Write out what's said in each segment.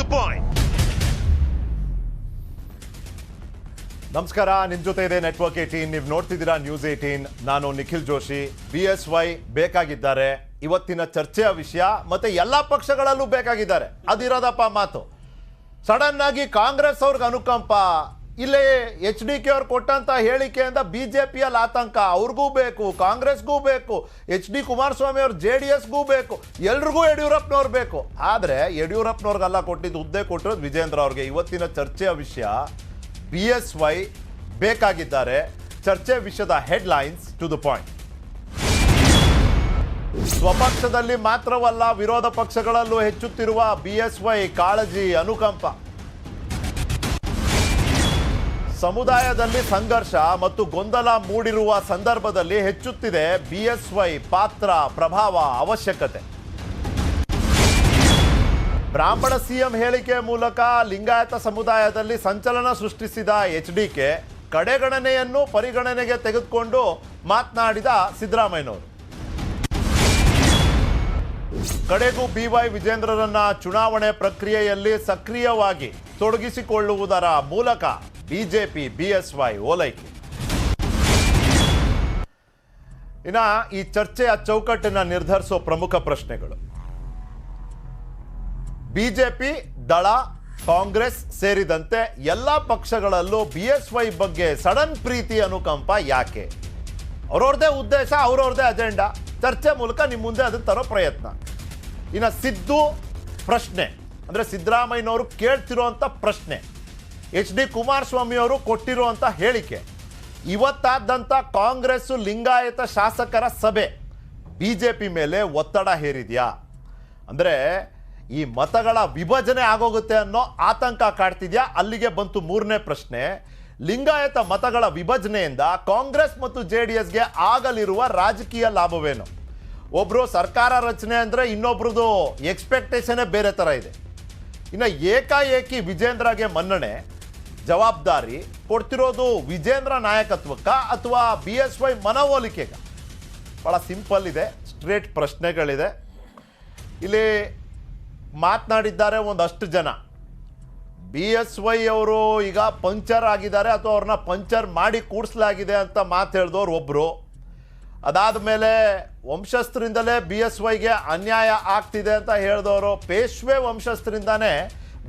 the point. ನಮಸ್ಕಾರ, ನಿಮ್ಮ ಜೊತೆ ಇದೆ ನೆಟ್ವರ್ಕ್ 18. ನೀವು ನೋಡ್ತಿದ್ದೀರಾ ನ್ಯೂಸ್ 18. ನಾನು ನಿಖಿಲ್ ಜೋಶಿ. BSY ಬೇಕಾಗಿದ್ದಾರೆ. ಇವತ್ತಿನ ಚರ್ಚೆಯ ವಿಷಯ ಮತ್ತೆ ಎಲ್ಲ ಪಕ್ಷಗಳಲ್ಲೂ ಬೇಕಾಗಿದ್ದಾರೆ. ಅದಿರೋದಪ್ಪ ಮಾತು. ಸಡನ್ ಆಗಿ ಕಾಂಗ್ರೆಸ್ ಅವ್ರಿಗೆ ಅನುಕಂಪ, ಇಲ್ಲೇ HDK ಅವ್ರು ಕೊಟ್ಟಂತ ಹೇಳಿಕೆಯಿಂದ BJPಯಲ್ಲಿ ಆತಂಕ. ಅವ್ರಿಗೂ ಬೇಕು, ಕಾಂಗ್ರೆಸ್ಗೂ ಬೇಕು, HD ಕುಮಾರಸ್ವಾಮಿ ಅವ್ರು JDSಗೂ ಬೇಕು, ಎಲ್ರಿಗೂ ಯಡಿಯೂರಪ್ಪನವ್ರು ಬೇಕು. ಆದರೆ ಯಡಿಯೂರಪ್ಪನವ್ರಿಗೆಲ್ಲ ಕೊಟ್ಟಿದ್ದು ಹುದ್ದೆ ಕೊಟ್ಟಿರೋದು ವಿಜೇಂದ್ರ ಅವ್ರಿಗೆ. ಇವತ್ತಿನ ಚರ್ಚೆಯ ವಿಷಯ BSY ಬೇಕಾಗಿದ್ದಾರೆ. ಚರ್ಚೆ ವಿಷಯದ ಹೆಡ್ಲೈನ್ಸ್ ಟು ದ ಪಾಯಿಂಟ್. ಸ್ವಪಕ್ಷದಲ್ಲಿ ಮಾತ್ರವಲ್ಲ, ವಿರೋಧ ಪಕ್ಷಗಳಲ್ಲೂ ಹೆಚ್ಚುತ್ತಿರುವ BSY ಕಾಳಜಿ, ಅನುಕಂಪ. ಸಮುದಾಯದಲ್ಲಿ ಸಂಘರ್ಷ ಮತ್ತು ಗೊಂದಲ ಮೂಡಿರುವ ಸಂದರ್ಭದಲ್ಲಿ ಹೆಚ್ಚುತ್ತಿದೆ BSY ಪಾತ್ರ, ಪ್ರಭಾವ, ಅವಶ್ಯಕತೆ. ಬ್ರಾಹ್ಮಣ CM ಹೇಳಿಕೆ ಮೂಲಕ ಲಿಂಗಾಯತ ಸಮುದಾಯದಲ್ಲಿ ಸಂಚಲನ ಸೃಷ್ಟಿಸಿದ HDK ಕಡೆಗಣನೆಯನ್ನು ಪರಿಗಣನೆಗೆ ತೆಗೆದುಕೊಂಡು ಮಾತನಾಡಿದ ಸಿದ್ದರಾಮಯ್ಯನವರು. ಕಡೆಗೂ BY ವಿಜೇಂದ್ರರನ್ನ ಚುನಾವಣೆ ಪ್ರಕ್ರಿಯೆಯಲ್ಲಿ ಸಕ್ರಿಯವಾಗಿ ತೊಡಗಿಸಿಕೊಳ್ಳುವುದರ ಮೂಲಕ BJP BSY ಓಲೈಕೆ. ಇನ್ನ ಈ ಚರ್ಚೆಯ ಚೌಕಟ್ಟನ್ನು ನಿರ್ಧರಿಸೋ ಪ್ರಮುಖ ಪ್ರಶ್ನೆಗಳು. BJP, ದಳ, ಕಾಂಗ್ರೆಸ್ ಸೇರಿದಂತೆ ಎಲ್ಲ ಪಕ್ಷಗಳಲ್ಲೂ BSY ಬಗ್ಗೆ ಸಡನ್ ಪ್ರೀತಿ, ಅನುಕಂಪ ಯಾಕೆ? ಅವ್ರವ್ರದೇ ಉದ್ದೇಶ, ಅವ್ರವ್ರದೇ ಅಜೆಂಡಾ. ಚರ್ಚೆ ಮೂಲಕ ನಿಮ್ಮ ಮುಂದೆ ಅದನ್ನು ತರೋ ಪ್ರಯತ್ನ. ಇನ್ನು ಸಿದ್ದು ಪ್ರಶ್ನೆ ಅಂದರೆ ಸಿದ್ದರಾಮಯ್ಯನವರು ಕೇಳ್ತಿರೋಂಥ ಪ್ರಶ್ನೆ, HD ಕುಮಾರಸ್ವಾಮಿ ಅವರು ಕೊಟ್ಟಿರುವಂಥ ಹೇಳಿಕೆ, ಇವತ್ತಾದಂಥ ಕಾಂಗ್ರೆಸ್ಸು ಲಿಂಗಾಯತ ಶಾಸಕರ ಸಭೆ BJP ಮೇಲೆ ಒತ್ತಡ ಹೇರಿದೆಯಾ? ಅಂದರೆ ಈ ಮತಗಳ ವಿಭಜನೆ ಆಗೋಗುತ್ತೆ ಅನ್ನೋ ಆತಂಕ ಕಾಡ್ತಿದ್ಯಾ? ಅಲ್ಲಿಗೆ ಬಂತು ಮೂರನೇ ಪ್ರಶ್ನೆ. ಲಿಂಗಾಯತ ಮತಗಳ ವಿಭಜನೆಯಿಂದ ಕಾಂಗ್ರೆಸ್ ಮತ್ತು JDSಗೆ ಆಗಲಿರುವ ರಾಜಕೀಯ ಲಾಭವೇನು? ಒಬ್ಬರು ಸರ್ಕಾರ ರಚನೆ ಅಂದರೆ ಇನ್ನೊಬ್ರದ್ದು ಎಕ್ಸ್ಪೆಕ್ಟೇಷನ್ನೇ ಬೇರೆ ಥರ ಇದೆ. ಇನ್ನು ಏಕಾಏಕಿ ವಿಜೇಂದ್ರಗೆ ಮನ್ನಣೆ, ಜವಾಬ್ದಾರಿ ಕೊಡ್ತಿರೋದು ವಿಜೇಂದ್ರ ನಾಯಕತ್ವಕ್ಕ ಅಥವಾ BSY ಮನವೊಲಿಕೆಗ? ಭಾಳ ಸಿಂಪಲ್ ಇದೆ, ಸ್ಟ್ರೇಟ್ ಪ್ರಶ್ನೆಗಳಿದೆ. ಇಲ್ಲಿ ಮಾತನಾಡಿದ್ದಾರೆ ಒಂದಷ್ಟು ಜನ. BSY ಅವರು ಈಗ ಪಂಕ್ಚರ್ ಆಗಿದ್ದಾರೆ ಅಥವಾ ಅವ್ರನ್ನ ಪಂಕ್ಚರ್ ಮಾಡಿ ಕೂಡಿಸಲಾಗಿದೆ ಅಂತ ಮಾತು ಹೇಳಿದವ್ರು ಒಬ್ಬರು. ಅದಾದ ಮೇಲೆ ವಂಶಸ್ಥರಿಂದಲೇ BSYಗೆ ಅನ್ಯಾಯ ಆಗ್ತಿದೆ ಅಂತ ಹೇಳಿದವರು, ಪೇಶ್ವೆ ವಂಶಸ್ಥರಿಂದಾನೇ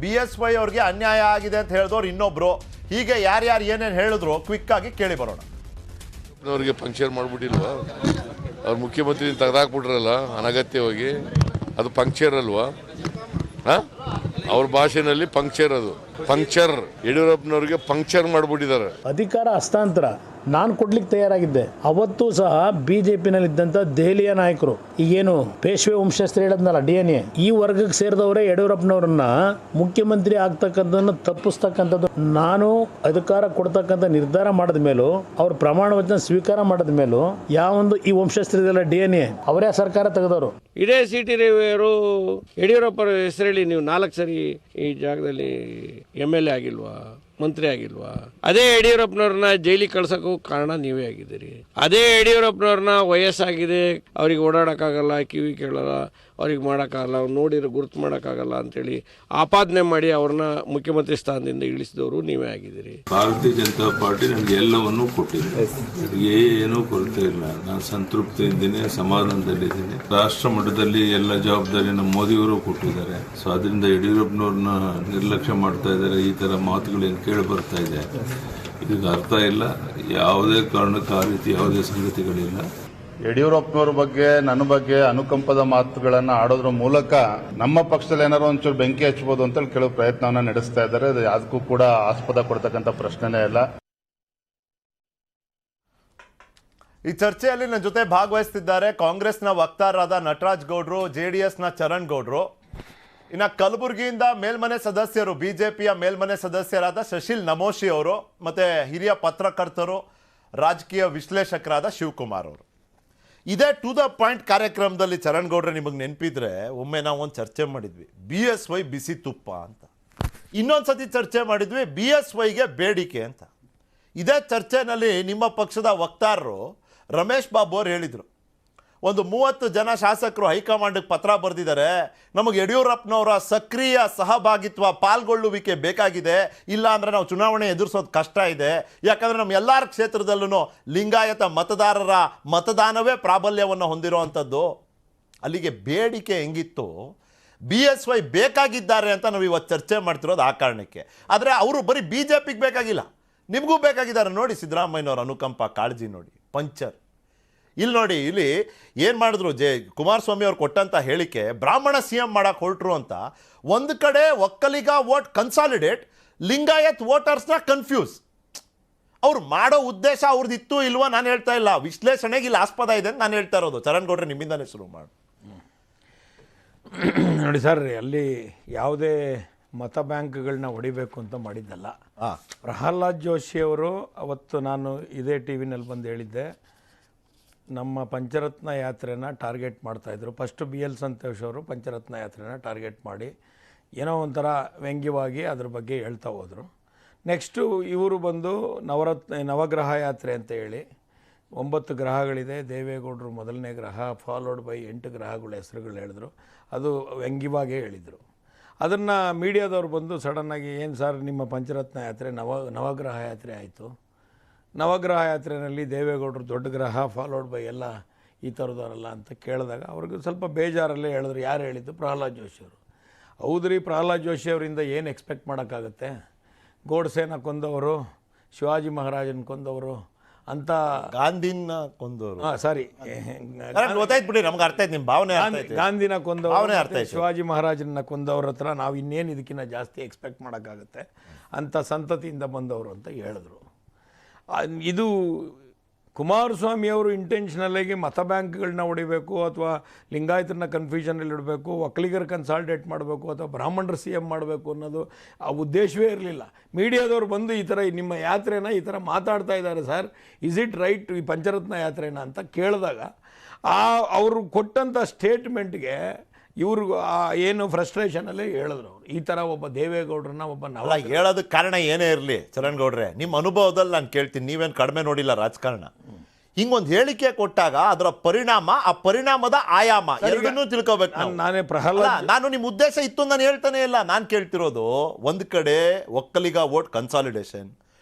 BSY ಅವ್ರಿಗೆ ಅನ್ಯಾಯ ಆಗಿದೆ ಅಂತ ಹೇಳಿದವ್ರು ಇನ್ನೊಬ್ರು. ಹೀಗೆ ಯಾರ್ಯಾರು ಏನೇನು ಹೇಳಿದ್ರು ಕ್ವಿಕ್ಕಾಗಿ ಕೇಳಿ ಬರೋಣ. ಅವ್ರಿಗೆ ಪಂಕ್ಚರ್ ಮಾಡಿಬಿಟ್ಟಿಲ್ವಾ? ಅವ್ರು ಮುಖ್ಯಮಂತ್ರಿ ತೆಗೆದಾಕ್ಬಿಟ್ರಲ್ಲ ಅನಗತ್ಯವಾಗಿ, ಅದು ಪಂಕ್ಚರ್ ಅಲ್ವಾ? ಅವ್ರ ಭಾಷೆನಲ್ಲಿ ಪಂಕ್ಚರ್, ಅದು ಪಂಕ್ಚರ್. ಯಡಿಯೂರಪ್ಪನವ್ರಿಗೆ ಪಂಕ್ಚರ್ ಮಾಡಿಬಿಟ್ಟಿದ್ದಾರೆ. ಅಧಿಕಾರ ಹಸ್ತಾಂತರ ನಾನು ಕೊಡ್ಲಿಕ್ಕೆ ತಯಾರಾಗಿದ್ದೆ. ಅವತ್ತು ಸಹ BJPನಲ್ಲಿದ್ದಂಥ ದೆಹಲಿಯ ನಾಯಕರು, ಈಗೇನು ಪೇಶ್ವೆ ವಂಶಸ್ತ್ರ ಹೇಳದ್ನಲ್ಲ DNA, ಈ ವರ್ಗಕ್ಕೆ ಸೇರಿದವರೇ ಯಡಿಯೂರಪ್ಪನವ್ರನ್ನ ಮುಖ್ಯಮಂತ್ರಿ ಆಗ್ತಕ್ಕಂಥದ್ದನ್ನು ತಪ್ಪಿಸ್ತಕ್ಕಂಥದ್ದು. ನಾನು ಅಧಿಕಾರ ಕೊಡ್ತಕ್ಕಂಥ ನಿರ್ಧಾರ ಮಾಡಿದ ಮೇಲೂ, ಅವ್ರ ಪ್ರಮಾಣ ವಚನ ಸ್ವೀಕಾರ ಮಾಡಿದ ಮೇಲೂ ಯಾವೊಂದು ಈ ವಂಶಸ್ತ್ರದಲ್ಲ DNA ಅವರೇ ಸರ್ಕಾರ ತೆಗೆದವರು. ಇದೇ CT ರವಿಯವರು ಯಡಿಯೂರಪ್ಪರ ಹೆಸರೇಳಿ ನೀವು 4 ಸರಿ ಈ ಜಾಗದಲ್ಲಿ MLA ಆಗಿಲ್ವಾ, ಮಂತ್ರಿ ಆಗಿಲ್ವಾ? ಅದೇ ಯಡಿಯೂರಪ್ಪನವ್ರನ್ನ ಜೈಲಿಗೆ ಕಳ್ಸೋಕ್ಕೂ ಕಾರಣ ನೀವೇ ಆಗಿದ್ದೀರಿ. ಅದೇ ಯಡಿಯೂರಪ್ಪನವ್ರನ್ನ ವಯಸ್ಸಾಗಿದೆ, ಅವ್ರಿಗೆ ಓಡಾಡೋಕ್ಕಾಗಲ್ಲ, ಕಿವಿ ಕೇಳಲ್ಲ, ಅವ್ರಿಗೆ ಮಾಡೋಕ್ಕಾಗಲ್ಲ, ಅವ್ರು ನೋಡಿರೋ ಗುರುತು ಮಾಡೋಕ್ಕಾಗಲ್ಲ ಅಂತೇಳಿ ಆಪಾದನೆ ಮಾಡಿ ಅವ್ರನ್ನ ಮುಖ್ಯಮಂತ್ರಿ ಸ್ಥಾನದಿಂದ ಇಳಿಸಿದವರು ನೀವೇ ಆಗಿದ್ದೀರಿ. ಭಾರತೀಯ ಜನತಾ ಪಾರ್ಟಿ ನನಗೆ ಎಲ್ಲವನ್ನೂ ಕೊಟ್ಟಿದೆ, ಏನೂ ಕೊರತೆ ಇಲ್ಲ. ನಾನು ಸಂತೃಪ್ತಿಯಿದ್ದೀನಿ, ಸಮಾಧಾನದಲ್ಲಿದ್ದೀನಿ. ರಾಷ್ಟ್ರ ಮಟ್ಟದಲ್ಲಿ ಎಲ್ಲ ಜವಾಬ್ದಾರಿ ನಮ್ಮ ಮೋದಿಯವರು ಕೊಟ್ಟಿದ್ದಾರೆ. ಸೊ ಅದರಿಂದ ಯಡಿಯೂರಪ್ಪನವ್ರನ್ನ ನಿರ್ಲಕ್ಷ್ಯ ಮಾಡ್ತಾ ಇದ್ದಾರೆ. ಈ ಥರ ಮಾತುಗಳೇನು ಕೇಳಿ ಬರ್ತಾ ಇದೆ, ಇದಕ್ಕೆ ಅರ್ಥ ಇಲ್ಲ. ಯಾವುದೇ ಕಾರಣಕ್ಕೆ ಆ ರೀತಿ ಯಾವುದೇ ಸಂಗತಿಗಳಿಲ್ಲ. ಯಡಿಯೂರಪ್ಪನವ್ರ ಬಗ್ಗೆ, ನನ್ನ ಬಗ್ಗೆ ಅನುಕಂಪದ ಮಾತುಗಳನ್ನು ಆಡೋದ್ರ ಮೂಲಕ ನಮ್ಮ ಪಕ್ಷದಲ್ಲಿ ಏನಾದ್ರು ಒಂಚೂರು ಬೆಂಕಿ ಹಚ್ಚಬಹುದು ಅಂತ ಕೆಲವು ಪ್ರಯತ್ನವನ್ನ ನಡೆಸ್ತಾ ಇದ್ದಾರೆ. ಅದು ಯಾವುದಕ್ಕೂ ಕೂಡ ಆಸ್ಪದ ಕೊಡ್ತಕ್ಕಂಥ ಪ್ರಶ್ನೆನೇ ಇಲ್ಲ. ಈ ಚರ್ಚೆಯಲ್ಲಿ ನನ್ನ ಜೊತೆ ಭಾಗವಹಿಸ್ತಿದ್ದಾರೆ ಕಾಂಗ್ರೆಸ್ನ ವಕ್ತಾರರಾದ ನಟರಾಜ್ ಗೌಡ್ರು, JDSನ ಚರಣ್ ಗೌಡ್ರು. ಇನ್ನು ಕಲಬುರಗಿಯಿಂದ ಮೇಲ್ಮನೆ ಸದಸ್ಯರು, BJPಯ ಮೇಲ್ಮನೆ ಸದಸ್ಯರಾದ ಶಶಿಲ್ ನಮೋಶಿ ಅವರು, ಮತ್ತೆ ಹಿರಿಯ ಪತ್ರಕರ್ತರು, ರಾಜಕೀಯ ವಿಶ್ಲೇಷಕರಾದ ಶಿವಕುಮಾರ್ ಅವರು. ಇದೇ ಟು ದ ಪಾಯಿಂಟ್ ಕಾರ್ಯಕ್ರಮದಲ್ಲಿ ಚರಣ್ ಗೌಡ್ರೆ ನಿಮಗೆ ನೆನಪಿದ್ರೆ ಒಮ್ಮೆ ನಾವು ಒಂದು ಚರ್ಚೆ ಮಾಡಿದ್ವಿ, BSY ಬಿಸಿ ತುಪ್ಪ ಅಂತ. ಇನ್ನೊಂದು ಸತಿ ಚರ್ಚೆ ಮಾಡಿದ್ವಿ BSYಗೆ ಬೇಡಿಕೆ ಅಂತ. ಇದೇ ಚರ್ಚೆನಲ್ಲಿ ನಿಮ್ಮ ಪಕ್ಷದ ವಕ್ತಾರರು ರಮೇಶ್ ಬಾಬು ಅವರು ಹೇಳಿದರು, ಒಂದು 30 ಜನ ಶಾಸಕರು ಹೈಕಮಾಂಡ್ಗೆ ಪತ್ರ ಬರೆದಿದ್ದಾರೆ, ನಮಗೆ ಯಡಿಯೂರಪ್ಪನವರ ಸಕ್ರಿಯ ಸಹಭಾಗಿತ್ವ ಪಾಲ್ಗೊಳ್ಳುವಿಕೆ ಬೇಕಾಗಿದೆ, ಇಲ್ಲ ಅಂದರೆ ನಾವು ಚುನಾವಣೆ ಎದುರಿಸೋದು ಕಷ್ಟ ಇದೆ, ಯಾಕಂದರೆ ನಮ್ಮ ಎಲ್ಲರ ಕ್ಷೇತ್ರದಲ್ಲೂ ಲಿಂಗಾಯತ ಮತದಾರರ ಮತದಾನವೇ ಪ್ರಾಬಲ್ಯವನ್ನು ಹೊಂದಿರುವಂಥದ್ದು. ಅಲ್ಲಿಗೆ ಬೇಡಿಕೆ ಹೆಂಗಿತ್ತು, BSY ಬೇಕಾಗಿದ್ದಾರೆ ಅಂತ ನಾವು ಇವತ್ತು ಚರ್ಚೆ ಮಾಡ್ತಿರೋದು ಆ ಕಾರಣಕ್ಕೆ. ಆದರೆ ಅವರು ಬರೀ BJPಗೆ ಬೇಕಾಗಿಲ್ಲ, ನಿಮಗೂ ಬೇಕಾಗಿದ್ದಾರೆ. ನೋಡಿ ಸಿದ್ದರಾಮಯ್ಯನವ್ರ ಅನುಕಂಪ, ಕಾಳಜಿ ನೋಡಿ, ಪಂಚರ್. ಇಲ್ಲಿ ನೋಡಿ, ಇಲ್ಲಿ ಏನು ಮಾಡಿದ್ರು, ಕುಮಾರಸ್ವಾಮಿ ಅವ್ರು ಕೊಟ್ಟಂಥ ಹೇಳಿಕೆ ಬ್ರಾಹ್ಮಣ CM ಮಾಡಕ್ಕೆ ಹೊರಟ್ರು ಅಂತ. ಒಂದು ಕಡೆ ಒಕ್ಕಲಿಗ ವೋಟ್ ಕನ್ಸಾಲಿಡೇಟ್, ಲಿಂಗಾಯತ್ ವೋಟರ್ಸ್ನ ಕನ್ಫ್ಯೂಸ್. ಅವ್ರು ಮಾಡೋ ಉದ್ದೇಶ ಅವ್ರದ್ದು ಇತ್ತು ಇಲ್ವೋ ನಾನು ಹೇಳ್ತಾ ಇಲ್ಲ, ವಿಶ್ಲೇಷಣೆಗೆ ಇಲ್ಲಿ ಆಸ್ಪದ ಇದೆ ಅಂತ ನಾನು ಹೇಳ್ತಾ ಇರೋದು. ಚರಣ್ ಗೌಡ್ರೆ ನಿಮ್ಮಿಂದಾನೇ ಶುರು ಮಾಡಿ. ನೋಡಿ ಸರ್, ಅಲ್ಲಿ ಯಾವುದೇ ಮತ ಬ್ಯಾಂಕ್ಗಳನ್ನ ಹೊಡಿಬೇಕು ಅಂತ ಮಾಡಿದ್ದಲ್ಲ. ಪ್ರಹ್ಲಾದ್ ಜೋಶಿ ಅವರು ಅವತ್ತು ನಾನು ಇದೇ TVನಲ್ಲಿ ಬಂದು ಹೇಳಿದ್ದೆ, ನಮ್ಮ ಪಂಚರತ್ನ ಯಾತ್ರೆನ ಟಾರ್ಗೆಟ್ ಮಾಡ್ತಾಯಿದ್ರು. ಫಸ್ಟು BL ಸಂತೋಷ್ ಅವರು ಪಂಚರತ್ನ ಯಾತ್ರೆನ ಟಾರ್ಗೆಟ್ ಮಾಡಿ ಏನೋ ಒಂಥರ ವ್ಯಂಗ್ಯವಾಗಿ ಅದ್ರ ಬಗ್ಗೆ ಹೇಳ್ತಾ ಹೋದರು. ನೆಕ್ಸ್ಟು ಇವರು ಬಂದು ನವಗ್ರಹ ಯಾತ್ರೆ ಅಂತ ಹೇಳಿ 9 ಗ್ರಹಗಳಿದೆ, ದೇವೇಗೌಡರು ಮೊದಲನೇ ಗ್ರಹ ಫಾಲೋಡ್ ಬೈ 8 ಗ್ರಹಗಳ ಹೆಸರುಗಳು ಹೇಳಿದ್ರು. ಅದು ವ್ಯಂಗ್ಯವಾಗೇ ಹೇಳಿದರು. ಅದನ್ನು ಮೀಡಿಯಾದವ್ರು ಬಂದು ಸಡನ್ನಾಗಿ, ಏನು ಸರ್ ನಿಮ್ಮ ಪಂಚರತ್ನ ಯಾತ್ರೆ ನವಗ್ರಹ ಯಾತ್ರೆ ಆಯಿತು, ನವಗ್ರಹ ಯಾತ್ರೆಯಲ್ಲಿ ದೇವೇಗೌಡರು ದೊಡ್ಡ ಗ್ರಹ ಫಾಲೋಡ್ ಬೈ ಎಲ್ಲ ಈ ಥರದವರಲ್ಲ ಅಂತ ಕೇಳಿದಾಗ ಅವ್ರಿಗೆ ಸ್ವಲ್ಪ ಬೇಜಾರಲ್ಲೇ ಹೇಳಿದ್ರು. ಯಾರು ಹೇಳಿದ್ದು? ಪ್ರಹ್ಲಾದ್ ಜೋಶಿ ಅವರು. ಹೌದ್ರಿ, ಪ್ರಹ್ಲಾದ್ ಜೋಶಿ ಅವರಿಂದ ಏನು ಎಕ್ಸ್ಪೆಕ್ಟ್ ಮಾಡೋಕ್ಕಾಗತ್ತೆ? ಗೋಡ್ಸೆನ ಕೊಂದವರು, ಶಿವಾಜಿ ಮಹಾರಾಜನ ಕೊಂದವರು ಅಂತ, ಗಾಂಧಿನ ಕೊಂದವರು, ಸಾರಿ ಗೊತ್ತಾಯ್ತು ಬಿಡಿ, ನಮ್ಗೆ ಅರ್ಥ ಆಯ್ತು ನಿಮ್ಮ ಭಾವನೆ. ಗಾಂಧಿನ ಕೊಂದವರು, ಶಿವಾಜಿ ಮಹಾರಾಜನ ಕೊಂದವ್ರ ಹತ್ರ ನಾವು ಇನ್ನೇನು ಇದಕ್ಕಿಂತ ಜಾಸ್ತಿ ಎಕ್ಸ್ಪೆಕ್ಟ್ ಮಾಡೋಕ್ಕಾಗತ್ತೆ ಅಂತ ಸಂತತಿಯಿಂದ ಬಂದವರು ಅಂತ ಹೇಳಿದ್ರು. ಇದು ಕುಮಾರಸ್ವಾಮಿ ಅವರು ಇಂಟೆನ್ಷನಲ್ಲಾಗಿ ಮತ ಬ್ಯಾಂಕ್ಗಳನ್ನ ಹೊಡಿಬೇಕು, ಅಥವಾ ಲಿಂಗಾಯತರನ್ನ ಕನ್ಫ್ಯೂಷನಲ್ಲಿ ಇಡಬೇಕು, ಒಕ್ಕಲಿಗರ ಕನ್ಸಾಲ್ಟೇಟ್ ಮಾಡಬೇಕು, ಅಥವಾ ಬ್ರಾಹ್ಮಣರು CM ಮಾಡಬೇಕು ಅನ್ನೋದು ಆ ಉದ್ದೇಶವೇ ಇರಲಿಲ್ಲ. ಮೀಡಿಯಾದವ್ರು ಬಂದು ಈ ಥರ ನಿಮ್ಮ ಯಾತ್ರೆನ ಈ ಥರ ಮಾತಾಡ್ತಾ ಇದ್ದಾರೆ ಸರ್, ಇಸ್ ಇಟ್ ರೈಟ್ ಈ ಪಂಚರತ್ನ ಯಾತ್ರೆನ ಅಂತ ಕೇಳಿದಾಗ ಅವರು ಕೊಟ್ಟಂಥ ಸ್ಟೇಟ್ಮೆಂಟ್ಗೆ ಇವ್ರಿಗೂ ಏನು ಫ್ರಸ್ಟ್ರೇಷನಲ್ಲೇ ಹೇಳಿದ್ರು ಅವರು. ಈ ಥರ ಒಬ್ಬ ದೇವೇಗೌಡರನ್ನ ಒಬ್ಬ ಹೇಳೋದಕ್ಕೆ ಕಾರಣ ಏನೇ ಇರಲಿ ಚರಣ್ ಗೌಡ್ರೆ, ನಿಮ್ಮ ಅನುಭವದಲ್ಲಿ ನಾನು ಕೇಳ್ತೀನಿ, ನೀವೇನು ಕಡಿಮೆ ನೋಡಿಲ್ಲ ರಾಜಕಾರಣ. ಹಿಂಗೊಂದು ಹೇಳಿಕೆ ಕೊಟ್ಟಾಗ ಅದರ ಪರಿಣಾಮ, ಆ ಪರಿಣಾಮದ ಆಯಾಮ ಎರಡನ್ನೂ ತಿಳ್ಕೊಬೇಕು. ನಾನೇ ಪ್ರಹ್ಲಾದ್, ನಾನು ನಿಮ್ಮ ಉದ್ದೇಶ ಇತ್ತು ನಾನು ಹೇಳ್ತಾನೆ ಇಲ್ಲ. ನಾನು ಕೇಳ್ತಿರೋದು, ಒಂದು ಕಡೆ ಒಕ್ಕಲಿಗ ವೋಟ್ ಕನ್ಸಾಲಿಡೇಷನ್,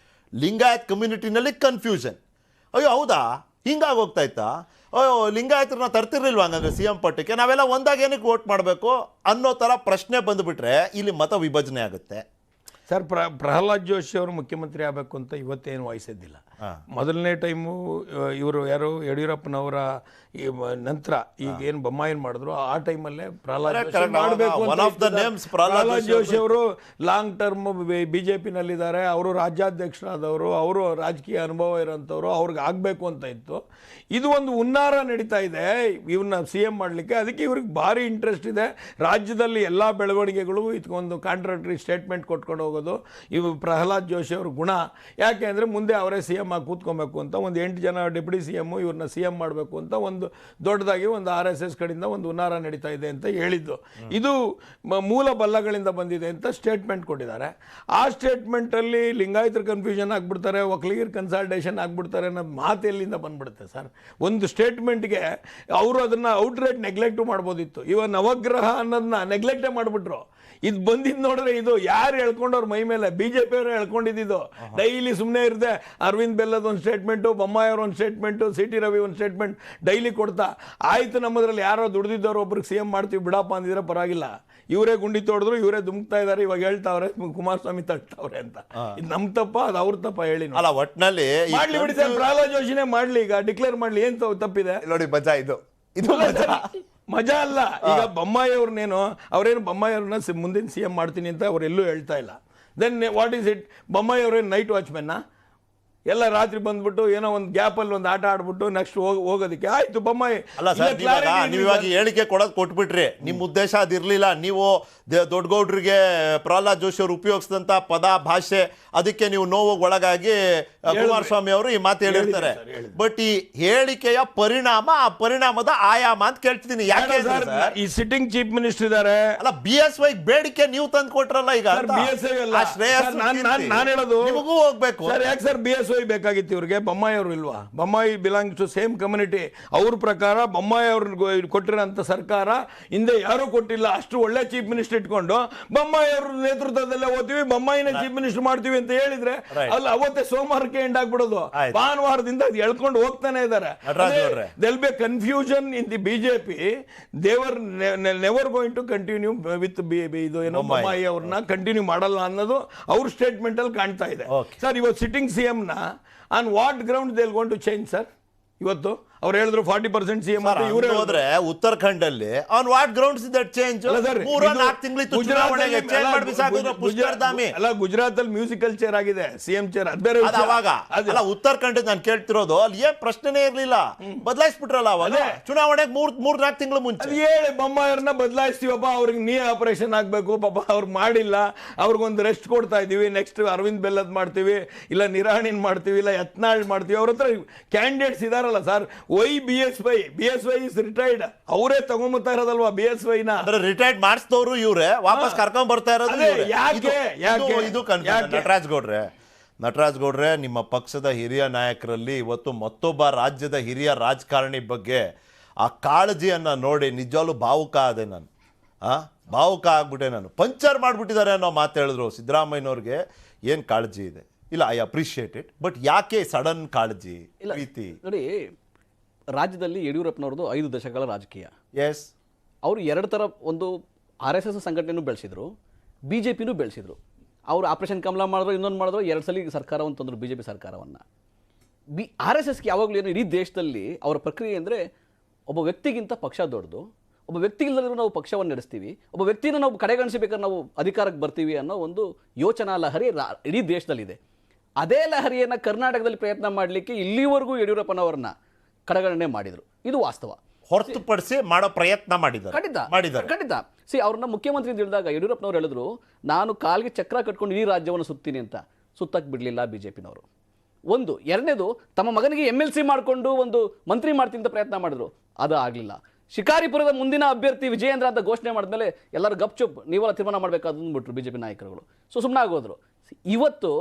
ಲಿಂಗಾಯತ್ ಕಮ್ಯುನಿಟಿನಲ್ಲಿ ಕನ್ಫ್ಯೂಷನ್. ಅಯ್ಯೋ ಹೌದಾ, ಹಿಂಗಾಗಿ ಹೋಗ್ತಾ ಇತ್ತಾ? ಅಯ್ಯೋ ಲಿಂಗಾಯತರನ್ನ ತರ್ತಿರ್ಲಿಲ್ವ ಹಂಗಂದ್ರೆ CM ಪಟ್ಟಕ್ಕೆ, ನಾವೆಲ್ಲ ಒಂದಾಗ ಏನಕ್ಕೆ ವೋಟ್ ಮಾಡಬೇಕು ಅನ್ನೋ ಥರ ಪ್ರಶ್ನೆ ಬಂದುಬಿಟ್ರೆ ಇಲ್ಲಿ ಮತ ವಿಭಜನೆ ಆಗುತ್ತೆ. ಸರ್, ಪ್ರಹ್ಲಾದ್ ಜೋಶಿ ಅವರು ಮುಖ್ಯಮಂತ್ರಿ ಆಗಬೇಕು ಅಂತ ಇವತ್ತೇನು ವಹಿಸಿದ್ದಿಲ್ಲ. ಮೊದಲನೇ ಟೈಮು ಇವರು ಯಾರು ಯಡಿಯೂರಪ್ಪನವರ ನಂತರ ಈಗ ಏನು ಬೊಮ್ಮಾಯಿ ಮಾಡಿದ್ರು ಆ ಟೈಮಲ್ಲೇ ಪ್ರಹ್ಲಾದ್ ಜೋಶಿ ಅವರು ಲಾಂಗ್ ಟರ್ಮ್ BJPನಲ್ಲಿದ್ದಾರೆ. ಅವರು ರಾಜ್ಯಾಧ್ಯಕ್ಷರಾದವರು, ಅವರು ರಾಜಕೀಯ ಅನುಭವ ಇರೋಂಥವ್ರು, ಅವ್ರಿಗೆ ಆಗಬೇಕು ಅಂತ ಇತ್ತು. ಇದು ಒಂದು ಹುನ್ನಾರ ನಡೀತಾ ಇದೆ ಇವ್ರನ್ನ CM ಮಾಡಲಿಕ್ಕೆ. ಅದಕ್ಕೆ ಇವ್ರಿಗೆ ಭಾರಿ ಇಂಟ್ರೆಸ್ಟ್ ಇದೆ. ರಾಜ್ಯದಲ್ಲಿ ಎಲ್ಲ ಬೆಳವಣಿಗೆಗಳು ಇದಕ್ಕೊಂದು ಕಾಂಟ್ರಾಕ್ಟರಿ ಸ್ಟೇಟ್ಮೆಂಟ್ ಕೊಟ್ಕೊಂಡು ಹೋಗೋದು ಇವು ಪ್ರಹ್ಲಾದ್ ಜೋಶಿ ಅವ್ರ ಗುಣ. ಯಾಕೆ ಅಂದರೆ ಮುಂದೆ ಅವರೇ CM ಆಗಿ ಕೂತ್ಕೊಬೇಕು ಅಂತ, ಒಂದು 8 ಜನ ಡೆಪ್ಯೂಟಿ CM ಇವ್ರನ್ನ CM ಮಾಡಬೇಕು ಅಂತ ಒಂದು ದೊಡ್ಡದಾಗಿ ಒಂದು RSS ಕಡೆಯಿಂದ ಒಂದು ಹುನ್ನಾರ ನಡೀತಾ ಇದೆ ಅಂತ ಹೇಳಿದ್ದು. ಇದು ಮೂಲ ಬಲ್ಲಗಳಿಂದ ಬಂದಿದೆ ಅಂತ ಸ್ಟೇಟ್ಮೆಂಟ್ ಕೊಟ್ಟಿದ್ದಾರೆ. ಆ ಸ್ಟೇಟ್ಮೆಂಟಲ್ಲಿ ಲಿಂಗಾಯತರ ಕನ್ಫ್ಯೂಷನ್ ಆಗಿಬಿಡ್ತಾರೆ, ಒಕ್ಕಲಿಗರ ಕನ್ಸಲ್ಟೇಷನ್ ಆಗಿಬಿಡ್ತಾರೆ ಅನ್ನೋ ಮಾತು ಎಲ್ಲಿಂದ ಬಂದ್ಬಿಡುತ್ತೆ ಸರ್? ಒಂದು ಸ್ಟೇಟ್ಮೆಂಟ್ಗೆ ಅವರು ಅದನ್ನು ಔಟ್ರೇಟ್ ನೆಗ್ಲೆಕ್ಟು ಮಾಡ್ಬೋದಿತ್ತು. ಇವಾಗ ನವಗ್ರಹ ಅನ್ನೋದನ್ನ ನೆಗ್ಲೆಕ್ಟೇ ಮಾಡಿಬಿಟ್ರು. ಇದು ಬಂದಿದ್ದು ನೋಡಿದ್ರೆ ಇದು ಯಾರು ಹೇಳ್ಕೊಂಡವ್ರ ಮೈ ಮೇಲೆ? BJP ಅವರು ಹೇಳ್ಕೊಂಡಿದ್ದು. ಡೈಲಿ ಸುಮ್ಮನೆ ಇರದೆ ಅರವಿಂದ್ ಬೆಲ್ಲದ ಒಂದು ಸ್ಟೇಟ್ಮೆಂಟು, ಬೊಮ್ಮಾಯಿ ಅವ್ರ ಒಂದು ಸ್ಟೇಟ್ಮೆಂಟು, CT ರವಿ ಒಂದು ಸ್ಟೇಟ್ಮೆಂಟ್ ಡೈಲಿ ಕೊಡ್ತಾ ಆಯಿತು ನಮ್ಮದ್ರಲ್ಲಿ ಯಾರೋ ದುಡ್ದಿದ್ದವ್ರು ಒಬ್ರಿಗೆ CM ಮಾಡ್ತೀವಿ ಬಿಡಪ್ಪ ಅಂದಿದ್ರೆ ಪರವಾಗಿಲ್ಲ. ಇವರೇ ಗುಂಡಿ ತೋಡಿದ್ರು, ಇವರೇ ದುಮ್ಕ್ತಾ ಇದ್ದಾರೆ, ಇವಾಗ ಹೇಳ್ತಾವ್ರೆ ಕುಮಾರಸ್ವಾಮಿ ತಟ್ತಾವ್ರೆ ಅಂತ. ಇದು ನಮ್ಮ ತಪ್ಪ, ಅದು ಅವ್ರ ತಪ್ಪ ಹೇಳಿ ಅಲ್ಲ. ಒಟ್ಟಿನಲ್ಲಿ ಮಾಡ್ಲಿ ಬಿಡಿ ಸರ್, ಪ್ರಹ್ಲಾದ್ ಜೋಶಿನೇ ಮಾಡ್ಲಿ, ಈಗ ಡಿಕ್ಲೇರ್ ಮಾಡ್ಲಿ, ಏನ್ ತಪ್ಪಿದೆ ನೋಡಿ. ಮಜಾ ಇದು ಮಜಾ ಅಲ್ಲ. ಈಗ ಬೊಮ್ಮಾಯಿ ಅವ್ರನ್ನೇನು ಅವರೇನು ಬೊಮ್ಮಾಯಿ ಅವ್ರನ್ನ ಮುಂದಿನ CM ಮಾಡ್ತೀನಿ ಅಂತ ಅವರೆಲ್ಲೂ ಹೇಳ್ತಾ ಇಲ್ಲ. Then what is it? Bommai ಅವರೇನು ನೈಟ್ ವಾಚ್ಮೆನ್ನ? ಎಲ್ಲ ರಾತ್ರಿ ಬಂದ್ಬಿಟ್ಟು ಏನೋ ಒಂದು ಗ್ಯಾಪಲ್ಲಿ ಒಂದು ಆಟ ಆಡ್ಬಿಟ್ಟು ನೆಕ್ಸ್ಟ್ ಹೋಗೋದಕ್ಕೆ ಆಯ್ತು ಬೊಮ್ಮಾಯಿ. ಅಲ್ಲ ಸರ್, ನೀವು ಇವಾಗ ಹೇಳಿಕೆ ಕೊಡೋದು ಕೊಟ್ಬಿಟ್ರಿ, ನಿಮ್ಮ ಉದ್ದೇಶ ಅದಿರಲಿಲ್ಲ. ನೀವು ದೊಡ್ಡಗೌಡ್ರಿಗೆ ಪ್ರಹ್ಲಾದ್ ಜೋಶಿ ಅವರು ಉಪಯೋಗಿಸಿದಂಥ ಪದ ಭಾಷೆ, ಅದಕ್ಕೆ ನೀವು ನೋವು ಒಳಗಾಗಿ ಕುಮಾರಸ್ವಾಮಿ ಅವರು ಈ ಮಾತು ಹೇಳಿರ್ತಾರೆ. ಬಟ್ ಈ ಹೇಳಿಕೆಯ ಪರಿಣಾಮ, ಆ ಪರಿಣಾಮದ ಆಯಾಮ ಅಂತ ಕೇಳ್ತಿದ್ದೀನಿ. ಯಾಕೆ ಈ ಸಿಟ್ಟಿಂಗ್ ಚೀಫ್ ಮಿನಿಸ್ಟರ್ ಇದ್ದಾರೆ. ಅಲ್ಲ, BSY ಬೇಡಿಕೆ ನೀವು ತಂದು ಕೊಟ್ರಲ್ಲ, ಈಗ ನಾನು ಹೇಳೋದು ನಿಮಗೂ ಹೋಗ್ಬೇಕು ಸರ್. ಯಾಕೆ ಸರ್ BSY BSY ಬೇಕಾಗಿತ್ತು ಇವ್ರಿಗೆ, ಬೊಮ್ಮಾಯಿ ಅವರು ಇಲ್ವಾ? Bommai belongs to same community. ಅವ್ರ ಪ್ರಕಾರ ಬೊಮ್ಮಾಯಿ ಅವ್ರಿಗೆ ಕೊಟ್ಟಿರೋಂಥ ಸರ್ಕಾರ ಹಿಂದೆ ಯಾರೂ ಕೊಟ್ಟಿಲ್ಲ. ಅಷ್ಟು ಒಳ್ಳೆ ಚೀಫ್ ಮಿನಿಸ್ಟರ್ ಇಟ್ಕೊಂಡು ಬೊಮ್ಮಾಯಿ ಅವ್ರ ನೇತೃತ್ವದಲ್ಲೇ ಓದ್ತೀವಿ, ಬೊಮ್ಮಾಯಿನ ಚೀಫ್ ಮಿನಿಸ್ಟರ್ ಮಾಡ್ತೀವಿ ಅಂತ ಹೇಳಿದ್ರೆ ಅಲ್ಲಿ ಅವತ್ತೇ ಸೋಮವಾರಕ್ಕೆ ಎಂಡ್ ಆಗ್ಬಿಡೋದು. ಭಾನುವಾರದಿಂದ ಅದು ಎಳ್ಕೊಂಡು ಹೋಗ್ತಾನೆ ಇದ್ದಾರೆ. There'll be a confusion in the BJP. They were never going to continue with ಇದು ಏನೋ ಬೊಮ್ಮಾಯಿ ಅವ್ರನ್ನ ಕಂಟಿನ್ಯೂ ಮಾಡಲ್ಲ ಅನ್ನೋದು ಅವ್ರ ಸ್ಟೇಟ್ಮೆಂಟ್ ಅಲ್ಲಿ ಕಾಣ್ತಾ ಇದೆ. ಸರ್, ಇವತ್ತು ಸಿಟ್ಟಿಂಗ್ CM ನ on what ground they will going to change sir? ಇವತ್ತು ಅವ್ರು ಹೇಳಿದ್ರು 40% CM ಅಂತ ಇವ್ರು ಹೋದ್ರೆ ಉತ್ತರಾಖಂಡ್ ಅಲ್ಲಿ on what grounds that change? 3-4 ತಿಂಗಳಿತ್ತು ಚುನಾವಣೆಗೆ ಚೇಂಜ್ ಮಾಡಿ ಬಿಸಾಕಿದ್ರು ಪುಷ್ಕರ್ಧಾಮಿ. ಅಲ್ಲ, ಗುಜರಾತ್ ಅಲ್ಲಿ ಮ್ಯೂಸಿಕಲ್ ಚೇರ್ ಆಗಿದೆ, CM ಚೇರ್. ಅದ್ ಬೇರೆ ಅವಾಗ ಅಲ್ಲ, ಉತ್ತರಾಖಂಡ್ ನಾನು ಕೇಳ್ತಿರೋದು ಅಲ್ಲಿ ಏನ್ ಪ್ರಶ್ನೆನೇ ಇರ್ಲಿಲ್ಲ, ಬದಲಾಯಿಸ್ಬಿಟ್ರಲ್ಲ ಅವಾಗ ಚುನಾವಣೆಗೆ 3-4 ತಿಂಗಳು ಮುಂಚೆ. ಹೇಳಿ ಬೊಮ್ಮಾಯಿಯವ್ರನ್ನ ಬದಲಾಯಿಸ್ತೀವಪ್ಪ, ಅವ್ರಿಗೆ ನೀ ಆಪರೇಷನ್ ಆಗ್ಬೇಕು, ಪಾಪ ಅವ್ರು ಮಾಡಿಲ್ಲ, ಅವ್ರಿಗೊಂದು ರೆಸ್ಟ್ ಕೊಡ್ತಾ ಇದೀವಿ, ನೆಕ್ಸ್ಟ್ ಅರವಿಂದ್ ಬೆಲ್ಲದ್ ಮಾಡ್ತೀವಿ, ಇಲ್ಲ ನಿರಾಣಿನ್ ಮಾಡ್ತೀವಿ, ಇಲ್ಲ ಯತ್ನಾಳ್ ಮಾಡ್ತೀವಿ. ಅವ್ರ ಹತ್ರ ಕ್ಯಾಂಡಿಡೇಟ್ಸ್ ಇದಾರಲ್ಲ sir. Why BSY is retired, ಅವರೇ ತಗೊಂಬತ್ತಾ ಇರೋದಲ್ವಾ BSY ನ? ರಿಟೈರ್ಡ್ ಮಾಡಿಸಿದವರು ಇವ್ರೆ, ವಾಪಸ್ ಕರ್ಕೊಂಡ್ ಬರ್ತಾ ಇರೋದು. ನಟರಾಜ್ ಗೌಡ್ರೆ, ನಿಮ್ಮ ಪಕ್ಷದ ಹಿರಿಯ ನಾಯಕರಲ್ಲಿ ಇವತ್ತು ಮತ್ತೊಬ್ಬ ರಾಜ್ಯದ ಹಿರಿಯ ರಾಜಕಾರಣಿ ಬಗ್ಗೆ ಆ ಕಾಳಜಿಯನ್ನ ನೋಡಿ ನಿಜವಾಗ್ಲೂ ಭಾವುಕ ಆದೆ ನಾನು. ಭಾವುಕ ಆಗ್ಬಿಟ್ಟೆ ನಾನು. ಪಂಚರ್ ಮಾಡ್ಬಿಟ್ಟಿದ್ದಾರೆ ಅನ್ನೋ ಮಾತು ಹೇಳಿದ್ರು ಸಿದ್ದರಾಮಯ್ಯನವ್ರಿಗೆ. ಏನ್ ಕಾಳಜಿ ಇದೆ? ಇಲ್ಲ, ಐ ಅಪ್ರಿಷಿಯೇಟ್ ಇಟ್, ಬಟ್ ಯಾಕೆ ಸಡನ್ ಕಾಳಜಿ, ಪ್ರೀತಿ? ನೋಡಿ, ರಾಜ್ಯದಲ್ಲಿ ಯಡಿಯೂರಪ್ಪನವ್ರದ್ದು 5 ದಶಕಗಳ ರಾಜಕೀಯ. ಎಸ್, ಅವರು 2 ಥರ, ಒಂದು RSS ಸಂಘಟನೆಯನ್ನು ಬೆಳೆಸಿದ್ರು, BJPನೂ ಬೆಳೆಸಿದ್ರು. ಅವರು ಆಪರೇಷನ್ ಕಮಲ ಮಾಡಿದ್ರು, ಇನ್ನೊಂದು ಮಾಡಿದ್ರು, 2 ಸಲ ಸರ್ಕಾರವನ್ನು ತಂದರು, BJP ಸರ್ಕಾರವನ್ನು. RSSಗೆ ಯಾವಾಗಲೂ ಏನು, ಇಡೀ ದೇಶದಲ್ಲಿ ಅವರ ಪ್ರಕ್ರಿಯೆ ಅಂದರೆ ಒಬ್ಬ ವ್ಯಕ್ತಿಗಿಂತ ಪಕ್ಷ ದೊಡ್ಡದು, ಒಬ್ಬ ವ್ಯಕ್ತಿ ಇಲ್ಲದರೂ ನಾವು ಪಕ್ಷವನ್ನು ನಡೆಸ್ತೀವಿ, ಒಬ್ಬ ವ್ಯಕ್ತಿನ ನಾವು ಕಡೆಗಣಿಸಬೇಕಾದ್ರೆ ನಾವು ಅಧಿಕಾರಕ್ಕೆ ಬರ್ತೀವಿ ಅನ್ನೋ ಒಂದು ಯೋಚನಾ ಲಹರಿ ಇಡೀ ದೇಶದಲ್ಲಿದೆ. ಅದೇ ಲಹರಿಯನ್ನು ಕರ್ನಾಟಕದಲ್ಲಿ ಪ್ರಯತ್ನ ಮಾಡಲಿಕ್ಕೆ ಇಲ್ಲಿವರೆಗೂ ಯಡಿಯೂರಪ್ಪನವರನ್ನ ಕಡೆಗಣನೆ ಮಾಡಿದರು. ಇದು ವಾಸ್ತವ. ಹೊರತುಪಡಿಸಿ ಮಾಡೋ ಪ್ರಯತ್ನ ಮಾಡಿದ್ದಾರೆ. ಖಂಡಿತ. ಅವ್ರನ್ನ ಮುಖ್ಯಮಂತ್ರಿ ಅಂತ ಹೇಳಿದಾಗ ಯಡಿಯೂರಪ್ಪನವ್ರು ಹೇಳಿದ್ರು, ನಾನು ಕಾಲಿಗೆ ಚಕ್ರ ಕಟ್ಕೊಂಡು ಇಡೀ ರಾಜ್ಯವನ್ನು ಸುತ್ತೀನಿ ಅಂತ. ಸುತ್ತಕ್ಕೆ ಬಿಡಲಿಲ್ಲ BJPನವರು. ಒಂದು. ಎರಡನೇದು, ತಮ್ಮ ಮಗನಿಗೆ MLC ಮಾಡಿಕೊಂಡು ಒಂದು ಮಂತ್ರಿ ಮಾಡ್ತೀನಿ ಅಂತ ಪ್ರಯತ್ನ ಮಾಡಿದ್ರು, ಅದು ಆಗಲಿಲ್ಲ. ಶಿಕಾರಿಪುರದ ಮುಂದಿನ ಅಭ್ಯರ್ಥಿ ವಿಜಯೇಂದ್ರ ಅಂತ ಘೋಷಣೆ ಮಾಡಿದ್ಮೇಲೆ ಎಲ್ಲರೂ ಗಪ್ಚುಪ್, ನೀವೆಲ್ಲ ತೀರ್ಮಾನ ಮಾಡಬೇಕಾದನ್ನು ಬಿಟ್ಟರು BJP ನಾಯಕರುಗಳು. ಸುಮ್ಮನೆ ಆಗೋದ್ರು. ಇವತ್ತು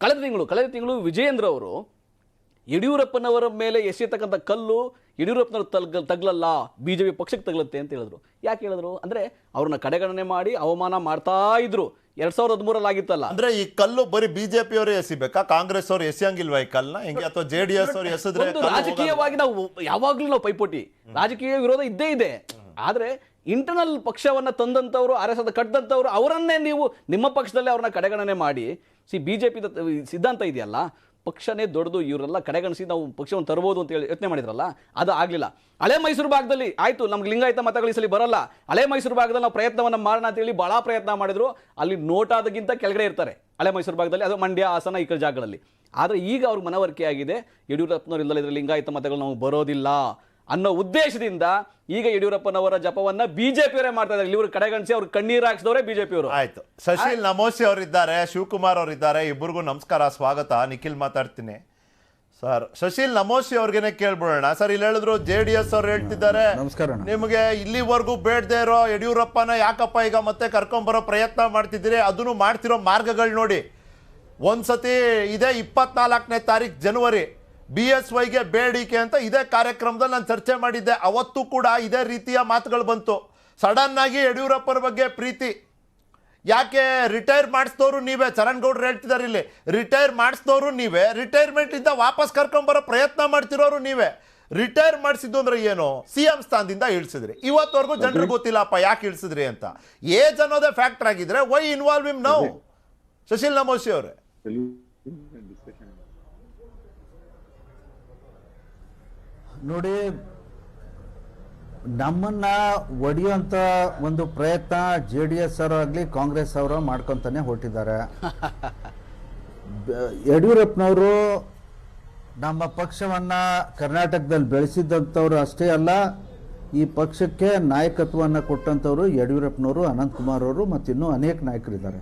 ಕಳೆದ ತಿಂಗಳು ವಿಜಯೇಂದ್ರ ಅವರು ಯಡಿಯೂರಪ್ಪನವರ ಮೇಲೆ ಎಸೆಯತಕ್ಕಂಥ ಕಲ್ಲು ಯಡಿಯೂರಪ್ಪನವ್ರು ತಗ್ಲಲ್ಲ, BJP ಪಕ್ಷಕ್ಕೆ ತಗಲುತ್ತೆ ಅಂತ ಹೇಳಿದ್ರು. ಯಾಕೆ ಹೇಳಿದ್ರು ಅಂದರೆ ಅವ್ರನ್ನ ಕಡೆಗಣನೆ ಮಾಡಿ ಅವಮಾನ ಮಾಡ್ತಾ ಇದ್ರು. 2013 ಆಗಿತ್ತಲ್ಲ. ಅಂದ್ರೆ ಈ ಕಲ್ಲು ಬರೀ BJP ಅವರು ಎಸಿಬೇಕಾ? ಕಾಂಗ್ರೆಸ್ ಅವರು ಎಸೆಯಂಗಿಲ್ವಾ ಈ ಕಲ್ಲನ್ನ ಹಿಂಗೆ? ಅಥವಾ JDS ಅವರು ಎಸೆದ್ರೆ? ರಾಜಕೀಯವಾಗಿ ನಾವು ಯಾವಾಗ್ಲೂ ನಾವು ಪೈಪೋಟಿ, ರಾಜಕೀಯ ವಿರೋಧ ಇದ್ದೇ ಇದೆ. ಆದ್ರೆ ಇಂಟರ್ನಲ್ ಪಕ್ಷವನ್ನ ತಂದಂತವ್ರು, RSS ಕಟ್ಟದಂತವ್ರು, ಅವರನ್ನೇ ನೀವು ನಿಮ್ಮ ಪಕ್ಷದಲ್ಲಿ ಅವ್ರನ್ನ ಕಡೆಗಣನೆ ಮಾಡಿ, BJP ಸಿದ್ಧಾಂತ ಇದೆಯಲ್ಲ, ಪಕ್ಷನೇ ದೊಡ್ಡದು, ಇವರೆಲ್ಲ ಕಡೆಗಣಿಸಿ ನಾವು ಪಕ್ಷವನ್ನು ತರಬಹುದು ಅಂತ ಹೇಳಿ ಯೋಚನೆ ಮಾಡಿದ್ರಲ್ಲ, ಅದು ಆಗಲಿಲ್ಲ. ಹಳೆ ಮೈಸೂರು ಭಾಗದಲ್ಲಿ ಆಯಿತು, ನಮ್ಗೆ ಲಿಂಗಾಯತ ಮತಗಳಿಸಲಿ ಬರಲ್ಲ, ಹಳೆ ಮೈಸೂರು ಭಾಗದಲ್ಲಿ ನಾವು ಪ್ರಯತ್ನವನ್ನು ಮಾಡೋಣ ಅಂತೇಳಿ ಭಾಳ ಪ್ರಯತ್ನ ಮಾಡಿದ್ರು. ಅಲ್ಲಿ ನೋಟಾದಕ್ಕಿಂತ ಕೆಳಗಡೆ ಇರ್ತಾರೆ ಹಳೆ ಮೈಸೂರು ಭಾಗದಲ್ಲಿ, ಅದು ಮಂಡ್ಯ, ಹಾಸನ, ಈ ಕಡೆ ಜಾಗಗಳಲ್ಲಿ. ಆದರೆ ಈಗ ಅವ್ರಿಗೆ ಮನವರಿಕೆ ಆಗಿದೆ, ಯಡಿಯೂರಪ್ಪನವರಿಂದಲೇ ಇದರಲ್ಲಿ ಲಿಂಗಾಯತ ಮತಗಳು ನಾವು ಬರೋದಿಲ್ಲ ಅನ್ನೋ ಉದ್ದೇಶದಿಂದ ಈಗ ಯಡಿಯೂರಪ್ಪನವರ ಜಪವನ್ನ BJPಯವರೇ ಮಾಡ್ತಾ ಇದ್ದಾರೆ. ಇವರು ಕಡೆಗಣಿಸಿ ಅವ್ರು ಕಣ್ಣೀರು ಹಾಕ್ಸಿದವರೇ BJPಯವರು. ಆಯ್ತು. ಶಶಿಲ್ ನಮೋಸಿ ಅವರಿದ್ದಾರೆ, ಶಿವಕುಮಾರ್ ಅವರಿದ್ದಾರೆ, ಇಬ್ಬರಿಗೂ ನಮಸ್ಕಾರ, ಸ್ವಾಗತ. ನಿಖಿಲ್ ಮಾತಾಡ್ತೀನಿ ಸರ್. ಶಶಿಲ್ ನಮೋಸಿ ಅವ್ರಿಗೇನೆ ಕೇಳ್ಬಿಡೋಣ ಸರ್. ಇಲ್ಲಿ ಹೇಳಿದ್ರು JDS ಅವ್ರು ಹೇಳ್ತಿದ್ದಾರೆ, ನಿಮಗೆ ಇಲ್ಲಿವರೆಗೂ ಬೇಡದೇ ಇರೋ ಯಡಿಯೂರಪ್ಪನ ಯಾಕಪ್ಪ ಈಗ ಮತ್ತೆ ಕರ್ಕೊಂಡ್ಬರೋ ಪ್ರಯತ್ನ ಮಾಡ್ತಿದ್ದೀರಿ? ಅದನ್ನು ಮಾಡ್ತಿರೋ ಮಾರ್ಗಗಳು ನೋಡಿ. ಒಂದ್ಸತಿ ಇದೇ 24ನೇ ತಾರೀಕು ಜನವರಿ BSYಗೆ ಬೇಡಿಕೆ ಅಂತ ಇದೇ ಕಾರ್ಯಕ್ರಮದಲ್ಲಿ ನಾನು ಚರ್ಚೆ ಮಾಡಿದ್ದೆ. ಅವತ್ತು ಕೂಡ ಇದೇ ರೀತಿಯ ಮಾತುಗಳು ಬಂತು. ಸಡನ್ ಆಗಿ ಯಡಿಯೂರಪ್ಪರ ಬಗ್ಗೆ ಪ್ರೀತಿ ಯಾಕೆ? ರಿಟೈರ್ ಮಾಡಿಸಿದವರು ನೀವೇ, ಚರಣ್ ಗೌಡ್ರು ಹೇಳ್ತಿದ್ದಾರೆ ಇಲ್ಲಿ, ರಿಟೈರ್ ಮಾಡಿಸಿದವರು ನೀವೇ, ರಿಟೈರ್ಮೆಂಟ್ ಇಂದ ವಾಪಸ್ ಕರ್ಕೊಂಡ್ಬರೋ ಪ್ರಯತ್ನ ಮಾಡ್ತಿರೋರು ನೀವೇ. ರಿಟೈರ್ ಮಾಡಿಸಿದ್ದು ಅಂದ್ರೆ ಏನು? CM ಸ್ಥಾನದಿಂದ ಇಳಿಸಿದ್ರಿ. ಇವತ್ತವರೆಗೂ ಜನರಿಗೆ ಗೊತ್ತಿಲ್ಲಪ್ಪ ಯಾಕೆ ಇಳಿಸಿದ್ರಿ ಅಂತ. ಏಜ್ ಅನ್ನೋದೇ ಫ್ಯಾಕ್ಟರ್ ಆಗಿದ್ರೆ why involve him now? Shashil Namoshi ಅವರೇ, ನೋಡಿ, ನಮ್ಮನ್ನ ಒಡೆಯುವಂಥ ಒಂದು ಪ್ರಯತ್ನ JDS ಅವರು ಆಗಲಿ ಕಾಂಗ್ರೆಸ್ ಅವರು ಮಾಡ್ಕೊತಾನೆ ಹೊರಟಿದ್ದಾರೆ. ಯಡಿಯೂರಪ್ಪನವರು ನಮ್ಮ ಪಕ್ಷವನ್ನು ಕರ್ನಾಟಕದಲ್ಲಿ ಬೆಳೆಸಿದಂಥವ್ರು ಅಷ್ಟೇ ಅಲ್ಲ, ಈ ಪಕ್ಷಕ್ಕೆ ನಾಯಕತ್ವವನ್ನು ಕೊಟ್ಟಂಥವ್ರು ಯಡಿಯೂರಪ್ಪನವರು, ಅನಂತಕುಮಾರ್ ಅವರು ಮತ್ತು ಇನ್ನೂ ಅನೇಕ ನಾಯಕರಿದ್ದಾರೆ.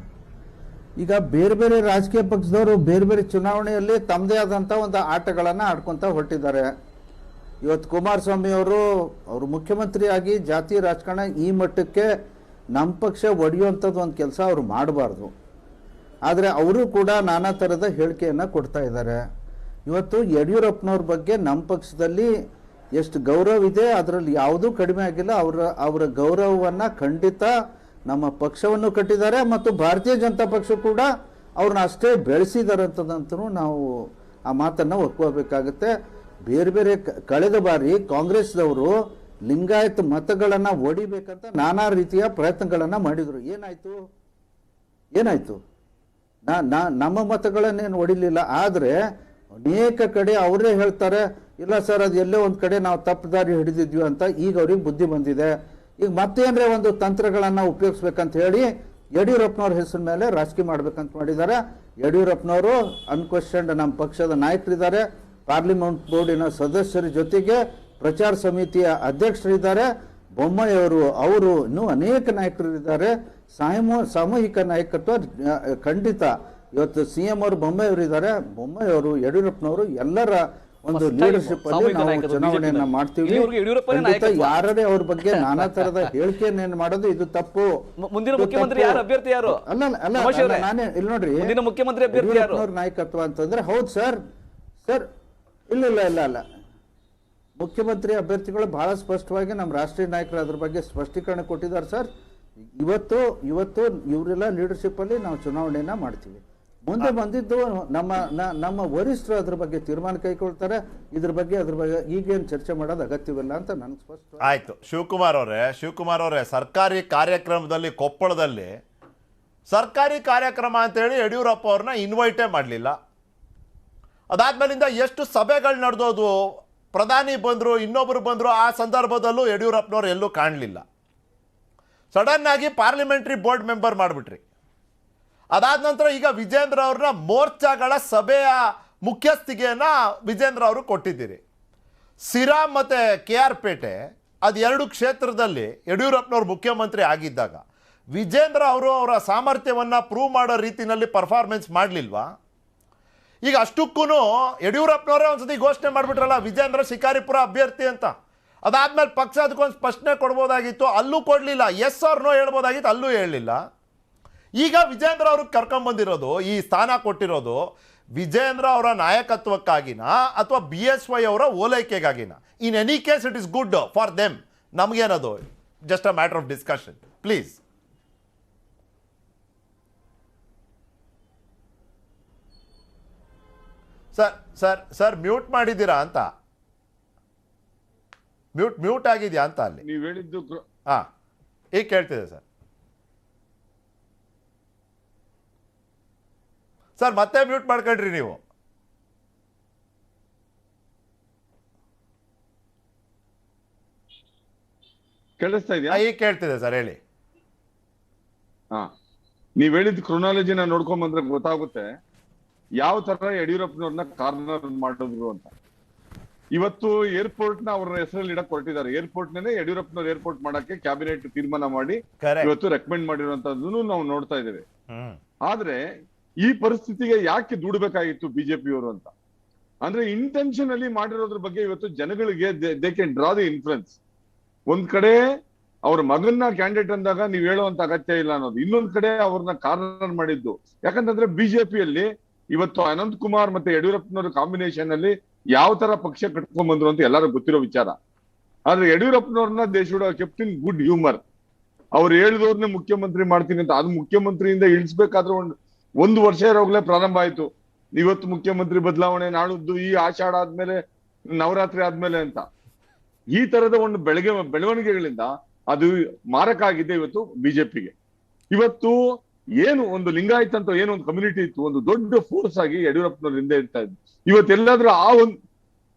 ಈಗ ಬೇರೆ ಬೇರೆ ರಾಜಕೀಯ ಪಕ್ಷದವರು ಬೇರೆ ಬೇರೆ ಚುನಾವಣೆಯಲ್ಲಿ ತಮ್ಮದೇ ಆದಂಥ ಒಂದು ಆಟಗಳನ್ನು ಆಡ್ಕೊತ ಹೊರಟಿದ್ದಾರೆ. ಇವತ್ತು ಕುಮಾರಸ್ವಾಮಿ ಅವರು ಮುಖ್ಯಮಂತ್ರಿಯಾಗಿ ಜಾತಿ ರಾಜಕಾರಣ ಈ ಮಟ್ಟಕ್ಕೆ ನಮ್ಮ ಪಕ್ಷ ಒಡೆಯುವಂಥದ್ದು ಒಂದು ಕೆಲಸ ಅವರು ಮಾಡಬಾರ್ದು. ಆದರೆ ಅವರು ಕೂಡ ನಾನಾ ಥರದ ಹೇಳಿಕೆಯನ್ನು ಕೊಡ್ತಾ ಇದ್ದಾರೆ. ಇವತ್ತು ಯಡಿಯೂರಪ್ಪನವ್ರ ಬಗ್ಗೆ ನಮ್ಮ ಪಕ್ಷದಲ್ಲಿ ಎಷ್ಟು ಗೌರವ ಇದೆ, ಅದರಲ್ಲಿ ಯಾವುದೂ ಕಡಿಮೆ ಆಗಿಲ್ಲ. ಅವರ ಗೌರವವನ್ನು ಖಂಡಿತ ನಮ್ಮ ಪಕ್ಷವನ್ನು ಕಟ್ಟಿದ್ದಾರೆ ಮತ್ತು ಭಾರತೀಯ ಜನತಾ ಪಕ್ಷ ಕೂಡ ಅವ್ರನ್ನ ಅಷ್ಟೇ ಬೆಳೆಸಿದ್ದಾರೆ ಅಂತದಂತೂ ನಾವು ಆ ಮಾತನ್ನು ಒಪ್ಕೋಬೇಕಾಗುತ್ತೆ. ಬೇರೆ ಬೇರೆ ಕಳೆದ ಬಾರಿ ಕಾಂಗ್ರೆಸ್ದವರು ಲಿಂಗಾಯತ್ ಮತಗಳನ್ನು ಒಡಿಬೇಕಂತ ನಾನಾ ರೀತಿಯ ಪ್ರಯತ್ನಗಳನ್ನು ಮಾಡಿದರು. ಏನಾಯಿತು? ನಮ್ಮ ಮತಗಳನ್ನೇನು ಹೊಡಿಲಿಲ್ಲ. ಆದರೆ ಅನೇಕ ಕಡೆ ಅವರೇ ಹೇಳ್ತಾರೆ, ಇಲ್ಲ ಸರ್ ಅದು ಎಲ್ಲೋ ಒಂದು ಕಡೆ ನಾವು ತಪ್ಪು ದಾರಿ ಹಿಡಿದಿದ್ವಿ ಅಂತ. ಈಗ ಅವ್ರಿಗೆ ಬುದ್ಧಿ ಬಂದಿದೆ. ಈಗ ಮತ್ತೇನರೆ ಒಂದು ತಂತ್ರಗಳನ್ನು ಉಪಯೋಗಿಸ್ಬೇಕಂತ ಹೇಳಿ ಯಡಿಯೂರಪ್ಪನವ್ರ ಹೆಸರು ಮೇಲೆ ರಾಜಕೀಯ ಮಾಡ್ಬೇಕಂತ ಮಾಡಿದ್ದಾರೆ. ಯಡಿಯೂರಪ್ಪನವರು ಅನ್ಕ್ವೆಶ್ಚನ್ಡ್ ನಮ್ಮ ಪಕ್ಷದ ನಾಯಕರಿದ್ದಾರೆ, ಪಾರ್ಲಿಮೆಂಟ್ ಬೋರ್ಡಿನ ಸದಸ್ಯರ ಜೊತೆಗೆ ಪ್ರಚಾರ ಸಮಿತಿಯ ಅಧ್ಯಕ್ಷರಿದ್ದಾರೆ, ಬೊಮ್ಮಾಯಿಯವರು ಇನ್ನೂ ಅನೇಕ ನಾಯಕರಿದ್ದಾರೆ. ಸಾಮೂಹಿಕ ನಾಯಕತ್ವ ಖಂಡಿತ ಇವತ್ತು CM ಅವರು ಬೊಮ್ಮಾಯಿಯವರು ಇದ್ದಾರೆ. ಬೊಮ್ಮಾಯಿಯವರು, ಯಡಿಯೂರಪ್ಪನವರು ಎಲ್ಲರ ಒಂದು ಲೀಡರ್ಶಿಪ್ ಅಲ್ಲಿ ನಾವು ಚುನಾವಣೆಯನ್ನ ಮಾಡ್ತೀವಿ. ಯಾರೇ ಅವ್ರ ಬಗ್ಗೆ ನಾನಾ ತರದ ಹೇಳಿಕೆಯನ್ನೇನು ಮಾಡೋದು ಇದು ತಪ್ಪು. ಮುಂದಿನ ಮುಖ್ಯಮಂತ್ರಿ ಯಾರು, ಅಭ್ಯರ್ಥಿ ಯಾರು? ನಾನೇ ಇಲ್ಲಿ ನೋಡ್ರಿ, ಮುಂದಿನ ಮುಖ್ಯಮಂತ್ರಿ ಅಭ್ಯರ್ಥಿ ಯಾರು? ನಾಯಕತ್ವ ಅಂತಂದ್ರೆ ಹೌದು ಸರ್ ಇಲ್ಲ ಮುಖ್ಯಮಂತ್ರಿ ಅಭ್ಯರ್ಥಿಗಳು ಬಹಳ ಸ್ಪಷ್ಟವಾಗಿ ನಮ್ಮ ರಾಷ್ಟ್ರೀಯ ನಾಯಕರು ಅದ್ರ ಬಗ್ಗೆ ಸ್ಪಷ್ಟೀಕರಣ ಕೊಟ್ಟಿದ್ದಾರೆ ಸರ್. ಇವತ್ತು ಇವರೆಲ್ಲ ಲೀಡರ್ಶಿಪ್ ಅಲ್ಲಿ ನಾವು ಚುನಾವಣೆಯನ್ನ ಮಾಡ್ತೀವಿ. ಮುಂದೆ ಬಂದಿದ್ದು ನಮ್ಮ ವರಿಷ್ಠರು ಅದ್ರ ಬಗ್ಗೆ ತೀರ್ಮಾನ ಕೈಗೊಳ್ತಾರೆ. ಅದ್ರ ಬಗ್ಗೆ ಈಗೇನು ಚರ್ಚೆ ಮಾಡೋದು ಅಗತ್ಯವಿಲ್ಲ ಅಂತ ನನಗೆ ಸ್ಪಷ್ಟ ಆಯ್ತು. ಶಿವಕುಮಾರ್ ಅವರೇ, ಸರ್ಕಾರಿ ಕಾರ್ಯಕ್ರಮದಲ್ಲಿ ಕೊಪ್ಪಳದಲ್ಲಿ ಸರ್ಕಾರಿ ಕಾರ್ಯಕ್ರಮ ಅಂತೇಳಿ ಯಡಿಯೂರಪ್ಪ ಅವ್ರನ್ನ ಇನ್ವೈಟೇ ಮಾಡಲಿಲ್ಲ. ಅದಾದ್ಮೇಲಿಂದ ಎಷ್ಟು ಸಭೆಗಳು ನಡೆದೋದು, ಪ್ರಧಾನಿ ಬಂದರು, ಇನ್ನೊಬ್ಬರು ಬಂದರು, ಆ ಸಂದರ್ಭದಲ್ಲೂ ಯಡಿಯೂರಪ್ಪನವ್ರು ಎಲ್ಲೂ ಕಾಣಲಿಲ್ಲ. ಸಡನ್ ಆಗಿ ಪಾರ್ಲಿಮೆಂಟ್ರಿ ಬೋರ್ಡ್ ಮೆಂಬರ್ ಮಾಡಿಬಿಟ್ರಿ. ಅದಾದ ನಂತರ ಈಗ ವಿಜೇಂದ್ರ ಅವ್ರನ್ನ ಮೋರ್ಚಾಗಳ ಸಭೆಯ ಮುಖ್ಯಸ್ಥಿಗೆಯನ್ನು ವಿಜೇಂದ್ರ ಅವರು ಕೊಟ್ಟಿದ್ದೀರಿ. ಸಿರಾ ಮತ್ತು KR ಪೇಟೆ ಅದು 2 ಕ್ಷೇತ್ರದಲ್ಲಿ ಯಡಿಯೂರಪ್ಪನವ್ರು ಮುಖ್ಯಮಂತ್ರಿ ಆಗಿದ್ದಾಗ ವಿಜೇಂದ್ರ ಅವರು ಅವರ ಸಾಮರ್ಥ್ಯವನ್ನು ಪ್ರೂವ್ ಮಾಡೋ ರೀತಿಯಲ್ಲಿ ಪರ್ಫಾರ್ಮೆನ್ಸ್ ಮಾಡಲಿಲ್ವಾ? ಈಗ ಅಷ್ಟಕ್ಕೂ ಯಡಿಯೂರಪ್ಪನವರೇ ಒಂದ್ಸತಿ ಘೋಷಣೆ ಮಾಡಿಬಿಟ್ರಲ್ಲ ವಿಜೇಂದ್ರ ಶಿಕಾರಿಪುರ ಅಭ್ಯರ್ಥಿ ಅಂತ. ಅದಾದ್ಮೇಲೆ ಪಕ್ಷ ಅದಕ್ಕೊಂದು ಸ್ಪಷ್ಟನೆ ಕೊಡ್ಬೋದಾಗಿತ್ತು, ಅಲ್ಲೂ ಕೊಡಲಿಲ್ಲ. ಎಸ್ ಆರ್ ನೋ ಹೇಳ್ಬೋದಾಗಿತ್ತು, ಅಲ್ಲೂ ಹೇಳಲಿಲ್ಲ. ಈಗ ವಿಜೇಂದ್ರ ಅವ್ರಿಗೆ ಕರ್ಕೊಂಬಂದಿರೋದು, ಈ ಸ್ಥಾನ ಕೊಟ್ಟಿರೋದು ವಿಜೇಂದ್ರ ಅವರ ನಾಯಕತ್ವಕ್ಕಾಗಿನ ಅಥವಾ BSY ಅವರ ಓಲೈಕೆಗಾಗಿನ? In any case it is good for them. ನಮಗೇನದು just a matter of discussion. Please. Sir mute ಮಾಡಿದ್ದೀರಾ ಅಂತ? ಮ್ಯೂಟ್ ಆಗಿದೆಯಾ ಅಂತ ಅಲ್ಲಿ ನೀವು ಹೇಳಿದ್ದು? ಹಾಂ, ಈಗ ಕೇಳ್ತಿದೆ ಸರ್ ಮತ್ತೆ ಮ್ಯೂಟ್ ಮಾಡ್ಕೊಂಡ್ರಿ ನೀವು. ಕೇಳಿಸ್ತಾ ಇದೆಯಾ? ಈಗ ಕೇಳ್ತಿದೆ ಸರ್, ಹೇಳಿ. ನೀವ್ ಹೇಳಿದ ಕ್ರೊನಾಲಜಿನ ನೋಡ್ಕೊಂಡ್ ಬಂದ್ರೆ ಗೊತ್ತಾಗುತ್ತೆ ಯಾವ ತರ ಯಡಿಯೂರಪ್ಪನವ್ರನ್ನ ಕಾರ್ನರ್ ಮಾಡಿದ್ರು ಅಂತ. ಇವತ್ತು ಏರ್ಪೋರ್ಟ್ ನ ಅವ್ರ ಹೆಸರಲ್ಲಿ ಇಡಕ್ ಹೊರಟಿದ್ದಾರೆ. ಏರ್ಪೋರ್ಟ್ ನೇ ಯಡಿಯೂರಪ್ಪನವ್ರ ಏರ್ಪೋರ್ಟ್ ಮಾಡಕ್ಕೆ ಕ್ಯಾಬಿನೆಟ್ ತೀರ್ಮಾನ ಮಾಡಿ ಇವತ್ತು ರೆಕಮೆಂಡ್ ಮಾಡಿರುವಂತದ್ದನ್ನು ನಾವು ನೋಡ್ತಾ ಇದ್ದೇವೆ. ಆದ್ರೆ ಈ ಪರಿಸ್ಥಿತಿಗೆ ಯಾಕೆ ದುಡ್ಬೇಕಾಗಿತ್ತು ಬಿಜೆಪಿಯವರು ಅಂತ ಅಂದ್ರೆ ಇಂಟೆನ್ಷನ್ ಅಲ್ಲಿ ಮಾಡಿರೋದ್ರ ಬಗ್ಗೆ ಇವತ್ತು ಜನಗಳಿಗೆ they can draw the influence. ಒಂದ್ ಕಡೆ ಅವ್ರ ಮಗನ್ನ ಕ್ಯಾಂಡಿಡೇಟ್ ಅಂದಾಗ ನೀವ್ ಹೇಳುವಂತ ಅಗತ್ಯ ಇಲ್ಲ ಅನ್ನೋದು, ಇನ್ನೊಂದ್ ಕಡೆ ಅವ್ರನ್ನ ಕಾರ್ನರ್ ಮಾಡಿದ್ದು. ಯಾಕಂತಂದ್ರೆ ಬಿಜೆಪಿಯಲ್ಲಿ ಇವತ್ತು ಅನಂತ್ ಕುಮಾರ್ ಮತ್ತೆ ಯಡಿಯೂರಪ್ಪನವ್ರ ಕಾಂಬಿನೇಷನ್ ಅಲ್ಲಿ ಯಾವ ತರ ಪಕ್ಷ ಕಟ್ಕೊಂಡ್ ಬಂದ್ರು ಅಂತ ಎಲ್ಲರೂ ಗೊತ್ತಿರೋ ವಿಚಾರ. ಆದ್ರೆ ಯಡಿಯೂರಪ್ಪನವ್ರನ್ನ they should have kept in good humour. ಅವ್ರು ಹೇಳಿದವ್ರನ್ನೇ ಮುಖ್ಯಮಂತ್ರಿ ಮಾಡ್ತೀನಿ ಅಂತ, ಅದು ಮುಖ್ಯಮಂತ್ರಿಯಿಂದ ಇಳಿಸ್ಬೇಕಾದ್ರೆ ಒಂದು ವರ್ಷ ಇರೋಗ್ಲೇ ಪ್ರಾರಂಭ ಆಯ್ತು. ಇವತ್ತು ಮುಖ್ಯಮಂತ್ರಿ ಬದಲಾವಣೆ, ನಾಳುದ್ದು ಈ ಆಷಾಢ ಆದ್ಮೇಲೆ, ನವರಾತ್ರಿ ಆದ್ಮೇಲೆ ಅಂತ. ಈ ತರದ ಒಂದು ಬೆಳವಣಿಗೆಗಳಿಂದ ಅದು ಮಾರಕ ಆಗಿದೆ ಇವತ್ತು ಬಿಜೆಪಿಗೆ. ಇವತ್ತು ಏನು ಒಂದು ಲಿಂಗಾಯತ್ ಅಂತ ಏನು ಒಂದು ಕಮ್ಯುನಿಟಿ ಇತ್ತು, ಒಂದು ದೊಡ್ಡ ಫೋರ್ಸ್ ಆಗಿ ಯಡಿಯೂರಪ್ಪನವ್ರ ಹಿಂದೆ ಇರ್ತಾ ಇದ್ರು. ಇವತ್ತೆಲ್ಲಾದ್ರೂ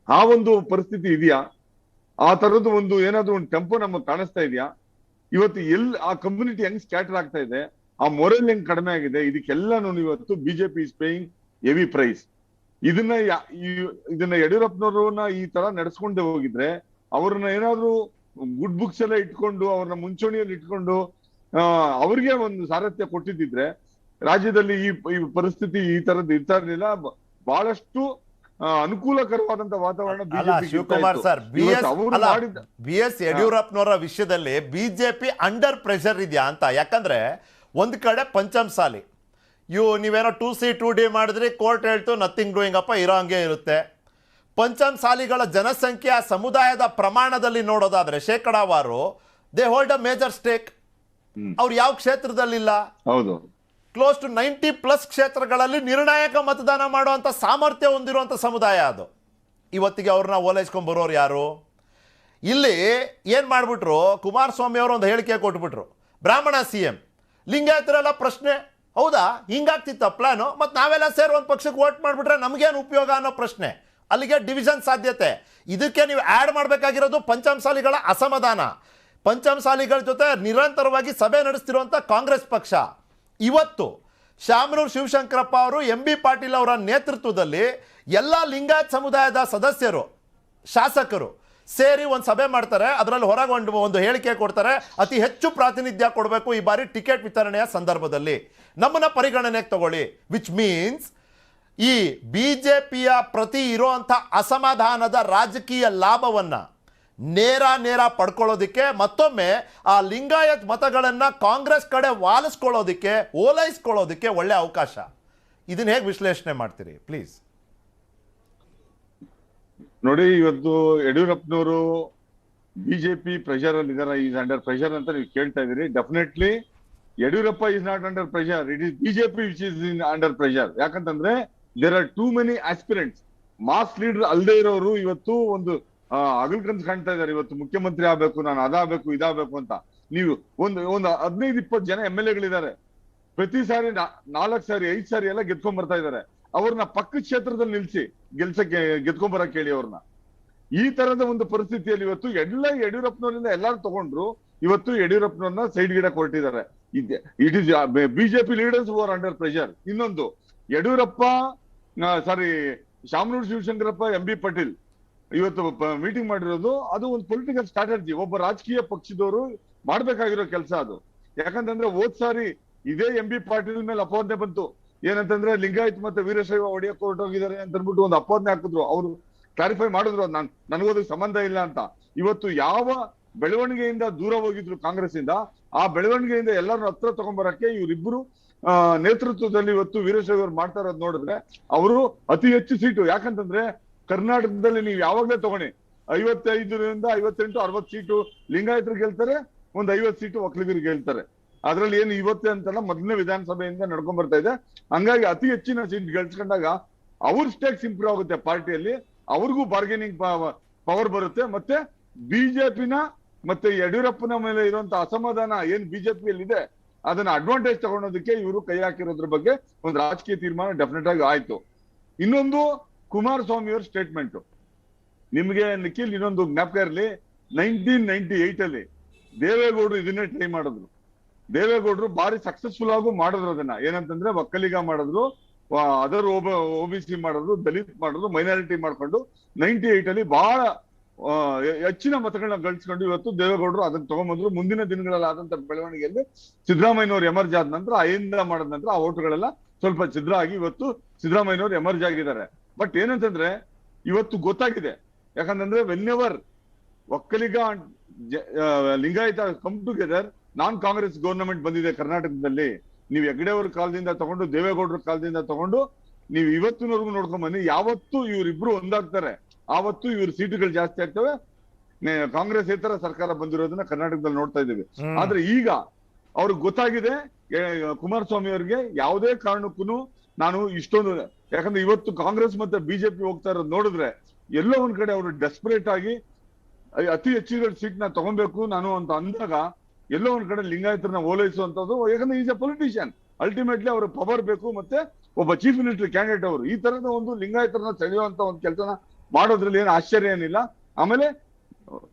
ಆ ಒಂದು ಪರಿಸ್ಥಿತಿ ಇದೆಯಾ? ಆ ತರದ್ದು ಒಂದು ಏನಾದ್ರೂ ಒಂದು ಟೆಂಪೋ ನಮಗೆ ಕಾಣಿಸ್ತಾ ಇದೆಯಾ? ಇವತ್ತು ಆ ಕಮ್ಯುನಿಟಿ ಹೆಂಗ್ ಸ್ಕ್ಯಾಟರ್ ಆಗ್ತಾ ಇದೆ, ಆ ಮೊರಲ್ ಹೆಂಗ್ ಕಡಿಮೆ ಆಗಿದೆ, ಇದಕ್ಕೆಲ್ಲಾನು ಇವತ್ತು BJP is paying heavy price. ಇದನ್ನ ಯಡಿಯೂರಪ್ಪನವ್ರನ್ನ ಈ ತರ ನಡೆಸ್ಕೊಂಡೇ ಹೋಗಿದ್ರೆ, ಅವ್ರನ್ನ ಏನಾದ್ರು ಗುಡ್ ಬುಕ್ಸ್ ಎಲ್ಲ ಇಟ್ಕೊಂಡು ಅವ್ರನ್ನ ಮುಂಚೂಣಿಯಲ್ಲಿ ಇಟ್ಕೊಂಡು ಅವ್ರಿಗೆ ಒಂದು ಸಾರಥ್ಯ ಕೊಟ್ಟಿದ್ದಿದ್ರೆ ರಾಜ್ಯದಲ್ಲಿ ಈ ಪರಿಸ್ಥಿತಿ ಈ ತರದ್ದು ಇರ್ತಾ ಇರ್ಲಿಲ್ಲ. ಬಹಳಷ್ಟು ಅನುಕೂಲಕರವಾದಂತ ವಾತಾವರಣ ಶಿವಕುಮಾರ್ ಸರ್, BS ಯಡಿಯೂರಪ್ಪನವರ ವಿಷಯದಲ್ಲಿ ಬಿಜೆಪಿ ಅಂಡರ್ ಪ್ರೆಷರ್ ಇದೆಯಾ ಅಂತ? ಯಾಕಂದ್ರೆ ಒಂದ್ ಕಡೆ ಪಂಚಮಸಾಲಿ, ನೀವೇನೋ 2C 2D ಮಾಡಿದ್ರಿ, ಕೋರ್ಟ್ ಹೇಳ್ತು ನಥಿಂಗ್ ಡೂಯಿಂಗ್ ಅಪ್ಪ, ಇರೋ ಹಂಗೆ ಇರುತ್ತೆ. ಪಂಚಮಸಾಲಿಗಳ ಜನಸಂಖ್ಯೆ ಸಮುದಾಯದ ಪ್ರಮಾಣದಲ್ಲಿ ನೋಡೋದಾದ್ರೆ ಶೇಕಡಾವಾರು they hold a major stake. ಅವ್ರು ಯಾವ ಕ್ಷೇತ್ರದಲ್ಲಿಲ್ಲ, ಹೌದು, ಕ್ಲೋಸ್ ಟು 90+ ಕ್ಷೇತ್ರಗಳಲ್ಲಿ ನಿರ್ಣಾಯಕ ಮತದಾನ ಮಾಡುವಂಥ ಸಾಮರ್ಥ್ಯ ಹೊಂದಿರುವಂಥ ಸಮುದಾಯ ಅದು. ಇವತ್ತಿಗೆ ಅವ್ರನ್ನ ಓಲೈಸ್ಕೊಂಡ್ ಬರೋರು ಯಾರು? ಇಲ್ಲಿ ಏನು ಮಾಡಿಬಿಟ್ರು, ಕುಮಾರಸ್ವಾಮಿ ಅವರು ಒಂದು ಹೇಳಿಕೆ ಕೊಟ್ಬಿಟ್ರು, ಬ್ರಾಹ್ಮಣ CM, ಲಿಂಗಾಯತರೆಲ್ಲ ಪ್ರಶ್ನೆ, ಹೌದಾ ಹಿಂಗಾಗ್ತಿತ್ತ ಪ್ಲಾನು, ಮತ್ತು ನಾವೆಲ್ಲ ಸೇರಿ ಒಂದು ಪಕ್ಷಕ್ಕೆ ವೋಟ್ ಮಾಡಿಬಿಟ್ರೆ ನಮಗೇನು ಉಪಯೋಗ ಅನ್ನೋ ಪ್ರಶ್ನೆ. ಅಲ್ಲಿಗೆ ಡಿವಿಷನ್ ಸಾಧ್ಯತೆ. ಇದಕ್ಕೆ ನೀವು ಆ್ಯಡ್ ಮಾಡಬೇಕಾಗಿರೋದು ಪಂಚಮಸಾಲಿಗಳ ಅಸಮಾಧಾನ. ಪಂಚಮಸಾಲಿಗಳ ಜೊತೆ ನಿರಂತರವಾಗಿ ಸಭೆ ನಡೆಸ್ತಿರುವಂಥ ಕಾಂಗ್ರೆಸ್ ಪಕ್ಷ. ಇವತ್ತು ಶಾಮನೂರು ಶಿವಶಂಕರಪ್ಪ ಅವರು MB ಪಾಟೀಲ್ ಅವರ ನೇತೃತ್ವದಲ್ಲಿ ಎಲ್ಲ ಲಿಂಗಾಯತ್ ಸಮುದಾಯದ ಸದಸ್ಯರು, ಶಾಸಕರು ಸೇರಿ ಒಂದು ಸಭೆ ಮಾಡ್ತಾರೆ. ಅದರಲ್ಲಿ ಹೊರಗೆ ಒಂದು ಹೇಳಿಕೆ ಕೊಡ್ತಾರೆ, ಅತಿ ಹೆಚ್ಚು ಪ್ರಾತಿನಿಧ್ಯ ಕೊಡಬೇಕು ಈ ಬಾರಿ ಟಿಕೆಟ್ ವಿತರಣೆಯ ಸಂದರ್ಭದಲ್ಲಿ, ನಮ್ಮನ್ನ ಪರಿಗಣನೆಗೆ ತಗೊಳ್ಳಿ. ವಿಚ್ ಮೀನ್ಸ್ ಈ BJPಯ ಪ್ರತಿ ಇರೋಂಥ ಅಸಮಾಧಾನದ ರಾಜಕೀಯ ಲಾಭವನ್ನು ನೇರ ಪಡ್ಕೊಳ್ಳೋದಕ್ಕೆ, ಮತ್ತೊಮ್ಮೆ ಆ ಲಿಂಗಾಯತ್ ಮತಗಳನ್ನು ಕಾಂಗ್ರೆಸ್ ಕಡೆ ವಾಲಿಸ್ಕೊಳ್ಳೋದಕ್ಕೆ, ಓಲೈಸ್ಕೊಳ್ಳೋದಕ್ಕೆ ಒಳ್ಳೆ ಅವಕಾಶ. ಇದನ್ನ ಹೇಗೆ ವಿಶ್ಲೇಷಣೆ ಮಾಡ್ತೀರಿ ಪ್ಲೀಸ್? ನೋಡಿ, ಇವತ್ತು ಯಡಿಯೂರಪ್ಪನವರು ಬಿಜೆಪಿ ಪ್ರೆಷರ್ ಅಲ್ಲಿ ಇದಾರೆ, ಈಸ್ ಅಂಡರ್ ಪ್ರೆಷರ್ ಅಂತ ನೀವು ಕೇಳ್ತಾ ಇದೀರಿ. Definitely Yediyurappa is not under pressure, it is BJP which is in under pressure. ಯಾಕಂತಂದ್ರೆ there are too many aspirants. Mass leader ಅಲ್ಲದೆ ಇರೋರು ಇವತ್ತು ಒಂದು ಅಗಲ್ಕನ್ಸ್ ಕಾಣ್ತಾ ಇದಾರೆ. ಇವತ್ತು ಮುಖ್ಯಮಂತ್ರಿ ಆಗ್ಬೇಕು, ನಾನು ಅದಾಗಬೇಕು ಇದಾಗಬೇಕು ಅಂತ. ನೀವು ಒಂದು 15-20 ಜನ MLAಗಳಿದ್ದಾರೆ. ಪ್ರತಿ ಸಾರಿ 4 ಸಾರಿ 5 ಸಾರಿ ಎಲ್ಲ ಗೆದ್ಕೊಂಡ್ ಬರ್ತಾ ಇದಾರೆ. ಅವ್ರನ್ನ ಪಕ್ಕದ ಕ್ಷೇತ್ರದಲ್ಲಿ ನಿಲ್ಸಿ ಗೆದ್ಕೊಂಡ್ ಬರಕ್ ಹೇಳಿ ಅವ್ರನ್ನ. ಈ ತರದ ಒಂದು ಪರಿಸ್ಥಿತಿಯಲ್ಲಿ ಇವತ್ತು ಯಡಿಯೂರಪ್ಪನವರಿಂದ ಎಲ್ಲಾರು ತಗೊಂಡ್ರು. ಇವತ್ತು ಯಡಿಯೂರಪ್ಪನವ್ರನ್ನ ಸೈಡ್ ಗಿಡಕ್ಕೆ ಹೊರಟಿದ್ದಾರೆ. It is BJP leaders who are under pressure. ಇನ್ನೊಂದು, ಯಡಿಯೂರಪ್ಪ ಶಾಮನೂರು ಶಿವಶಂಕರಪ್ಪ MB ಪಾಟೀಲ್ ಇವತ್ತು ಮೀಟಿಂಗ್ ಮಾಡಿರೋದು ಅದು ಒಂದು ಪೊಲಿಟಿಕಲ್ ಸ್ಟ್ರಾಟಜಿ. ಒಬ್ಬ ರಾಜಕೀಯ ಪಕ್ಷದವರು ಮಾಡ್ಬೇಕಾಗಿರೋ ಕೆಲಸ ಅದು. ಯಾಕಂತಂದ್ರೆ ಹೋದ್ ಸಾರಿ ಇದೇ MB ಪಾಟೀಲ್ ಮೇಲೆ ಅಪವಾದನೆ ಬಂತು. ಏನಂತಂದ್ರೆ ಲಿಂಗಾಯತ್ ಮತ್ತೆ ವೀರಶೈವ ಒಡೆಯಕ್ಕೆ ಹೊರಟೋಗಿದ್ದಾರೆ ಅಂತ ಅಂದ್ಬಿಟ್ಟು ಒಂದು ಅಪವಾದನೆ ಹಾಕಿದ್ರು. ಅವರು ಕ್ಲಾರಿಫೈ ಮಾಡಿದ್ರು, ನನಗೋದಕ್ಕೆ ಸಂಬಂಧ ಇಲ್ಲ ಅಂತ. ಇವತ್ತು ಯಾವ ಬೆಳವಣಿಗೆಯಿಂದ ದೂರ ಹೋಗಿದ್ರು ಕಾಂಗ್ರೆಸ್ ಇಂದ, ಆ ಬೆಳವಣಿಗೆಯಿಂದ ಎಲ್ಲರನ್ನ ಹತ್ರ ತಗೊಂಡ್ಬರಕ್ಕೆ ಇವರಿಬ್ಬರು ನೇತೃತ್ವದಲ್ಲಿ ಇವತ್ತು ವೀರಶೈವರು ಮಾಡ್ತಾ ಇರೋದು ನೋಡಿದ್ರೆ ಅವರು ಅತಿ ಹೆಚ್ಚು ಸೀಟು. ಯಾಕಂತಂದ್ರೆ ಕರ್ನಾಟಕದಲ್ಲಿ ನೀವು ಯಾವಾಗ್ಲೇ ತಗೊಳ್ಳಿ, 55ರಿಂದ 58, 60 ಸೀಟು ಲಿಂಗಾಯತರು ಗೆಲ್ತಾರೆ, ಒಂದು 50 ಸೀಟು ಒಕ್ಕಲಿಗರಿಗೆ ಗೆಲ್ತಾರೆ. ಅದ್ರಲ್ಲಿ ಏನು ಇವತ್ತೇ ಅಂತಲ್ಲ, ಮೊದಲನೇ ವಿಧಾನಸಭೆಯಿಂದ ನಡ್ಕೊಂಡ್ ಬರ್ತಾ ಇದೆ. ಹಂಗಾಗಿ ಅತಿ ಹೆಚ್ಚಿನ ಸೀಟ್ ಗೆಲ್ಸ್ಕೊಂಡಾಗ ಅವ್ರ ಸ್ಟೇಕ್ಸ್ ಇಂಪ್ರೂವ್ ಆಗುತ್ತೆ ಪಾರ್ಟಿಯಲ್ಲಿ, ಅವ್ರಿಗೂ ಬಾರ್ಗೇನಿಂಗ್ ಪವರ್ ಬರುತ್ತೆ. ಮತ್ತೆ ಬಿಜೆಪಿನ ಮತ್ತೆ ಯಡಿಯೂರಪ್ಪನ ಮೇಲೆ ಇರುವಂತ ಅಸಮಾಧಾನ ಏನ್ ಬಿಜೆಪಿಯಲ್ಲಿ ಇದೆ ಅದನ್ನ ಅಡ್ವಾಂಟೇಜ್ ತಗೊಳೋದಕ್ಕೆ ಇವರು ಕೈ ಹಾಕಿರೋದ್ರ ಬಗ್ಗೆ ಒಂದು ರಾಜಕೀಯ ತೀರ್ಮಾನ ಡೆಫಿನೆಟ್ ಆಗಿ ಆಯ್ತು. ಇನ್ನೊಂದು, ಕುಮಾರಸ್ವಾಮಿ ಅವರ ಸ್ಟೇಟ್ಮೆಂಟ್ ನಿಮ್ಗೆ ನಿಖಿಲ್ ಇನ್ನೊಂದು ಜ್ಞಾಪಕ ಇರಲಿ. 1998 ಅಲ್ಲಿ ದೇವೇಗೌಡರು ಇದನ್ನೇ ಟ್ರೈ ಮಾಡಿದ್ರು. ದೇವೇಗೌಡರು ಬಾರಿ ಸಕ್ಸಸ್ಫುಲ್ ಆಗು ಮಾಡಿದ್ರು ಅದನ್ನ. ಏನಂತಂದ್ರೆ ಒಕ್ಕಲಿಗ ಮಾಡಿದ್ರು, ಅದರ್ OBC ಮಾಡಿದ್ರು, ದಲಿತ್ ಮಾಡಿದ್ರು, ಮೈನಾರಿಟಿ ಮಾಡ್ಕೊಂಡು 98 ಅಲ್ಲಿ ಬಹಳ ಹೆಚ್ಚಿನ ಮತಗಳನ್ನ ಗಳಿಸ್ಕೊಂಡು ಇವತ್ತು ದೇವೇಗೌಡರು ಅದನ್ನ ತಗೊಂಡ್ಬಂದ್ರು. ಮುಂದಿನ ದಿನಗಳಲ್ಲಿ ಆದಂತ ಬೆಳವಣಿಗೆಯಲ್ಲಿ ಸಿದ್ದರಾಮಯ್ಯನವರು ಎಮರ್ಜ್ ಆದ ನಂತರ, ಅಹಿಂದ ಮಾಡಿದ ನಂತರ ಆ ಓಟುಗಳೆಲ್ಲ ಸ್ವಲ್ಪ ಛಿದ್ರ ಆಗಿ ಇವತ್ತು ಸಿದ್ದರಾಮಯ್ಯನವರು ಎಮರ್ಜ್ ಆಗಿದ್ದಾರೆ. ಬಟ್ ಏನಂತಂದ್ರೆ ಇವತ್ತು ಗೊತ್ತಾಗಿದೆ, ಯಾಕಂತಂದ್ರೆ whenever Vokkaliga Lingayat come together, ನಾನ್ ಕಾಂಗ್ರೆಸ್ ಗವರ್ನಮೆಂಟ್ ಬಂದಿದೆ ಕರ್ನಾಟಕದಲ್ಲಿ. ನೀವು ಹೆಗ್ಡೆಯವರ ಕಾಲದಿಂದ ತಗೊಂಡು ದೇವೇಗೌಡರ ಕಾಲದಿಂದ ತಗೊಂಡು ನೀವು ಇವತ್ತಿನವರೆಗೂ ನೋಡ್ಕೊಂಡ್ ಬನ್ನಿ, ಯಾವತ್ತು ಇವರಿಬ್ರು ಒಂದಾಗ್ತಾರೆ ಆವತ್ತು ಇವ್ರ ಸೀಟುಗಳು ಜಾಸ್ತಿ ಆಗ್ತವೆ. ಕಾಂಗ್ರೆಸ್ ಇತರ ಸರ್ಕಾರ ಬಂದಿರೋದನ್ನ ಕರ್ನಾಟಕದಲ್ಲಿ ನೋಡ್ತಾ ಇದ್ದೀವಿ. ಆದ್ರೆ ಈಗ ಅವ್ರಿಗೆ ಗೊತ್ತಾಗಿದೆ, ಕುಮಾರಸ್ವಾಮಿ ಅವರಿಗೆ ಯಾವುದೇ ಕಾರಣಕ್ಕೂ ನಾನು ಇಷ್ಟೊಂದು, ಯಾಕಂದ್ರೆ ಇವತ್ತು ಕಾಂಗ್ರೆಸ್ ಮತ್ತೆ ಬಿಜೆಪಿ ಹೋಗ್ತಾ ಇರೋದು ನೋಡಿದ್ರೆ ಎಲ್ಲೋ ಒಂದ್ ಕಡೆ ಅವರು ಡೆಸ್ಪರೇಟ್ ಆಗಿ ಅತಿ ಹೆಚ್ಚಿನ ಸೀಟ್ ನ ತಗೊಬೇಕು ನಾನು ಅಂತ ಅಂದಾಗ ಎಲ್ಲೋ ಒಂದ್ ಕಡೆ ಲಿಂಗಾಯತರನ್ನ ಓಲೈಸುವಂತದ್ದು. ಯಾಕಂದ್ರೆ ಈಸ್ ಎ ಪೊಲಿಟಿಷಿಯನ್, ಅಲ್ಟಿಮೇಟ್ಲಿ ಅವ್ರ ಪವರ್ ಬೇಕು. ಮತ್ತೆ ಒಬ್ಬ ಚೀಫ್ ಮಿನಿಸ್ಟರ್ ಕ್ಯಾಂಡಿಡೇಟ್ ಅವರು ಈ ತರದ ಒಂದು ಲಿಂಗಾಯತರನ್ನ ಸೆಳೆಯುವಂತ ಒಂದು ಕೆಲಸನ ಮಾಡೋದ್ರಲ್ಲಿ ಏನು ಆಶ್ಚರ್ಯ ಏನಿಲ್ಲ. ಆಮೇಲೆ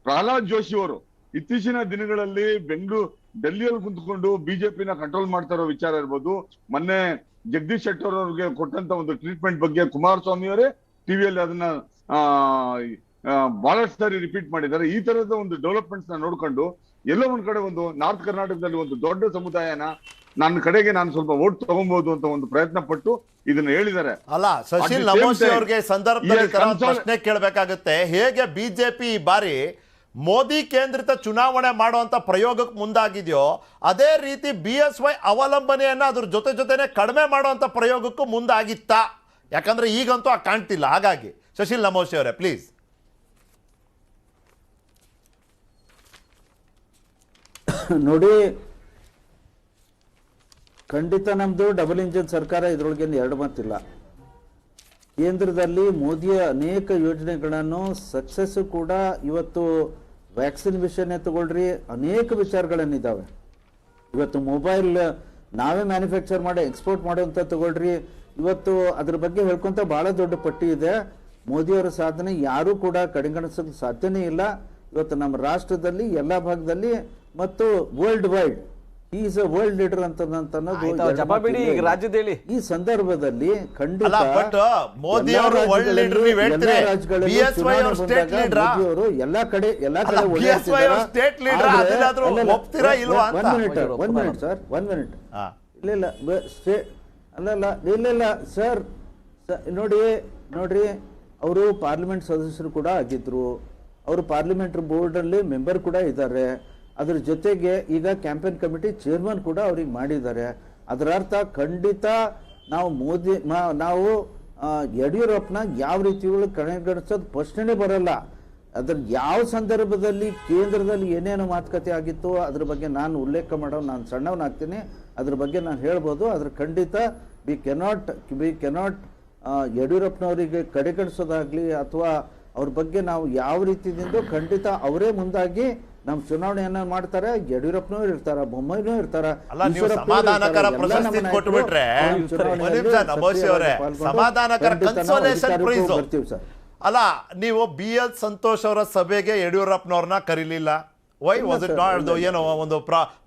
ಪ್ರಹ್ಲಾದ್ ಜೋಶಿ ಅವರು ಇತ್ತೀಚಿನ ದಿನಗಳಲ್ಲಿ ಡೆಲ್ಲಿಯಲ್ಲಿ ಕುಂತ್ಕೊಂಡು ಬಿಜೆಪಿನ ಕಂಟ್ರೋಲ್ ಮಾಡ್ತಾ ಇರೋ ವಿಚಾರ ಇರ್ಬೋದು. ಮೊನ್ನೆ ಜಗದೀಶ್ ಶೆಟ್ಟರ್ ಅವ್ರಿಗೆ ಕೊಟ್ಟಂತ ಒಂದು ಟ್ರೀಟ್ಮೆಂಟ್ ಬಗ್ಗೆ ಕುಮಾರಸ್ವಾಮಿ ಅವರೇ ಟಿವಿಯಲ್ಲಿ ಅದನ್ನ ಬಹಳಷ್ಟು ಸಾರಿ ರಿಪೀಟ್ ಮಾಡಿದ್ದಾರೆ. ಈ ತರದ ಒಂದು ಡೆವಲಪ್ಮೆಂಟ್ಸ್ ನ ನೋಡ್ಕೊಂಡು ಎಲ್ಲೋ ಒಂದ್ ಕಡೆ ಒಂದು ನಾರ್ತ್ ಕರ್ನಾಟಕದಲ್ಲಿ ಒಂದು ದೊಡ್ಡ ಸಮುದಾಯನ ನನ್ನ ಕಡೆಗೆ ನಾನು ಸ್ವಲ್ಪ ವೋಟ್ ತಗೊಬಹುದು ಅಂತ ಒಂದು ಪ್ರಯತ್ನ ಪಟ್ಟು ಇದನ್ನ ಹೇಳಿದ್ದಾರೆ. ಅಲ್ಲ, ಶಶಿಲ್ ನಮೋಶಿ ಅವ್ರಿಗೆ ಸಂದರ್ಭದಲ್ಲಿ ಪ್ರಶ್ನೆ ಕೇಳಬೇಕಾಗುತ್ತೆ. ಹೇಗೆ ಬಿಜೆಪಿ ಈ ಬಾರಿ ಮೋದಿ ಕೇಂದ್ರಿತ ಚುನಾವಣೆ ಮಾಡುವಂಥ ಪ್ರಯೋಗಕ್ಕೆ ಮುಂದಾಗಿದೆಯೋ ಅದೇ ರೀತಿ BSY ಅವಲಂಬನೆಯನ್ನು ಅದ್ರ ಜೊತೆನೇ ಕಡಿಮೆ ಮಾಡುವಂಥ ಪ್ರಯೋಗಕ್ಕೂ ಮುಂದಾಗಿತ್ತಾ? ಯಾಕಂದರೆ ಈಗಂತೂ ಕಾಣ್ತಿಲ್ಲ. ಹಾಗಾಗಿ ಸುಶೀಲ್ ನಮೋಶಿ ಅವರೇ ಪ್ಲೀಸ್. ನೋಡಿ, ಖಂಡಿತ ನಮ್ಮದು ಡಬಲ್ ಇಂಜಿನ್ ಸರ್ಕಾರ, ಇದರೊಳಗೇನು ಎರಡು ಮಾತಿಲ್ಲ. ಕೇಂದ್ರದಲ್ಲಿ ಮೋದಿಯ ಅನೇಕ ಯೋಜನೆಗಳನ್ನು ಸಕ್ಸಸ್ಸು ಕೂಡ. ಇವತ್ತು ವ್ಯಾಕ್ಸಿನ್ ವಿಷಯನೇ ತಗೊಳ್ರಿ, ಅನೇಕ ವಿಚಾರಗಳನ್ನಿದ್ದಾವೆ. ಇವತ್ತು ಮೊಬೈಲ್ ನಾವೇ ಮ್ಯಾನುಫ್ಯಾಕ್ಚರ್ ಮಾಡಿ ಎಕ್ಸ್ಪೋರ್ಟ್ ಮಾಡುವಂಥ ತಗೊಳ್ರಿ, ಇವತ್ತು ಅದ್ರ ಬಗ್ಗೆ ಹೇಳ್ಕೊಂತ ಭಾಳ ದೊಡ್ಡ ಪಟ್ಟಿ ಇದೆ. ಮೋದಿಯವರ ಸಾಧನೆ ಯಾರೂ ಕೂಡ ಕಡೆಗಣಿಸೋಕ್ಕೆ ಸಾಧ್ಯನೇ ಇಲ್ಲ. ಇವತ್ತು ನಮ್ಮ ರಾಷ್ಟ್ರದಲ್ಲಿ ಎಲ್ಲ ಭಾಗದಲ್ಲಿ ಮತ್ತು world wide is a world leader ಅಂತ ರಾಜ್ಯದಲ್ಲಿ ಈ ಸಂದರ್ಭದಲ್ಲಿ ಖಂಡಿತ ಮೋದಿಯವರು ಎಲ್ಲಾ ಕಡೆ ಒನ್ ಮಿನಿಟ್ ಸರ್, ಇಲ್ಲ ಸರ್, ನೋಡ್ರಿ ಅವರು ಪಾರ್ಲಿಮೆಂಟ್ ಸದಸ್ಯರು ಕೂಡ ಆಗಿದ್ರು, ಅವರು ಪಾರ್ಲಿಮೆಂಟ್ ಬೋರ್ಡ್ ಅಲ್ಲಿ ಮೆಂಬರ್ ಕೂಡ ಇದ್ದಾರೆ. ಅದ್ರ ಜೊತೆಗೆ ಈಗ ಕ್ಯಾಂಪೇನ್ ಕಮಿಟಿ ಚೇರ್ಮನ್ ಕೂಡ ಅವ್ರಿಗೆ ಮಾಡಿದ್ದಾರೆ. ಅದರ ಅರ್ಥ ಖಂಡಿತ ನಾವು ಯಡಿಯೂರಪ್ಪನ ಯಾವ ರೀತಿಗಳು ಕಡೆಗಣಿಸೋದು ಪ್ರಶ್ನೆನೇ ಬರಲ್ಲ. ಅದ್ರ ಯಾವ ಸಂದರ್ಭದಲ್ಲಿ ಕೇಂದ್ರದಲ್ಲಿ ಏನೇನು ಮಾತುಕತೆ ಆಗಿತ್ತು ಅದ್ರ ಬಗ್ಗೆ ನಾನು ಉಲ್ಲೇಖ ಮಾಡೋ, ನಾನು ಸಣ್ಣವನಾಗ್ತೀನಿ, ಅದ್ರ ಬಗ್ಗೆ ನಾನು ಹೇಳ್ಬೋದು. ಅದ್ರ ಖಂಡಿತ ವಿ ಕೆನಾಟ್ ಯಡಿಯೂರಪ್ಪನವರಿಗೆ ಕಡೆಗಣಿಸೋದಾಗ್ಲಿ ಅಥವಾ ಅವ್ರ ಬಗ್ಗೆ ನಾವು ಯಾವ ರೀತಿಯಿಂದ ಖಂಡಿತ ಅವರೇ ಮುಂದಾಗಿ ನಮ್ಮ ಚುನಾವಣೆಯನ್ನ ಮಾಡ್ತಾರೆ. ಯಡಿಯೂರಪ್ಪನವ್ರು ಇರ್ತಾರ, ಬೊಮ್ಮಾಯಿನೂ ಇರ್ತಾರ. ಸಮಾಧಾನಕರ ಪ್ರಶಸ್ತಿ ಕೊಟ್ಬಿಟ್ರೆ ಸಮಾಧಾನಕರ ಕನ್ಸೋಲೇಷನ್ ಪ್ರೈಸ್ ಅಲ್ಲ. ನೀವು BL ಸಂತೋಷ್ ಅವರ ಸಭೆಗೆ ಯಡಿಯೂರಪ್ಪನವ್ರನ್ನ ಕರೀಲಿಲ್ಲ. Why was it not? ಏನೋ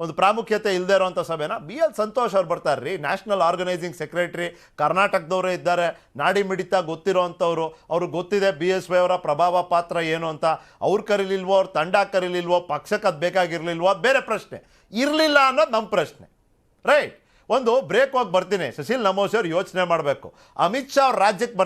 ಒಂದು ಪ್ರಾಮುಖ್ಯತೆ ಇಲ್ಲದೆ ಇರೋಂಥ ಸಭೆನ BL ಸಂತೋಷ್ ಅವ್ರು ಬರ್ತಾರ್ರಿ. ನ್ಯಾಷನಲ್ ಆರ್ಗನೈಸಿಂಗ್ ಸೆಕ್ರೆಟರಿ, ಕರ್ನಾಟಕದವರೇ ಇದ್ದಾರೆ, ನಾಡಿ ಮಿಡಿತ ಗೊತ್ತಿರೋವಂಥವ್ರು. ಅವ್ರಿಗೆ ಗೊತ್ತಿದೆ BSY ಅವರ ಪ್ರಭಾವ ಪಾತ್ರ ಏನು ಅಂತ. ಅವ್ರು ಕರೀಲಿಲ್ವೋ, ಅವ್ರ ತಂಡ ಕರೀಲಿಲ್ವೋ, ಪಕ್ಷಕ್ಕೆ ಅದು ಬೇಕಾಗಿರ್ಲಿಲ್ವೋ, ಬೇರೆ ಪ್ರಶ್ನೆ. ಇರಲಿಲ್ಲ ಅನ್ನೋದು ನಮ್ಮ ಪ್ರಶ್ನೆ, ರೈಟ್? ಒಂದು ಬ್ರೇಕ್ ಹೋಗಿ ಬರ್ತೀನಿ. ಸುಶೀಲ್ ನಮೋಶಿ ಅವ್ರು ಯೋಚನೆ ಮಾಡಬೇಕು. ಅಮಿತ್ ಶಾ ಅವ್ರ ರಾಜ್ಯಕ್ಕೆ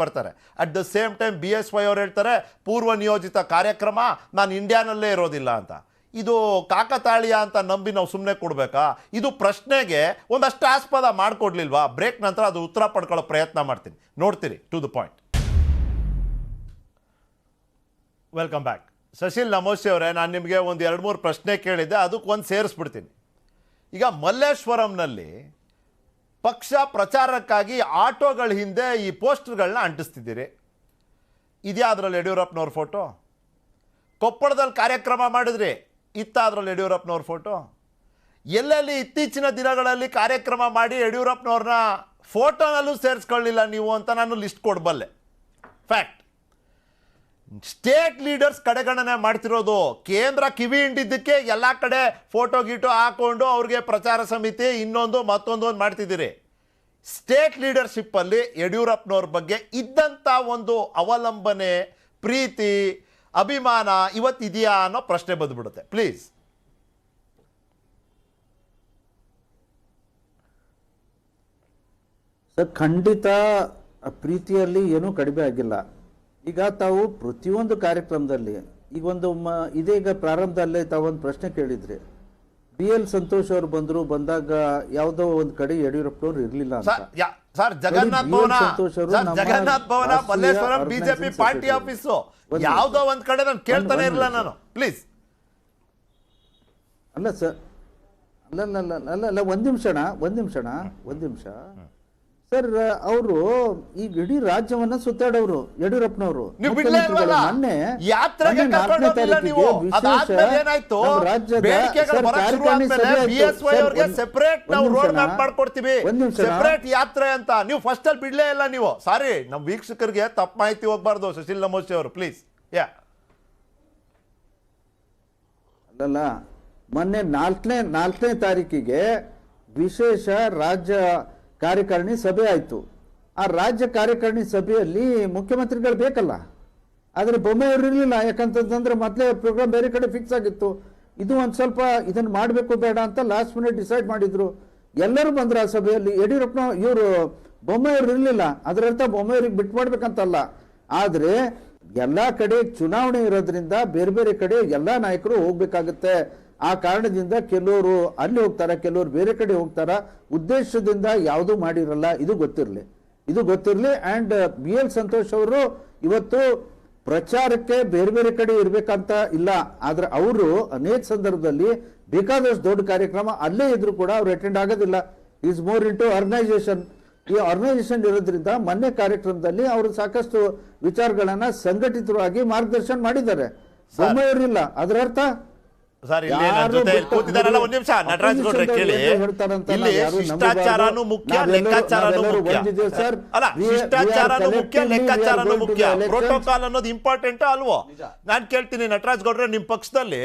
ಬರ್ತಾರೆ. At the same time BSY ಅವ್ರು ಹೇಳ್ತಾರೆ ಪೂರ್ವ ನಿಯೋಜಿತ ಕಾರ್ಯಕ್ರಮ, ನಾನು ಇಂಡಿಯಾನಲ್ಲೇ ಇರೋದಿಲ್ಲ ಅಂತ. ಇದು ಕಾಕತಾಳೀಯ ಅಂತ ನಂಬಿ ನಾವು ಸುಮ್ಮನೆ ಕೊಡಬೇಕಾ? ಇದು ಪ್ರಶ್ನೆಗೆ ಒಂದಷ್ಟು ಆಸ್ಪದ ಮಾಡಿಕೊಡ್ಲಿಲ್ವಾ? ಬ್ರೇಕ್ ನಂತರ ಅದು ಉತ್ತರ ಪಡ್ಕೊಳ್ಳೋ ಪ್ರಯತ್ನ ಮಾಡ್ತೀನಿ, ನೋಡ್ತೀರಿ. To the point. Welcome back. Sushil Namoshi ಅವರೇ, ನಾನು ನಿಮಗೆ ಒಂದು 2-3 ಪ್ರಶ್ನೆ ಕೇಳಿದ್ದೆ, ಅದಕ್ಕೆ ಒಂದು ಸೇರಿಸ್ಬಿಡ್ತೀನಿ. ಈಗ ಮಲ್ಲೇಶ್ವರಂನಲ್ಲಿ ಪಕ್ಷ ಪ್ರಚಾರಕ್ಕಾಗಿ ಆಟೋಗಳ ಹಿಂದೆ ಈ ಪೋಸ್ಟರ್ಗಳನ್ನ ಅಂಟಿಸ್ತಿದ್ದೀರಿ. ಇದೆಯಾ ಅದರಲ್ಲಿ ಯಡಿಯೂರಪ್ಪನವ್ರ ಫೋಟೋ? ಕೊಪ್ಪಳದಲ್ಲಿ ಕಾರ್ಯಕ್ರಮ ಮಾಡಿದ್ರಿ, ಅದರಲ್ಲಿ ಯಡಿಯೂರಪ್ಪನವ್ರ ಫೋಟೋ? ಎಲ್ಲೆಲ್ಲಿ ಇತ್ತೀಚಿನ ದಿನಗಳಲ್ಲಿ ಕಾರ್ಯಕ್ರಮ ಮಾಡಿ ಯಡಿಯೂರಪ್ಪನವ್ರನ್ನ ಫೋಟೋನಲ್ಲೂ ಸೇರಿಸ್ಕೊಳ್ಳಿಲ್ಲ ನೀವು ಅಂತ ನಾನು ಲಿಸ್ಟ್ ಕೊಡಬಲ್ಲೆ. ಫ್ಯಾಕ್ಟ್. ಸ್ಟೇಟ್ ಲೀಡರ್ಸ್ ಕಡೆಗಣನೆ ಮಾಡ್ತಿರೋದು. ಕೇಂದ್ರ ಕಿವಿ ಹಿಂಡಿದ್ದಕ್ಕೆ ಎಲ್ಲ ಕಡೆ ಫೋಟೋ ಗೀಟೋ ಹಾಕೊಂಡು ಅವ್ರಿಗೆ ಪ್ರಚಾರ ಸಮಿತಿ ಇನ್ನೊಂದು ಮತ್ತೊಂದು ಮಾಡ್ತಿದ್ದೀರಿ. ಸ್ಟೇಟ್ ಲೀಡರ್ಶಿಪ್ಪಲ್ಲಿ ಯಡಿಯೂರಪ್ಪನವ್ರ ಬಗ್ಗೆ ಇದ್ದಂಥ ಒಂದು ಅವಲಂಬನೆ, ಪ್ರೀತಿ, ಅಭಿಮಾನ ಇವತ್ತಿದೆಯಾ ಅನ್ನೋ ಪ್ರಶ್ನೆ ಬಂದ್ಬಿಡುತ್ತೆ. ಪ್ಲೀಸ್. ಸರ್, ಖಂಡಿತ ಪ್ರೀತಿಯಲ್ಲಿ ಏನೂ ಕಡಿಮೆ ಆಗಿಲ್ಲ. ಈಗ ತಾವು ಪ್ರತಿಯೊಂದು ಕಾರ್ಯಕ್ರಮದಲ್ಲಿ ಈಗ ಇದೀಗ ಪ್ರಾರಂಭದಲ್ಲೇ ತಾವೊಂದು ಪ್ರಶ್ನೆ ಕೇಳಿದ್ರಿ. BL ಸಂತೋಷ್ ಅವರು ಬಂದಾಗ ಯಾವುದೋ ಒಂದು ಕಡೆ ಯಡಿಯೂರಪ್ಪನವ್ರು ಇರಲಿಲ್ಲ ಅಂತ. ಸರ್, ಜಗನ್ನಾಥ್ ಭವನ ಮಲ್ಲೇಶ್ವರಂ ಬಿಜೆಪಿ ಪಾರ್ಟಿ ಆಫೀಸು ಯಾವುದೋ ಒಂದು ಕಡೆ ನಾನು ಕೇಳ್ತಾನೆ ಇರಲಿಲ್ಲ ನಾನು. ಪ್ಲೀಸ್. ಅಲ್ಲ ಸರ್, ಅಲ್ಲ ಒಂದ್ ನಿಮಿಷ ಸರ್. ಅವರು ಈಗ ಇಡೀ ರಾಜ್ಯವನ್ನ ಸುತ್ತಾಡೋರು ಯಡಿಯೂರಪ್ಪನವರು. ಮೊನ್ನೆ ಯಾತ್ರೆ ಅಂತ ನೀವು ಫಸ್ಟ್ ಅಲ್ಲಿ ಬಿಡ್ಲೇ ಇಲ್ಲ ನೀವು. ಸಾರಿ, ನಮ್ ವೀಕ್ಷಕರಿಗೆ ತಪ್ಪು ಮಾಹಿತಿ ಹೋಗ್ಬಾರ್ದು. ಸುಶೀಲ್ ನಮೋಶಿ ಅವರು ಪ್ಲೀಸ್. ಅಲ್ಲಲ್ಲ, ಮೊನ್ನೆ 4ನೇ ತಾರೀಕಿಗೆ ವಿಶೇಷ ರಾಜ್ಯ ಕಾರ್ಯಕಾರಿಣಿ ಸಭೆ ಆಯಿತು. ಆ ರಾಜ್ಯ ಕಾರ್ಯಕಾರಿಣಿ ಸಭೆಯಲ್ಲಿ ಮುಖ್ಯಮಂತ್ರಿಗಳು ಬೇಕಲ್ಲ, ಆದರೆ ಬೊಮ್ಮೆಯವರು ಇರಲಿಲ್ಲ. ಯಾಕಂತಂದ್ರೆ ಮೊದಲೇ ಪ್ರೋಗ್ರಾಮ್ ಬೇರೆ ಕಡೆ ಫಿಕ್ಸ್ ಆಗಿತ್ತು. ಇದು ಒಂದು ಸ್ವಲ್ಪ ಇದನ್ನು ಮಾಡಬೇಕು ಬೇಡ ಅಂತ ಲಾಸ್ಟ್ ಮಿನಿಟ್ ಡಿಸೈಡ್ ಮಾಡಿದ್ರು. ಎಲ್ಲರೂ ಬಂದ್ರು ಆ ಸಭೆಯಲ್ಲಿ. ಬೊಮ್ಮೆಯವರು ಇರಲಿಲ್ಲ. ಅದರರ್ಥ ಬೊಮ್ಮೆಯವ್ರಿಗೆ ಬಿಟ್ಟು ಮಾಡ್ಬೇಕಂತಲ್ಲ, ಆದರೆ ಎಲ್ಲ ಕಡೆ ಚುನಾವಣೆ ಇರೋದ್ರಿಂದ ಬೇರೆ ಬೇರೆ ಕಡೆ ಎಲ್ಲ ನಾಯಕರು ಹೋಗ್ಬೇಕಾಗುತ್ತೆ. ಆ ಕಾರಣದಿಂದ ಕೆಲವರು ಅಲ್ಲಿ ಹೋಗ್ತಾರ, ಕೆಲವರು ಬೇರೆ ಕಡೆ ಹೋಗ್ತಾರ. ಉದ್ದೇಶದಿಂದ ಯಾವುದೂ ಮಾಡಿರಲ್ಲ, ಇದು ಗೊತ್ತಿರಲಿ. ಅಂಡ್ BL ಸಂತೋಷ್ ಅವರು ಇವತ್ತು ಪ್ರಚಾರಕ್ಕೆ ಬೇರೆ ಬೇರೆ ಕಡೆ ಇರ್ಬೇಕಂತ ಇಲ್ಲ, ಆದ್ರೆ ಅವರು ಅನೇಕ ಸಂದರ್ಭದಲ್ಲಿ ಬೇಕಾದಷ್ಟು ದೊಡ್ಡ ಕಾರ್ಯಕ್ರಮ ಅಲ್ಲೇ ಇದ್ರು ಕೂಡ ಅವ್ರು ಅಟೆಂಡ್ ಆಗೋದಿಲ್ಲ. Is more into organisation. ಈ ಆರ್ಗನೈಸೇಷನ್ ಇರೋದ್ರಿಂದ ಮೊನ್ನೆ ಕಾರ್ಯಕ್ರಮದಲ್ಲಿ ಅವರು ಸಾಕಷ್ಟು ವಿಚಾರಗಳನ್ನ ಸಂಘಟಿತವಾಗಿ ಮಾರ್ಗದರ್ಶನ ಮಾಡಿದ್ದಾರೆ. ಬೊಮ್ಮಾಯಿಯವರಿಲ್ಲ. ಅದರ ಅರ್ಥ ಸರ್ ಇಲ್ಲಿ ನನ್ನ ಜೊತೆ ಕೂತಿದಾರಲ್ಲ, ಒಂದ್ ನಿಮಿಷ ನಟರಾಜ್ ಗೌಡ್ರೆ ಕೇಳಿ. ಇಲ್ಲಿ ಶಿಷ್ಟಾಚಾರನೂ ಮುಖ್ಯ, ಲೆಕ್ಕಾಚಾರನೂ ಮುಖ್ಯ. ಅಲ್ಲ, ಶಿಷ್ಟಾಚಾರನೂ ಮುಖ್ಯ, ಲೆಕ್ಕಾಚಾರನೂ ಮುಖ್ಯ. ಪ್ರೋಟೋಕಾಲ್ ಅನ್ನೋದು ಇಂಪಾರ್ಟೆಂಟ್ ಅಲ್ವೋ? ನಾನ್ ಕೇಳ್ತೀನಿ ನಟರಾಜ್ ಗೌಡ್ರೆ, ನಿಮ್ ಪಕ್ಷದಲ್ಲಿ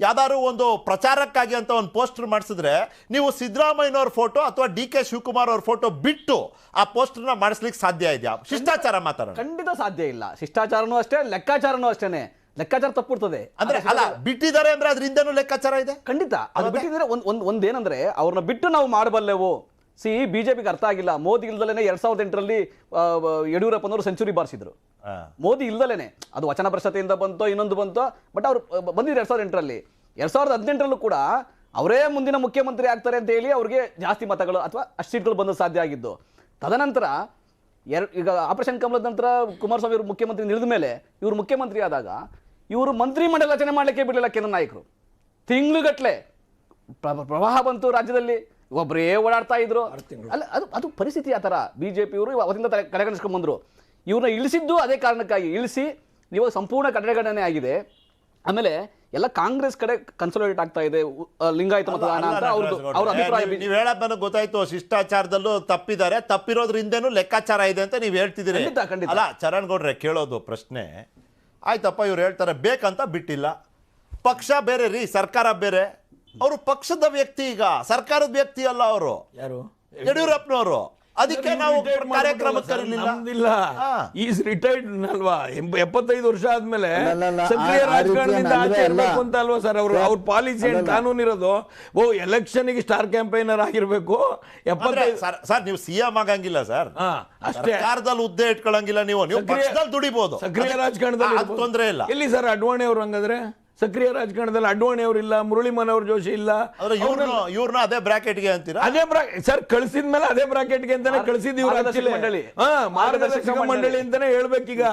ಯಾವ್ದಾದ್ರು ಒಂದು ಪ್ರಚಾರಕ್ಕಾಗಿ ಅಂತ ಒಂದು ಪೋಸ್ಟರ್ ಮಾಡಿಸಿದ್ರೆ ನೀವು ಸಿದ್ದರಾಮಯ್ಯನವ್ರ ಫೋಟೋ ಅಥವಾ DK ಶಿವಕುಮಾರ್ ಅವ್ರ ಫೋಟೋ ಬಿಟ್ಟು ಆ ಪೋಸ್ಟರ್ನ ಮಾಡಿಸ್ಲಿಕ್ಕೆ ಸಾಧ್ಯ ಇದೆಯಾ? ಶಿಷ್ಟಾಚಾರ ಮಾತಾಡೋಣ. ಖಂಡಿತ ಸಾಧ್ಯ ಇಲ್ಲ. ಶಿಷ್ಟಾಚಾರನೂ ಅಷ್ಟೇ, ಲೆಕ್ಕಾಚಾರನೂ ಅಷ್ಟೇನೆ. ಲೆಕ್ಕಾಚಾರ ತಪ್ಪಿರ್ತದೆ ಅಂದ್ರೆ ಅಲ್ಲ, ಬಿಟ್ಟಿದ್ದಾರೆ ಅಂದ್ರೆ ಅದ್ರಿಂದನೂ ಲೆಕ್ಕಾಚಾರ ಇದೆ. ಖಂಡಿತ ಅದು ಬಿಟ್ಟಿದ್ರೆ ಒಂದೇನಂದ್ರೆ ಅವ್ರನ್ನ ಬಿಟ್ಟು ನಾವು ಮಾಡಬಲ್ಲೆವು. ಬಿಜೆಪಿಗೆ ಅರ್ಥ ಆಗಿಲ್ಲ. ಮೋದಿ ಇಲ್ದಲೇನೆ 2008ರಲ್ಲಿ ಯಡಿಯೂರಪ್ಪನವರು ಸೆಂಚುರಿ ಬಾರಿಸಿದ್ರು. ಮೋದಿ ಇಲ್ದಲೇನೆ, ಅದು ವಚನ ಭ್ರಷ್ಟತೆಯಿಂದ ಬಂತೋ ಇನ್ನೊಂದು ಬಂತೋ, ಬಟ್ ಅವ್ರು ಬಂದಿದ್ರು 2008ರಲ್ಲಿ. 2018ರಲ್ಲೂ ಕೂಡ ಅವರೇ ಮುಂದಿನ ಮುಖ್ಯಮಂತ್ರಿ ಆಗ್ತಾರೆ ಅಂತ ಹೇಳಿ ಅವ್ರಿಗೆ ಜಾಸ್ತಿ ಮತಗಳು ಅಥವಾ ಅಷ್ಟು ಸೀಟ್ಗಳು ಬಂದು ಸಾಧ್ಯ ಆಗಿದ್ದು. ತದನಂತರ ಈಗ ಆಪರೇಷನ್ ಕಮಲದ ನಂತರ ಕುಮಾರಸ್ವಾಮಿ ಅವರು ಮುಖ್ಯಮಂತ್ರಿ ನಿಲ್ಲಿದ ಮೇಲೆ ಇವರು ಮುಖ್ಯಮಂತ್ರಿ ಆದಾಗ ಇವರು ಮಂತ್ರಿ ಮಂಡಲ ರಚನೆ ಮಾಡಲಿಕ್ಕೆ ಬಿಡಲಿಲ್ಲ ಕೇಂದ್ರ ನಾಯಕರು. ತಿಂಗಳುಗಟ್ಟಲೆ ಪ್ರವಾಹ ಬಂತು ರಾಜ್ಯದಲ್ಲಿ, ಒಬ್ಬರೇ ಓಡಾಡ್ತಾ ಇದ್ರು. ಅಲ್ಲ, ಅದು ಪರಿಸ್ಥಿತಿ ಆ ಥರ. ಬಿಜೆಪಿಯವರು ಅವತ್ತಿಂದ ಕಡೆಗಣಿಸ್ಕೊಂಡು ಬಂದರು. ಇವ್ರನ್ನ ಇಳಿಸಿದ್ದು ಅದೇ ಕಾರಣಕ್ಕಾಗಿ. ಇಳಿಸಿ ಇವಾಗ ಸಂಪೂರ್ಣ ಕಡೆಗಣನೆ ಆಗಿದೆ. ಆಮೇಲೆ ಎಲ್ಲ ಕಾಂಗ್ರೆಸ್ ಕಡೆ ಕನ್ಸೋಲಿಡೇಟ್ ಆಗ್ತಾ ಇದೆ, ಲಿಂಗಾಯತ ಮತದಾನ ಅಂತ ಅವ್ರ ಅಭಿಪ್ರಾಯ. ನೀವು ಹೇಳೋದ್ ನನಗೆ ಗೊತ್ತಾಯ್ತು, ಶಿಷ್ಟಾಚಾರದಲ್ಲೂ ತಪ್ಪಿದ್ದಾರೆ, ತಪ್ಪಿರೋದ್ರಿಂದನೂ ಲೆಕ್ಕಾಚಾರ ಇದೆ ಅಂತ ನೀವು ಹೇಳ್ತಿದ್ದೀರಿ. ಅಲ್ಲ ಚರಣ್ ಗೌಡ್ರೆ, ಕೇಳೋದು ಪ್ರಶ್ನೆ, ಆಯ್ತಪ್ಪ ಇವ್ರು ಹೇಳ್ತಾರೆ ಬೇಕಂತ ಬಿಟ್ಟಿಲ್ಲ, ಪಕ್ಷ ಬೇರೆ ರೀ, ಸರ್ಕಾರ ಬೇರೆ. ಅವರು ಪಕ್ಷದ ವ್ಯಕ್ತಿ, ಈಗ ಸರ್ಕಾರದ ವ್ಯಕ್ತಿ ಅಲ್ಲ ಅವರು. ಯಾರು? ಯಡಿಯೂರಪ್ಪನವರು. ಅದಕ್ಕೆ ನಾವು ಕಾರ್ಯಕ್ರಮಕ್ಕೆ ಕರೀಲಿಲ್ಲ. ಈಸ್ ರಿಟೈರ್ಡ್ ಅಲ್ವಾ, 75 ವರ್ಷ ಆದ್ಮೇಲೆ ಸಕ್ರಿಯ ರಾಜಕಾರಣದಿಂದ ಆಚೆ ಇರಬೇಕು ಅಂತ ಅಲ್ವಾ ಸರ್ ಅವ್ರ ಪಾಲಿಸಿ ಅಂಡ್ ಕಾನೂನು ಇರೋದು. ಎಲೆಕ್ಷನ್ಗೆ ಸ್ಟಾರ್ ಕ್ಯಾಂಪೈನರ್ ಆಗಿರ್ಬೇಕು. 75 ಸರ್ ನೀವು CM ಆಗಂಗಿಲ್ಲ ಸರ್, ಅಷ್ಟೇ. ಸರ್ಕಾರದಲ್ಲಿ ಹುದ್ದೆ ಇಟ್ಕೊಳಂಗಿಲ್ಲ, ನೀವು ಪಕ್ಷದಲ್ಲಿ ದುಡಿಬಹುದು, ಸಕ್ರಿಯ ರಾಜಕಾರಣದಲ್ಲಿ ತೊಂದರೆ ಇಲ್ಲ. ಎಲ್ಲಿ ಸರ್ ಅಡ್ವಾಣಿ ಅವ್ರು ಹಂಗಾದ್ರೆ? ಸಕ್ರಿಯ ರಾಜಕಾರಣದಲ್ಲಿ ಅಡ್ವಾಣಿ ಅವರಿಲ್ಲ, ಮುರಳಿ ಮನೋಹರ್ ಜೋಶಿ ಇಲ್ಲ. ಇವ್ರನ್ನ ಅದೇ ಬ್ರಾಕೆಟ್ಗೆ ಅಂತೀರಾ? ಅದೇ ಸರ್ ಕಳಿಸಿದ್ಮೇಲೆ ಅದೇ ಬ್ರಾಕೆಟ್ಗೆ ಅಂತಾನೆ ಕಳಿಸಿದ್ ಮಾರ್ಗದರ್ಶಕ ಮಂಡಳಿ ಅಂತಾನೆ ಹೇಳ್ಬೇಕೀಗ.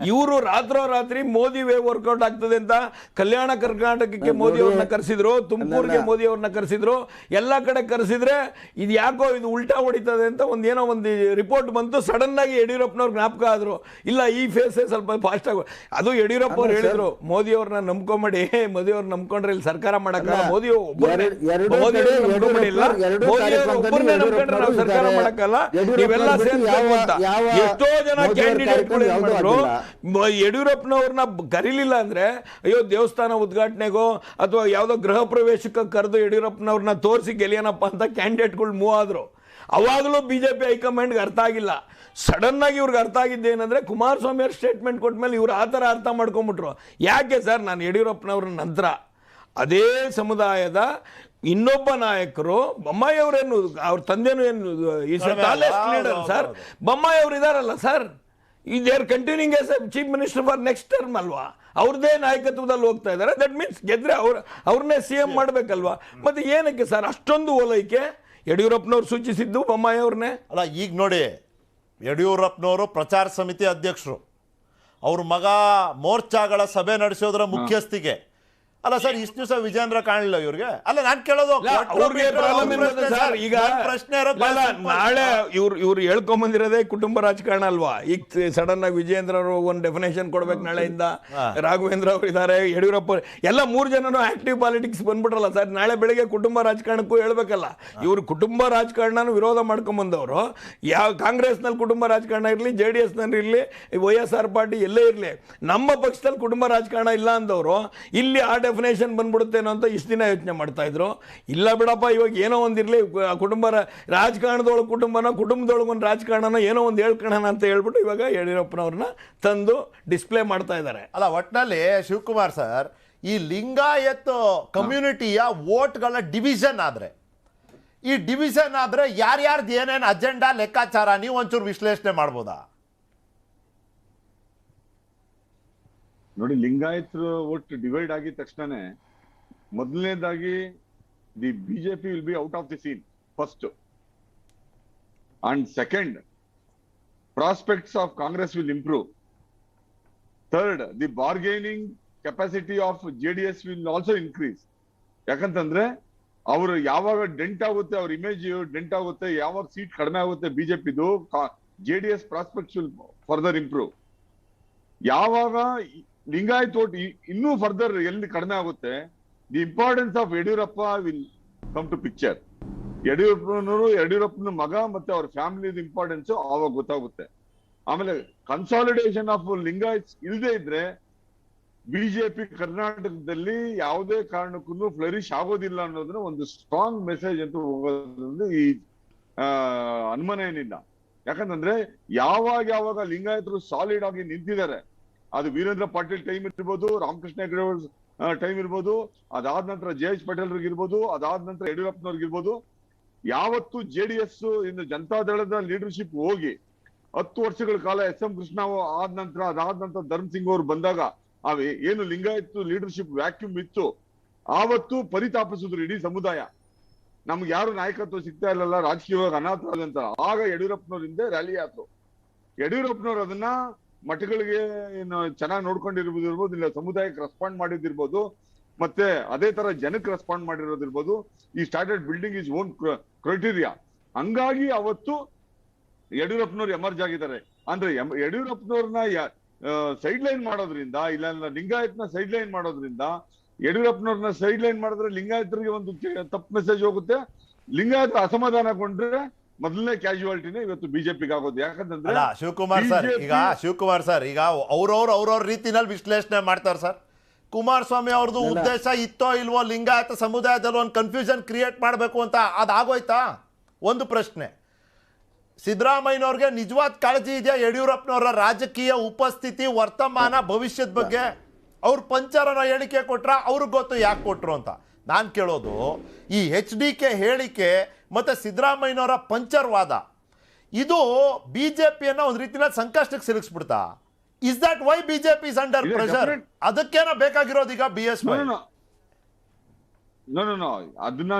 ಇವರು ರಾತ್ರೋರಾತ್ರಿ ಮೋದಿ ವೇ ವರ್ಕೌಟ್ ಆಗ್ತದೆ ಅಂತ ಕಲ್ಯಾಣ ಕರ್ನಾಟಕಕ್ಕೆ ಮೋದಿ ಅವ್ರನ್ನ ಕರೆಸಿದ್ರು, ತುಮಕೂರಿಗೆ ಮೋದಿ ಅವ್ರನ್ನ ಕರೆಸಿದ್ರು, ಎಲ್ಲಾ ಕಡೆ ಕರೆಸಿದ್ರೆ ಇದು ಯಾಕೋ ಇದು ಉಲ್ಟಾ ಹೊಡಿತದೆ ಅಂತ ಏನೋ ಒಂದು ರಿಪೋರ್ಟ್ ಬಂತು. ಸಡನ್ ಆಗಿ ಯಡಿಯೂರಪ್ಪನವ್ರು ಜ್ಞಾಪಕ ಆದ್ರು, ಇಲ್ಲ ಈ ಫೇಸ್ ಸ್ವಲ್ಪ ಫಾಸ್ಟ್ ಆಗ. ಅದು ಯಡಿಯೂರಪ್ಪ ಅವ್ರು ಹೇಳಿದ್ರು, ಮೋದಿ ಅವ್ರನ್ನ ನಂಬ್ಕೊಂಬೇಡಿ, ಮೋದಿ ಅವ್ರು ನಂಬ್ಕೊಂಡ್ರೆ ಇಲ್ಲಿ ಸರ್ಕಾರ ಮಾಡಕ್ಕಲ್ಲ, ಮೋದಿ ಒಬ್ಬರನ್ನೇ ಸರ್ಕಾರ ಮಾಡಕ್ಕಲ್ಲ, ನೀವೆಲ್ಲ ಸೇರ್ಬೇಕು ಅಂತ. ಎಷ್ಟೋ ಜನ ಕ್ಯಾಂಡಿಡೇಟ್ಗಳು ಏನ್ ಮಾಡಿದ್ರು, ಯಡಿಯೂರಪ್ಪನವ್ರನ್ನ ಕರೀಲಿಲ್ಲ ಅಂದ್ರೆ ಅಯ್ಯೋ ದೇವಸ್ಥಾನ ಉದ್ಘಾಟನೆಗೋ ಅಥವಾ ಯಾವ್ದೋ ಗೃಹ ಪ್ರವೇಶಕ್ಕೆ ಕರೆದು ಯಡಿಯೂರಪ್ಪನವ್ರನ್ನ ತೋರಿಸಿ ಗೆಲಿಯನಪ್ಪ ಅಂತ ಕ್ಯಾಂಡಿಡೇಟ್ಗಳು ಮೂವ್ ಆದ್ರು. ಅವಾಗಲೂ ಬಿಜೆಪಿ ಹೈಕಮಾಂಡ್ಗೆ ಅರ್ಥ ಆಗಿಲ್ಲ. ಸಡನ್ ಆಗಿ ಇವ್ರಿಗೆ ಅರ್ಥ ಆಗಿದ್ದೇನೆಂದ್ರೆ ಕುಮಾರಸ್ವಾಮಿ ಅವ್ರ ಸ್ಟೇಟ್ಮೆಂಟ್ ಕೊಟ್ಟ ಮೇಲೆ ಇವ್ರು ಆ ಥರ ಅರ್ಥ ಮಾಡ್ಕೊಂಡ್ಬಿಟ್ರು. ಯಾಕೆ ಸರ್, ನಾನು ಯಡಿಯೂರಪ್ಪನವ್ರ ನಂತರ ಅದೇ ಸಮುದಾಯದ ಇನ್ನೊಬ್ಬ ನಾಯಕರು, ಬೊಮ್ಮಾಯಿ ಅವರೇನು ಅವ್ರ ತಂದೆನೂ ಏನು ಲೀಡರ್ ಸರ್, ಬೊಮ್ಮಾಯಿ ಅವರು ಇದಾರಲ್ಲ sir, they are continuing as chief minister for next term ಅಲ್ವಾ, ಅವ್ರದೇ ನಾಯಕತ್ವದಲ್ಲಿ ಹೋಗ್ತಾ ಇದ್ದಾರೆ. ದಟ್ ಮೀನ್ಸ್ ಗೆದ್ರೆ ಅವ್ರನ್ನೇ CM ಮಾಡ್ಬೇಕಲ್ವಾ. ಮತ್ತೆ ಏನಕ್ಕೆ ಸರ್ ಅಷ್ಟೊಂದು ಓಲೈಕೆ? ಯಡಿಯೂರಪ್ಪನವ್ರು ಸೂಚಿಸಿದ್ದು ಬೊಮ್ಮಾಯಿ ಅವ್ರನ್ನೇ ಅಲ್ಲ. ಈಗ ನೋಡಿ, ಯಡಿಯೂರಪ್ಪನವರು ಪ್ರಚಾರ ಸಮಿತಿ ಅಧ್ಯಕ್ಷರು, ಅವ್ರ ಮಗ ಮೋರ್ಚಾಗಳ ಸಭೆ ನಡೆಸೋದ್ರ ಮುಖ್ಯಸ್ಥಿಗೆ. ಅಲ್ಲ ಸರ್, ಇಷ್ಟು ದಿವಸ ವಿಜೇಂದ್ರ ಕಾಣಲಿಲ್ಲ ಇವ್ರಿಗೆ. ಅಲ್ಲ ನಾನು ಕೇಳೋದು, ಈಗ ಪ್ರಶ್ನೆ ನಾಳೆ ಇವ್ರು ಹೇಳ್ಕೊಂಬಂದಿರೋದೇ ಕುಟುಂಬ ರಾಜಕಾರಣ ಅಲ್ವಾ. ಈಗ ಸಡನ್ ಆಗಿ ವಿಜೇಂದ್ರ ಅವರು ಒಂದು ಡೆಫಿನೇಷನ್ ಕೊಡ್ಬೇಕು ನಾಳೆಯಿಂದ, ರಾಘವೇಂದ್ರ ಅವರು ಇದ್ದಾರೆ, ಯಡಿಯೂರಪ್ಪ ಎಲ್ಲ 3 ಜನನು ಆಕ್ಟಿವ್ ಪಾಲಿಟಿಕ್ಸ್ ಬಂದ್ಬಿಟ್ರಲ್ಲ ಸರ್. ನಾಳೆ ಬೆಳಿಗ್ಗೆ ಕುಟುಂಬ ರಾಜಕಾರಣಕ್ಕೂ ಹೇಳ್ಬೇಕಲ್ಲ. ಇವ್ರು ಕುಟುಂಬ ರಾಜಕಾರಣ ವಿರೋಧ ಮಾಡ್ಕೊಂಬಂದವರು. ಯಾವ ಕಾಂಗ್ರೆಸ್ನಲ್ಲಿ ಕುಟುಂಬ ರಾಜಕಾರಣ ಇರಲಿ, JDSನಲ್ಲಿ ಇರಲಿ, YSR ಪಾರ್ಟಿ ಎಲ್ಲೇ ಇರಲಿ, ನಮ್ಮ ಪಕ್ಷದಲ್ಲಿ ಕುಟುಂಬ ರಾಜಕಾರಣ ಇಲ್ಲ ಅಂದವರು ಇಲ್ಲಿ ಆ ಡೆಫಿನೇಷನ್ ಬಂದ್ಬಿಡುತ್ತೇನೋ ಅಂತ ಇಷ್ಟು ದಿನ ಯೋಚನೆ ಮಾಡ್ತಾ ಇದ್ರು. ಇಲ್ಲ ಬಿಡಪ್ಪ, ಇವಾಗ ಏನೋ ಒಂದಿರಲಿ, ಕುಟುಂಬ ರಾಜಕಾರಣದೊಳಗೆ ಕುಟುಂಬದೊಳಗೆ ಒಂದು ರಾಜಕಾರಣನ ಏನೋ ಒಂದು ಹೇಳ್ಕೊಳ್ಳೋಣ ಅಂತ ಹೇಳ್ಬಿಟ್ಟು ಇವಾಗ ಯಡಿಯೂರಪ್ಪನವ್ರನ್ನ ತಂದು ಡಿಸ್ಪ್ಲೇ ಮಾಡ್ತಾ ಇದ್ದಾರೆ. ಅಲ್ಲ, ಒಟ್ಟಿನಲ್ಲಿ ಶಿವಕುಮಾರ್ ಸರ್, ಈ ಲಿಂಗಾಯತ್ ಕಮ್ಯುನಿಟಿಯ ವೋಟ್ಗಳ ಡಿವಿಷನ್ ಆದ್ರೆ, ಈ ಡಿವಿಷನ್ ಆದ್ರೆ ಯಾರ್ಯಾರ್ದು ಏನೇನು ಅಜೆಂಡಾ ಲೆಕ್ಕಾಚಾರ ನೀವು ಒಂಚೂರು ವಿಶ್ಲೇಷಣೆ ಮಾಡ್ಬೋದಾ? ನೋಡಿ, ಲಿಂಗಾಯತರು ಒಟ್ಟು ಡಿವೈಡ್ ಆಗಿದ ತಕ್ಷಣನೇ ಮೊದಲನೇದಾಗಿ the BJP will be out of the scene first, and second prospects of Congress will improve. Third, the bargaining capacity of JDS will also increase. ಯಾಕಂತಂದ್ರೆ ಅವರು ಯಾವಾಗ ಡೆಂಟ್ ಆಗುತ್ತೆ, ಅವ್ರ ಇಮೇಜ್ ಡೆಂಟ್ ಆಗುತ್ತೆ, ಯಾವಾಗ ಸೀಟ್ ಕಡಿಮೆ ಆಗುತ್ತೆ ಬಿಜೆಪಿದು, JDS prospects will further improve. ಯಾವಾಗ ಲಿಂಗಾಯತ್ ವೋಟ್ ಇನ್ನೂ ಫರ್ದರ್ ಎಲ್ಲಿ ಕಡಿಮೆ ಆಗುತ್ತೆ, the importance of Yediyurappa will come to picture. ಯಡಿಯೂರಪ್ಪನ ಮಗ ಮತ್ತೆ ಅವ್ರ ಫ್ಯಾಮಿಲಿ ಇಂಪಾರ್ಟೆನ್ಸ್ ಆವಾಗ ಗೊತ್ತಾಗುತ್ತೆ. ಆಮೇಲೆ ಕನ್ಸಾಲಿಡೇಷನ್ ಆಫ್ ಲಿಂಗಾಯತ್ಸ್ ಇಲ್ಲದೆ ಇದ್ರೆ ಬಿಜೆಪಿ ಕರ್ನಾಟಕದಲ್ಲಿ ಯಾವುದೇ ಕಾರಣಕ್ಕೂ ಫ್ಲರಿಶ್ ಆಗೋದಿಲ್ಲ ಅನ್ನೋದನ್ನ ಒಂದು ಸ್ಟ್ರಾಂಗ್ ಮೆಸೇಜ್ ಅಂತ ಹೋಗೋದ್ರಿಂದ ಈ ಅನುಮಾನ ಏನಿಲ್ಲ. ಯಾಕಂತಂದ್ರೆ ಯಾವಾಗ ಲಿಂಗಾಯತರು ಸಾಲಿಡ್ ಆಗಿ ನಿಂತಿದ್ದಾರೆ, ಅದು ವೀರೇಂದ್ರ ಪಾಟೀಲ್ ಟೈಮ್ ಇರ್ಬೋದು, ರಾಮಕೃಷ್ಣ ಹೆಗಡೆ ಟೈಮ್ ಇರ್ಬೋದು, ಅದಾದ ನಂತರ JH ಪಟೇಲ್ ಇರ್ಬೋದು, ಅದಾದ ನಂತರ ಯಡಿಯೂರಪ್ಪನವ್ರಿಗಿರ್ಬೋದು, ಯಾವತ್ತು JDS ಇನ್ನು ಜನತಾದಳದ ಲೀಡರ್ಶಿಪ್ ಹೋಗಿ 10 ವರ್ಷಗಳ ಕಾಲ SM ಕೃಷ್ಣ ಅದಾದ ನಂತರ ಧರ್ಮ್ ಸಿಂಗ್ ಅವರು ಬಂದಾಗ ಏನು ಲಿಂಗಾಯತ್ ಲೀಡರ್ಶಿಪ್ ವ್ಯಾಕ್ಯೂಮ್ ಇತ್ತು, ಆವತ್ತು ಪರಿತಾಪಿಸಿದ್ರು ಇಡೀ ಸಮುದಾಯ. ನಮ್ಗೆ ಯಾರು ನಾಯಕತ್ವ ಸಿಗ್ತಾ ಇಲ್ಲಲ್ಲ, ರಾಜಕೀಯವಾಗಿ ಅನಾಥರಾದಂತ. ಆಗ ಯಡಿಯೂರಪ್ಪನವರಿಂದ ರ್ಯಾಲಿ ಆಯ್ತು. ಯಡಿಯೂರಪ್ಪನವ್ರು ಅದನ್ನ ಮಠಗಳಿಗೆ ಏನು ಚೆನ್ನಾಗಿ ನೋಡ್ಕೊಂಡಿರ್ಬೋದು, ಇಲ್ಲ ಸಮುದಾಯಕ್ಕೆ ರೆಸ್ಪಾಂಡ್ ಮಾಡಿದಿರ್ಬೋದು, ಮತ್ತೆ ಅದೇ ತರ ಜನಕ್ಕೆ ರೆಸ್ಪಾಂಡ್ ಮಾಡಿರೋದಿರ್ಬೋದು. ಈ started building is own criteria. ಹಂಗಾಗಿ ಅವತ್ತು ಯಡಿಯೂರಪ್ಪನವ್ರು ಎಮರ್ಜ್ ಆಗಿದ್ದಾರೆ. ಅಂದ್ರೆ ಯಡಿಯೂರಪ್ಪನವ್ರನ್ನ ಸೈಡ್ ಲೈನ್ ಮಾಡೋದ್ರಿಂದ, ಇಲ್ಲ ಲಿಂಗಾಯತ್ನ ಸೈಡ್ ಲೈನ್ ಮಾಡೋದ್ರಿಂದ, ಯಡಿಯೂರಪ್ಪನವ್ರನ್ನ ಸೈಡ್ ಲೈನ್ ಮಾಡಿದ್ರೆ ಲಿಂಗಾಯತರಿಗೆ ಒಂದು ತಪ್ಪು ಮೆಸೇಜ್ ಹೋಗುತ್ತೆ. ಲಿಂಗಾಯತ ಅಸಮಾಧಾನಗೊಂಡ್ರೆ ಮೊದಲನೇ ಕ್ಯಾಶುವಾಲಿಟಿನೇ ಇವತ್ತು ಬಿಜೆಪಿಗೆ ಆಗೋದು. ಯಾಕಂತಂದ್ರೆ ಶಿವಕುಮಾರ್ ಸರ್ ಈಗ ಅವ್ರವ್ರ ರೀತಿನಲ್ಲಿ ವಿಶ್ಲೇಷಣೆ ಮಾಡ್ತಾರೆ ಸರ್. ಕುಮಾರಸ್ವಾಮಿ ಅವ್ರದ್ದು ಉದ್ದೇಶ ಇತ್ತೋ ಇಲ್ವೋ ಲಿಂಗಾಯತ ಸಮುದಾಯದಲ್ಲಿ ಒಂದು ಕನ್ಫ್ಯೂಷನ್ ಕ್ರಿಯೇಟ್ ಮಾಡಬೇಕು ಅಂತ, ಅದಾಗೋಯ್ತಾ? ಒಂದು ಪ್ರಶ್ನೆ. ಸಿದ್ದರಾಮಯ್ಯನವ್ರಿಗೆ ನಿಜವಾದ ಕಾಳಜಿ ಇದೆಯಾ ಯಡಿಯೂರಪ್ಪನವರ ರಾಜಕೀಯ ಉಪಸ್ಥಿತಿ, ವರ್ತಮಾನ, ಭವಿಷ್ಯದ ಬಗ್ಗೆ? ಅವ್ರು ಪಂಚರನ ಹೇಳಿಕೆ ಕೊಟ್ರ, ಅವ್ರಿಗೆ ಗೊತ್ತು ಯಾಕೆ ಕೊಟ್ರು ಅಂತ. ನಾನು ಕೇಳೋದು, ಈ HDK ಹೇಳಿಕೆ ಮತ್ತೆ ಸಿದ್ದರಾಮಯ್ಯನವರ ಪಂಚರ್ವಾದ ಇದು ಬಿಜೆಪಿಯನ್ನ ಒಂದು ರೀತಿಯಲ್ಲಿ ಸಂಕಷ್ಟಕ್ಕೆ ಸಿಲುಕಿಸ್ಬಿಡ್ತಾ? Is that why BJP is under pressure? ಅದಕ್ಕೇನ ಬೇಕಾಗಿರೋದು ಈಗ BSY? ನೋ ಅದನ್ನ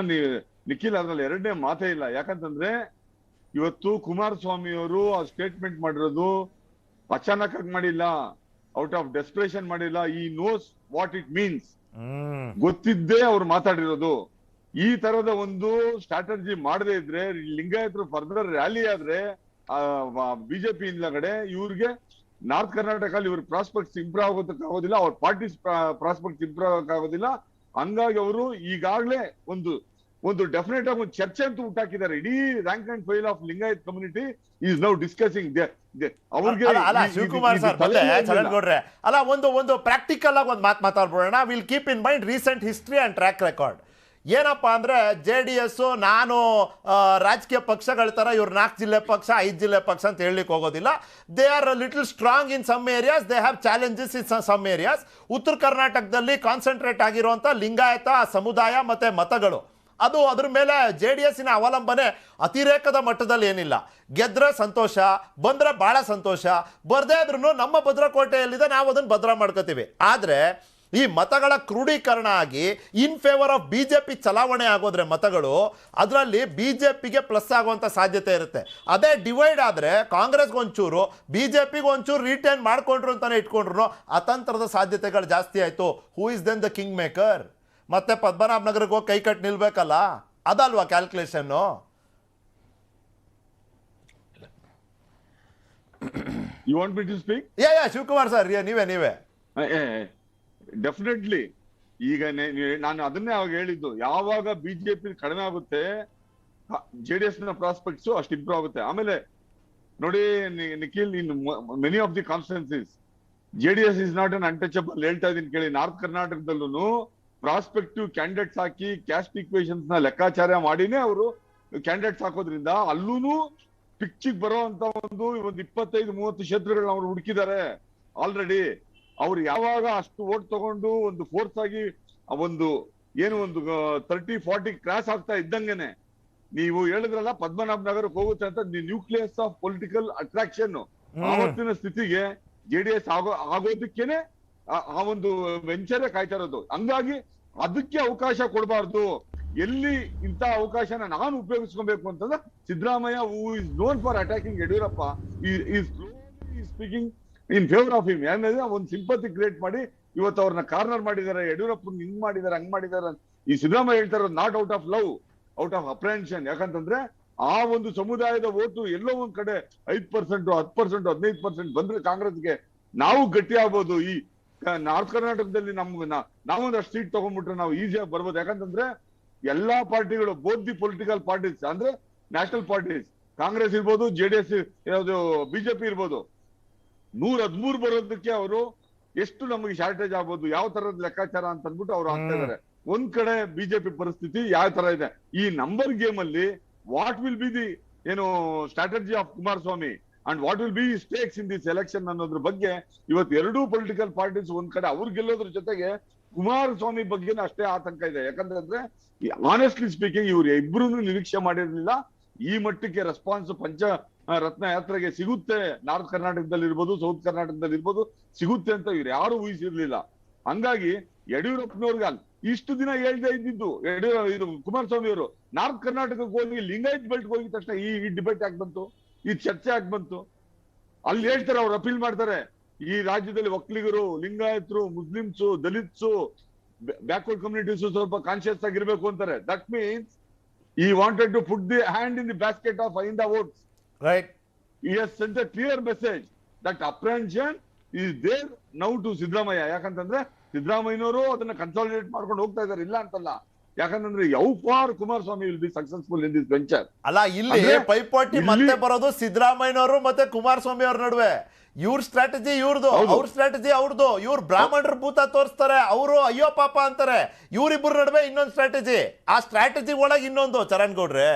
ನಿಖಿಲ್ ಅದ್ರಲ್ಲಿ ಎರಡನೇ ಮಾತೇ ಇಲ್ಲ. ಯಾಕಂತಂದ್ರೆ ಇವತ್ತು ಕುಮಾರಸ್ವಾಮಿ ಅವರು ಆ ಸ್ಟೇಟ್ಮೆಂಟ್ ಮಾಡಿರೋದು ಅಚಾನಕ್ ಆಗಿ ಮಾಡಿಲ್ಲ, ಔಟ್ ಆಫ್ ಡೆಸ್ಪರೇಷನ್ ಮಾಡಿಲ್ಲ. ಈ ನೋಸ್ ವಾಟ್ ಇಟ್ ಮೀನ್ಸ್, ಗೊತ್ತಿದ್ದೇ ಅವ್ರು ಮಾತಾಡಿರೋದು. ಈ ತರದ ಒಂದು ಸ್ಟ್ರಾಟಜಿ ಮಾಡದೇ ಇದ್ರೆ, ಲಿಂಗಾಯತರು ಫರ್ದರ್ ರ್ಯಾಲಿ ಆದ್ರೆ ಬಿಜೆಪಿ ಇಂದಗಡೆ ಇವ್ರಿಗೆ ನಾರ್ತ್ ಕರ್ನಾಟಕದಲ್ಲಿ ಇವ್ರ ಪ್ರಾಸ್ಪೆಕ್ಟ್ಸ್ ಇಂಪ್ರೂವ್ ಆಗೋದಕ್ಕಾಗೋದಿಲ್ಲ, ಅವ್ರ ಪಾರ್ಟಿ ಪ್ರಾಸ್ಪೆಕ್ಟ್ಸ್ ಇಂಪ್ರೂವ್ ಆಗೋಕ್ಕಾಗೋದಿಲ್ಲ. ಹಂಗಾಗಿ ಅವರು ಈಗಾಗಲೇ ಒಂದು ಡೆಫಿನೆಟ್ ಆಗಿ ಒಂದು ಚರ್ಚೆ ಅಂತ ಹುಟ್ಟಾಕಿದ್ದಾರೆ. ಇಡೀ rank and file of Lingayat community is now discussing ಅವ್ರಿಗೆ. ಶಿವಕುಮಾರ್ ಸರ್ ಚಲನ್ಗೌಡ್ರೆ, ಅಲ್ಲ ಒಂದು ಪ್ರಾಕ್ಟಿಕಲ್ ಆಗಿ ಒಂದು ಮಾತಾಡ್ಬೋಣ. Will keep in mind recent history and track record. ಏನಪ್ಪ ಅಂದ್ರೆ JDS ನಾನು ರಾಜಕೀಯ ಪಕ್ಷಗಳ ತರ ಇವ್ರು 4 ಜಿಲ್ಲೆ ಪಕ್ಷ 5 ಜಿಲ್ಲೆ ಪಕ್ಷ ಅಂತ ಹೇಳಲಿಕ್ಕೆ ಹೋಗೋದಿಲ್ಲ. They are little strong in some areas, they have challenges in some areas. ಉತ್ತರ ಕರ್ನಾಟಕದಲ್ಲಿ ಕಾನ್ಸಂಟ್ರೇಟ್ ಆಗಿರುವಂಥ ಲಿಂಗಾಯತ ಸಮುದಾಯ ಮತ್ತೆ ಮತಗಳು, ಅದು ಅದ್ರ ಮೇಲೆ JDSನ ಅವಲಂಬನೆ ಅತಿರೇಕದ ಮಟ್ಟದಲ್ಲಿ ಏನಿಲ್ಲ. ಗೆದ್ರೆ ಸಂತೋಷ, ಬಂದ್ರೆ ಬಹಳ ಸಂತೋಷ, ಬರ್ದೇ ಇದ್ರೂ ನಮ್ಮ ಭದ್ರಕೋಟೆಯಲ್ಲಿದೆ, ನಾವು ಅದನ್ನು ಭದ್ರ ಮಾಡ್ಕೋತೀವಿ. ಆದರೆ ಈ ಮತಗಳ ಕ್ರೋಢೀಕರಣ ಆಗಿ ಇನ್ ಫೇವರ್ ಆಫ್ ಬಿಜೆಪಿ ಚಲಾವಣೆ ಆಗೋದ್ರೆ ಮತಗಳು, ಅದರಲ್ಲಿ ಬಿಜೆಪಿಗೆ ಪ್ಲಸ್ ಆಗುವಂಥ ಸಾಧ್ಯತೆ ಇರುತ್ತೆ. ಅದೇ ಡಿವೈಡ್ ಆದರೆ ಕಾಂಗ್ರೆಸ್ಗೆ ಒಂಚೂರು, ಬಿಜೆಪಿಗೆ ಒಂಚೂರು ರಿಟೈನ್ ಮಾಡ್ಕೊಂಡ್ರು ಅಂತಾನೆ ಇಟ್ಕೊಂಡ್ರು ಅತಂತ್ರದ ಸಾಧ್ಯತೆಗಳು ಜಾಸ್ತಿ ಆಯಿತು. Who is then the kingmaker? ಮತ್ತೆ ಪದ್ಮನಾಭ ನಗರಕ್ಕೆ ಹೋಗಿ ಕೈ ಕಟ್ಟಿ ನಿಲ್ಬೇಕಲ್ಲ, ಅದಲ್ವಾ calculation? You want me to speak? Shivakumar sir, ನೀವೇ ಡೆಫಿನೆಟ್ಲಿ. ಈಗ ನಾನು ಅದನ್ನೇ ಅವಾಗ ಹೇಳಿದ್ದು, ಯಾವಾಗ ಬಿಜೆಪಿ ಕಡಿಮೆ ಆಗುತ್ತೆ JDS ನ ಪ್ರಾಸ್ಪೆಕ್ಟ್ಸ್ ಅಷ್ಟು ಇಂಪ್ರೂವ್ ಆಗುತ್ತೆ. ಆಮೇಲೆ ನೋಡಿ Nikhil, in many of the constituencies JDS is not an untouchable. ಹೇಳ್ತಾ ಇದೀನಿ ಕೇಳಿ, ನಾರ್ತ್ ಕರ್ನಾಟಕದಲ್ಲೂ ಪ್ರಾಸ್ಪೆಕ್ಟಿವ್ ಕ್ಯಾಂಡಿಡೇಟ್ಸ್ ಹಾಕಿ ಕ್ಯಾಸ್ಟ್ ಈಕ್ವೇಷನ್ಸ್ ನ ಲೆಕ್ಕಾಚಾರ ಮಾಡಿನೇ ಅವರು ಕ್ಯಾಂಡಿಡೇಟ್ಸ್ ಹಾಕೋದ್ರಿಂದ ಅಲ್ಲೂ ಪಿಕ್ಚಿಗೆ ಬರೋ ಅಂತ ಒಂದು 25-30 ಕ್ಷೇತ್ರಗಳನ್ನ ಅವ್ರು ಹುಡುಕಿದ್ದಾರೆ ಆಲ್ರೆಡಿ. ಅವ್ರು ಯಾವಾಗ ಅಷ್ಟು ಓಟ್ ತಗೊಂಡು ಒಂದು ಫೋರ್ಸ್ ಆಗಿ ಒಂದು 30-40 ಕ್ರಾಸ್ ಆಗ್ತಾ ಇದ್ದಂಗೆನೆ, ನೀವು ಹೇಳಿದ್ರಲ್ಲ ಪದ್ಮನಾಭ ನಗರಕ್ಕೆ ಹೋಗುತ್ತೆ ಅಂತ, ನ್ಯೂಕ್ಲಿಯಸ್ ಆಫ್ ಪೊಲಿಟಿಕಲ್ ಅಟ್ರಾಕ್ಷನ್ ಆವತ್ತಿನ ಸ್ಥಿತಿಗೆ JDS ಆಗೋದಕ್ಕೇನೆ ಆ ಒಂದು ವೆಂಚರೇ ಕಾಯ್ತಾ ಇರೋದು. ಹಂಗಾಗಿ ಅದಕ್ಕೆ ಅವಕಾಶ ಕೊಡಬಾರ್ದು. ಎಲ್ಲಿ ಇಂಥ ಅವಕಾಶನ ನಾನು ಉಪಯೋಗಿಸ್ಕೊಬೇಕು ಅಂತಂದ್ರೆ Siddaramaiah who is known for attacking Yediyurappa is speaking in favour of him. ಏನಂದ್ರೆ ಒಂದು ಸಿಂಪತಿ ಕ್ರಿಯೇಟ್ ಮಾಡಿ ಇವತ್ತು ಅವ್ರನ್ನ ಕಾರ್ನರ್ ಮಾಡಿದ್ದಾರೆ, ಯಡಿಯೂರಪ್ಪನ ಹಿಂಗ್ ಮಾಡಿದ್ದಾರೆ ಹಂಗ್ ಮಾಡಿದ್ದಾರೆ. ಈ ಸಿದ್ದರಾಮಯ್ಯ ಹೇಳ್ತಾ ಇರೋದು not out of love, out of apprehension. ಯಾಕಂತಂದ್ರೆ ಆ ಒಂದು ಸಮುದಾಯದ ಓಟು ಎಲ್ಲೋ ಒಂದ್ ಕಡೆ 5%, 10%, 15% ಬಂದ್ರೆ ಕಾಂಗ್ರೆಸ್ಗೆ ನಾವು ಗಟ್ಟಿ ಆಗ್ಬೋದು. ಈ ನಾರ್ತ್ ಕರ್ನಾಟಕದಲ್ಲಿ ನಾವೊಂದಷ್ಟು ಸೀಟ್ ತಗೊಂಡ್ಬಿಟ್ರೆ ನಾವು ಈಸಿಯಾಗಿ ಬರ್ಬೋದು. ಯಾಕಂತಂದ್ರೆ ಎಲ್ಲಾ ಪಾರ್ಟಿಗಳು, ಬೋತ್ ದಿ ಪೊಲಿಟಿಕಲ್ ಪಾರ್ಟೀಸ್ ಅಂದ್ರೆ ನ್ಯಾಷನಲ್ ಪಾರ್ಟೀಸ್, ಕಾಂಗ್ರೆಸ್ ಇರ್ಬೋದು, JDS ಯಾವ್ದು ಬಿಜೆಪಿ ಇರ್ಬೋದು, 113 ಬರೋದಕ್ಕೆ ಅವರು ಎಷ್ಟು ನಮಗೆ ಶಾರ್ಟೇಜ್ ಆಗ್ಬೋದು, ಯಾವ ತರದ ಲೆಕ್ಕಾಚಾರ ಅಂತ ಅಂದ್ಬಿಟ್ಟು ಅವ್ರು ಆಗ್ತಾ ಇದಾರೆ. ಒಂದ್ ಕಡೆ ಬಿಜೆಪಿ ಪರಿಸ್ಥಿತಿ ಯಾವ ತರ ಇದೆ. ಈ ನಂಬರ್ ಗೇಮ್ ಅಲ್ಲಿ what will be the strategy of Kumaraswamy and what will be stakes in this election ಅನ್ನೋದ್ರ ಬಗ್ಗೆ ಇವತ್ತು ಎರಡೂ ಪೊಲಿಟಿಕಲ್ ಪಾರ್ಟೀಸ್ ಒಂದ್ ಕಡೆ ಅವ್ರು ಗೆಲ್ಲೋದ್ರ ಜೊತೆಗೆ ಕುಮಾರಸ್ವಾಮಿ ಬಗ್ಗೆನೂ ಅಷ್ಟೇ ಆತಂಕ ಇದೆ. ಯಾಕಂದ್ರೆ ಆನೆಸ್ಟ್ಲಿ ಸ್ಪೀಕಿಂಗ್ ಇವ್ರು ಇಬ್ರು ನಿರೀಕ್ಷೆ ಮಾಡಿರ್ಲಿಲ್ಲ ಈ ಮಟ್ಟಕ್ಕೆ ರೆಸ್ಪಾನ್ಸ್ ಪಂಚ ರತ್ನ ಯಾತ್ರೆಗೆ ಸಿಗುತ್ತೆ ನಾರ್ತ್ ಕರ್ನಾಟಕದಲ್ಲಿ ಇರ್ಬೋದು, ಸೌತ್ ಕರ್ನಾಟಕದಲ್ಲಿ ಇರ್ಬೋದು ಸಿಗುತ್ತೆ ಅಂತ ಇವ್ರು ಯಾರು ಊಹಿಸಿರ್ಲಿಲ್ಲ. ಹಂಗಾಗಿ ಯಡಿಯೂರಪ್ಪನವ್ರಿಗೆ ಇಷ್ಟು ದಿನ ಹೇಳ್ತಾ ಇದ್ದಿದ್ದು ಇದು ಕುಮಾರಸ್ವಾಮಿ ಅವರು ನಾರ್ತ್ ಕರ್ನಾಟಕಕ್ಕೆ ಹೋಗಿ ಲಿಂಗಾಯತ್ ಬೆಲ್ಟ್ ಹೋಗಿದ ತಕ್ಷಣ ಈ ಡಿಬೇಟ್ ಯಾಕೆ ಬಂತು, ಈ ಚರ್ಚೆ ಯಾಕೆ ಬಂತು? ಅಲ್ಲಿ ಹೇಳ್ತಾರೆ, ಅವ್ರು ಅಪೀಲ್ ಮಾಡ್ತಾರೆ, ಈ ರಾಜ್ಯದಲ್ಲಿ ಒಕ್ಕಲಿಗರು, ಲಿಂಗಾಯತರು, ಮುಸ್ಲಿಮ್ಸು, ದಲಿತ್ಸು, ಬ್ಯಾಕ್ವರ್ಡ್ ಕಮ್ಯುನಿಟೀಸ್ ಸ್ವಲ್ಪ ಕಾನ್ಶಿಯಸ್ ಆಗಿರ್ಬೇಕು ಅಂತಾರೆ. That means he wanted to put the hand in the basket of Ahinda votes. Right. He has sent a clear message that apprehension is there now to Siddaramaiah. ಯಾಕಂತಂದ್ರೆ ಸಿದ್ದರಾಮಯ್ಯನವರು ಅದನ್ನ consolidate ಮಾಡ್ಕೊಂಡು ಹೋಗ್ತಾ ಇದಾರೆ, ಇಲ್ಲ ಅಂತಲ್ಲ. ಯಾಕಂತಂದ್ರೆ ಯಾವ for Kumaraswamy will be successful in this venture. ಅಲ್ಲ, ಇಲ್ಲಿ ಪೈಪೋಟಿ ಮತ್ತೆ ಬರೋದು ಸಿದ್ದರಾಮಯ್ಯನವರು ಮತ್ತೆ ಕುಮಾರಸ್ವಾಮಿ ಅವ್ರ ನಡುವೆ. ಇವ್ರ ಸ್ಟ್ರಾಟಜಿ ಇವ್ರದು, ಅವ್ರ ಸ್ಟ್ರಾಟಜಿ ಅವ್ರದ್ದು. ಇವ್ರು ಬ್ರಾಹ್ಮಣರ ಭೂತ ತೋರಿಸ್ತಾರೆ, ಅವರು ಅಯ್ಯೋ ಪಾಪ ಅಂತಾರೆ. ಇವ್ರಿಬ್ಬರ ನಡುವೆ ಇನ್ನೊಂದು ಸ್ಟ್ರಾಟಜಿ, ಆ ಸ್ಟ್ರಾಟಜಿ ಒಳಗೆ ಇನ್ನೊಂದು. ಚರಣ್ ಗೌಡ್ರೆ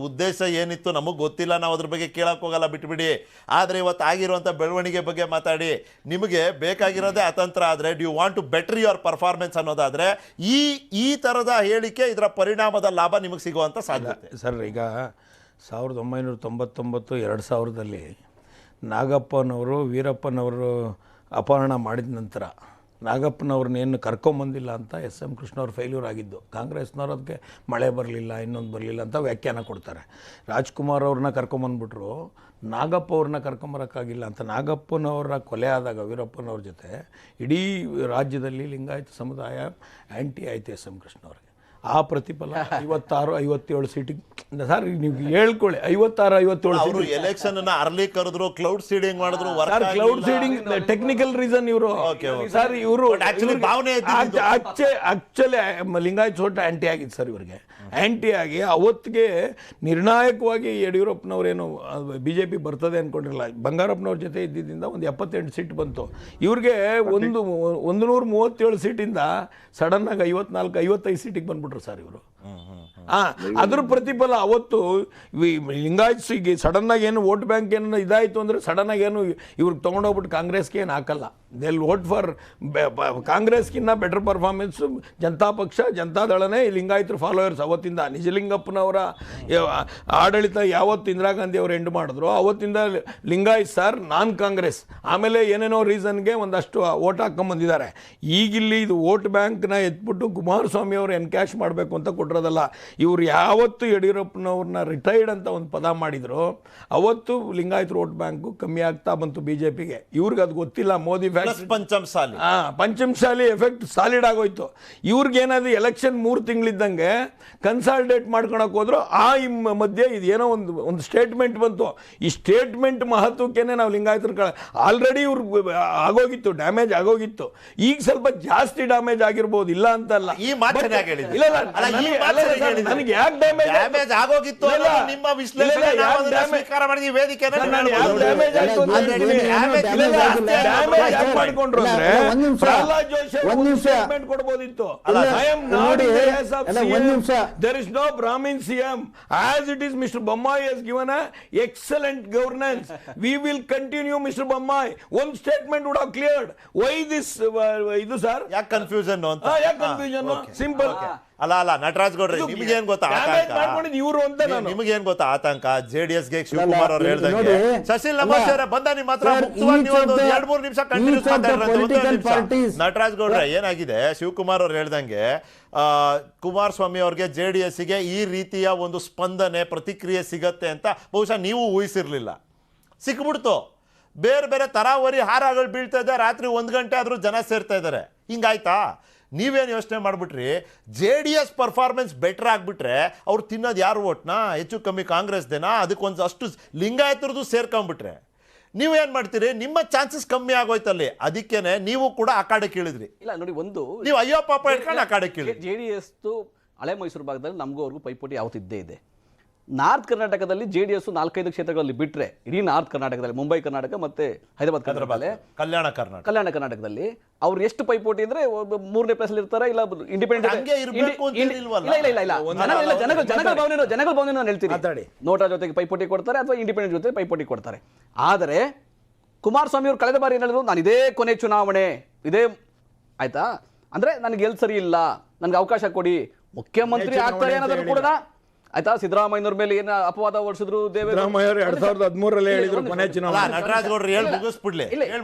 ಉದ್ದೇಶ ಏನಿತ್ತು ನಮಗ್ ಗೊತ್ತಿಲ್ಲ, ನಾವು ಅದ್ರ ಬಗ್ಗೆ ಕೇಳಕ್ ಹೋಗಲ್ಲ, ಬಿಟ್ಬಿಡಿ. ಆದ್ರೆ ಇವತ್ತು ಆಗಿರುವಂತ ಬೆಳವಣಿಗೆ ಬಗ್ಗೆ ಮಾತಾಡಿ. ನಿಮಗೆ ಬೇಕಾಗಿರೋದೇ ಅತಂತ್ರ ಆದ್ರೆ, do you want to better your performance ಅನ್ನೋದಾದ್ರೆ ಈ ತರದ ಹೇಳಿಕೆ ಇದರ ಪರಿಣಾಮದ ಲಾಭ ನಿಮಗೆ ಸಿಗುವಂತ ಸಾಧ್ಯತೆ. ಸರ್, ಈಗ 1999, 2000ದಲ್ಲಿ ನಾಗಪ್ಪನವರು ವೀರಪ್ಪನವರು ಅಪಹರಣ ಮಾಡಿದ ನಂತರ ನಾಗಪ್ಪನವ್ರನ್ನೇನು ಕರ್ಕೊಂಬಂದಿಲ್ಲ ಅಂತ SM ಕೃಷ್ಣವ್ರು ಫೇಲ್ಯೂರ್ ಆಗಿದ್ದು. ಕಾಂಗ್ರೆಸ್ನವ್ರು ಅದಕ್ಕೆ ಮಳೆ ಬರಲಿಲ್ಲ, ಇನ್ನೊಂದು ಬರಲಿಲ್ಲ ಅಂತ ವ್ಯಾಖ್ಯಾನ ಕೊಡ್ತಾರೆ. ರಾಜ್ಕುಮಾರ್ ಅವ್ರನ್ನ ಕರ್ಕೊಂಬಂದ್ಬಿಟ್ರು, ನಾಗಪ್ಪ ಅವ್ರನ್ನ ಕರ್ಕೊಂಬರೋಕ್ಕಾಗಿಲ್ಲ ಅಂತ. ನಾಗಪ್ಪನವರ ಕೊಲೆ ಆದಾಗ ವೀರಪ್ಪನವ್ರ ಜೊತೆ ಇಡೀ ರಾಜ್ಯದಲ್ಲಿ ಲಿಂಗಾಯತ ಸಮುದಾಯ ಆ್ಯಂಟಿ ಆಯಿತು SM ಕೃಷ್ಣವ್ರಿಗೆ. ಆ ಪ್ರತಿಫಲ 56-57 ಸೀಟಿಗೆ. ಸರ್ ನೀವು ಹೇಳ್ಕೊಳ್ಳಿ, 56-57 ಅವರು ಎಲೆಕ್ಷನ್ ಅರ್ಲಿ ಕರೆದ್ರು, ಕ್ಲೌಡ್ ಸೀಡಿಂಗ್ ಮಾಡಿದ್ರು. ಕ್ಲೌಡ್ ಸೀಡಿಂಗ್ ಟೆಕ್ನಿಕಲ್ ರೀಸನ್ ಇವರು. ಸರ್ ಇವರು ಭಾವನೆ ಆಕ್ಚುಲಿ ಲಿಂಗಾಯತ್ ಸೋಟ ಆಂಟಿ ಆಗಿತ್ತು ಸರ್. ಇವರಿಗೆ ಆಂಟಿ ಆಗಿ ಅವತ್ತಿಗೆ ನಿರ್ಣಾಯಕವಾಗಿ ಯಡಿಯೂರಪ್ಪನವ್ರೇನು BJP ಬರ್ತದೆ ಅಂದ್ಕೊಂಡಿರಲ್ಲ. ಬಂಗಾರಪ್ಪನವ್ರ ಜೊತೆ ಇದ್ದಿದ್ದರಿಂದ ಒಂದು 78 ಸೀಟ್ ಬಂತು. ಇವ್ರಿಗೆ 137 ಸೀಟಿಂದ ಸಡನ್ನಾಗಿ 54-55 ಸೀಟಿಗೆ ಬಂದ್ಬಿಟ್ರು ಸರ್ ಇವರು. ಅದ್ರ ಪ್ರತಿಫಲ ಅವತ್ತು ಲಿಂಗಾಯತ್ಸಿಗೆ ಸಡನ್ನಾಗಿ ಏನು ವೋಟ್ ಬ್ಯಾಂಕ್ ಏನು ಇದಾಯಿತು ಅಂದರೆ ಸಡನ್ನಾಗಿ ಏನು ಇವ್ರಿಗೆ ತೊಗೊಂಡೋಗ್ಬಿಟ್ಟು ಕಾಂಗ್ರೆಸ್ಗೆ ಏನು ಹಾಕಲ್ಲ. ದೇ ವೋಟ್ ಫಾರ್ ಕಾಂಗ್ರೆಸ್ಗಿನ್ನ ಬೆಟರ್ ಪರ್ಫಾರ್ಮೆನ್ಸು ಜನತಾ ಪಕ್ಷ, ಜನತಾದಳನೇ ಲಿಂಗಾಯತರ ಫಾಲೋವರ್ಸ್. ಅವತ್ತಿಂದ ನಿಜಲಿಂಗಪ್ಪನವರ ಆಡಳಿತ ಯಾವತ್ತು ಇಂದಿರಾ ಗಾಂಧಿ ಅವರು ಎಂಡ್ ಮಾಡಿದ್ರು ಅವತ್ತಿಂದ ಲಿಂಗಾಯತ್ ಸರ್ ನಾನ್ ಕಾಂಗ್ರೆಸ್. ಆಮೇಲೆ ಏನೇನೋ ರೀಸನ್ಗೆ ಒಂದಷ್ಟು ವೋಟ್ ಹಾಕೊಂಬಂದಿದ್ದಾರೆ. ಈಗಿಲ್ಲಿ ಇದು ವೋಟ್ ಬ್ಯಾಂಕ್ನ ಎತ್ಬಿಟ್ಟು ಕುಮಾರಸ್ವಾಮಿ ಅವರು ಎನ್ಕ್ಯಾಶ್ ಮಾಡಬೇಕು ಅಂತ ಕೊಟ್ಟಿರೋದಲ್ಲ. ಇವ್ರು ಯಾವತ್ತು ಯಡಿಯೂರಪ್ಪನವ್ರನ್ನ ರಿಟೈರ್ಡ್ ಅಂತ ಒಂದು ಪದ ಮಾಡಿದ್ರು ಅವತ್ತು ಲಿಂಗಾಯತ್ ವೋಟ್ ಬ್ಯಾಂಕು ಕಮ್ಮಿ ಆಗ್ತಾ ಬಂತು BJPಗೆ. ಇವ್ರಿಗೆ ಅದು ಗೊತ್ತಿಲ್ಲ. ಮೋದಿ ಪಂಚಮಸಾಲಿ ಎಫೆಕ್ಟ್ ಸಾಲಿಡ್ ಆಗೋಯ್ತು. ಇವ್ರಿಗೇನಾದ್ರು ಎಲೆಕ್ಷನ್ 3 ತಿಂಗಳಿದ್ದಂಗೆ ಕನ್ಸಾಲಿಡೇಟ್ ಮಾಡ್ಕೊಳಕ್ ಹೋದ್ರು. ಮಧ್ಯೆ ಇದೇನೋ ಒಂದು ಸ್ಟೇಟ್ಮೆಂಟ್ ಬಂತು. ಈ ಸ್ಟೇಟ್ಮೆಂಟ್ ಮಹತ್ವಕ್ಕೇನೆ ನಾವು ಲಿಂಗಾಯತರ ಆಲ್ರೆಡಿ ಇವ್ರು ಆಗೋಗಿತ್ತು, ಡ್ಯಾಮೇಜ್ ಆಗೋಗಿತ್ತು. ಈಗ ಸ್ವಲ್ಪ ಜಾಸ್ತಿ ಡ್ಯಾಮೇಜ್ ಆಗಿರ್ಬೋದು, ಇಲ್ಲ ಅಂತಲ್ಲ. ಈ ಮಾತನ್ನ ನನಗೆ ಯಾಕೆ ಡ್ಯಾಮೇಜ್ ಆಗೋಗಿತ್ತು ನಿಮ್ಮ ವಿಶ್ಲೇಷಣೆ ಸ್ವೀಕಾರ ಮಾಡಿ ಈ ವೇದಿಕೆನ ಮಾಡ್ಕೊಂಡ್ರು ಅಂದ್ರೆ ಪ್ರಹ್ಲಾದ್ ಜೋಶಿ ಸ್ಟೇಟ್ಮೆಂಟ್ ಕೊಡಬಹುದಿತ್ತು. There is no Brahmin CM. As it is, Mr. Bommai has given a excellent governance. We will continue, Mr. Bommai. One statement would have cleared. Why this? Idu sir? ಯಾಕೆ ಕನ್ಫ್ಯೂಷನ್ ಅಂತ? ಯಾಕೆ confusion? Simple. ಅಲ್ಲ ನಟರಾಜ್ ಗೌಡ್ರೆ, ನಿಮ್ಗೇನ್ ಗೊತ್ತಾ ಆತಂಕ? ಇವರು ಅಂತ ನಾನು ನಿಮಗೇನ್ ಗೊತ್ತಾ ಆತಂಕ? JDS-ಗೆ ಶಿವಕುಮಾರ್ ಅವ್ರು ಇಲ್ಲ, ಹೇಳ್ದಂಗೆ ನೋಡಿ, ಶಶಿಲ್ ನಮೋಶಿ ಅವರೇ ಬಂದ ನಿಮ್ಮ ಹತ್ರ Sir, ಮುಕ್ತವಾಗಿ ನೀವು ಒಂದು each of 2-3 ನಿಮಿಷ the continues political parties- Nataraj ಗೌಡ್ರೆ, ಏನಾಗಿದೆ ಶಿವಕುಮಾರ್ ಅವ್ರು ಹೇಳ್ದಂಗೆ ಕುಮಾರಸ್ವಾಮಿ ಅವ್ರಿಗೆ JDS-ಗೆ ಈ ರೀತಿಯ ಒಂದು ಸ್ಪಂದನೆ ಪ್ರತಿಕ್ರಿಯೆ ಸಿಗತ್ತೆ ಅಂತ ಬಹುಶಃ ನೀವು ಊಹಿಸಿರ್ಲಿಲ್ಲ. ಸಿಕ್ಬಿಡ್ತು. ಬೇರೆ ಬೇರೆ ತರಾವರಿ ಹಾರಗಳು ಬೀಳ್ತಾ ಇದೆ, ರಾತ್ರಿ 1 ಗಂಟೆ ಆದರೂ ಜನ ಸೇರ್ತಾ ಇದ್ದಾರೆ. ಹಿಂಗಾಯ್ತಾ? ನೀವೇನು ಯೋಚನೆ ಮಾಡಿಬಿಟ್ರಿ, JDS ಪರ್ಫಾರ್ಮೆನ್ಸ್ ಬೆಟರ್ ಆಗಿಬಿಟ್ರೆ ಅವ್ರು ತಿನ್ನೋದು ಯಾರು ಓಟ್ನಾ? ಹೆಚ್ಚು ಕಮ್ಮಿ ಕಾಂಗ್ರೆಸ್ದೇನಾ? ಅದಕ್ಕೊಂದು ಅಷ್ಟು ಲಿಂಗಾಯತರದ್ದು ಸೇರ್ಕೊಂಡ್ಬಿಟ್ರೆ ನೀವೇನು ಮಾಡ್ತೀರಿ? ನಿಮ್ಮ ಚಾನ್ಸಸ್ ಕಮ್ಮಿ ಆಗೋಯ್ತಲ್ಲಿ. ಅದಕ್ಕೇನೆ ನೀವು ಕೂಡ ಆ ಕಡೆ ಕೀಳಿದ್ರಿ. ಇಲ್ಲ ನೋಡಿ, ಒಂದು ನೀವು ಅಯ್ಯೋ ಪಾಪ ಇಟ್ಕೊಂಡು ಆ ಕಡೆ ಕೀಳಿದ್ರಿ. JDS ಹಳೆ ಮೈಸೂರು ಭಾಗದಲ್ಲಿ ನಮಗೂ ಅವ್ರಿಗೂ ಪೈಪೋಟಿ ಯಾವತ್ತಿದ್ದೇ ಇದೆ. ನಾರ್ತ್ ಕರ್ನಾಟಕದಲ್ಲಿ JDS 4-5 ಕ್ಷೇತ್ರಗಳಲ್ಲಿ ಬಿಟ್ಟರೆ ಇಡೀ ನಾರ್ತ್ ಕರ್ನಾಟಕದಲ್ಲಿ, ಮುಂಬೈ ಕರ್ನಾಟಕ ಮತ್ತೆ ಹೈದರಾಬಾದ್ ಕಲ್ಯಾಣ ಕರ್ನಾಟಕದಲ್ಲಿ ಅವ್ರು ಎಷ್ಟು ಪೈಪೋಟಿ ಅಂದ್ರೆ 3ನೇ ಪ್ಲೇಸ್ ಅಲ್ಲಿ ಇರ್ತಾರೆ, ಇಲ್ಲ ಇಂಡಿಪೆಂಡೆಂಟ್ ಜನಗಳ ಭಾವನೆ ನಾನು ಹೇಳ್ತೀನಿ. ನೋಟಾ ಜೊತೆಗೆ ಪೈಪೋಟಿ ಕೊಡ್ತಾರೆ ಅಥವಾ ಇಂಡಿಪೆಂಡೆಂಟ್ ಜೊತೆ ಪೈಪೋಟಿ ಕೊಡ್ತಾರೆ. ಆದರೆ ಕುಮಾರಸ್ವಾಮಿ ಅವರು ಕಳೆದ ಬಾರಿ ಏನ್ ಹೇಳಿದ್ರು, ನಾನು ಇದೇ ಕೊನೆ ಚುನಾವಣೆ, ಇದೇ ಆಯ್ತಾ, ಅಂದ್ರೆ ನನಗೆ ಎಲ್ಲಿ ಸರಿ ಇಲ್ಲ, ನನಗೆ ಅವಕಾಶ ಕೊಡಿ, ಮುಖ್ಯಮಂತ್ರಿ ಆಗ್ತಾರೆ ಅನ್ನೋದನ್ನು ಕೂಡ ಆಯ್ತಾ. ಸಿದ್ದರಾಮಯ್ಯನವ್ರ ಮೇಲೆ ಏನ ಅಪವಾದ ಹೊರಿಸಿದ್ರು ಸಿದ್ದರಾಮಯ್ಯ 2013 ಹೇಳಿದ್ರು ಕೊನೆ ಚುನಾವಣೆ. ನಟರಾಜ್ ಗೌಡ್ರು ಹೇಳಿ ಮುಗಿಸ್ಬಿಡ್ಲಿ.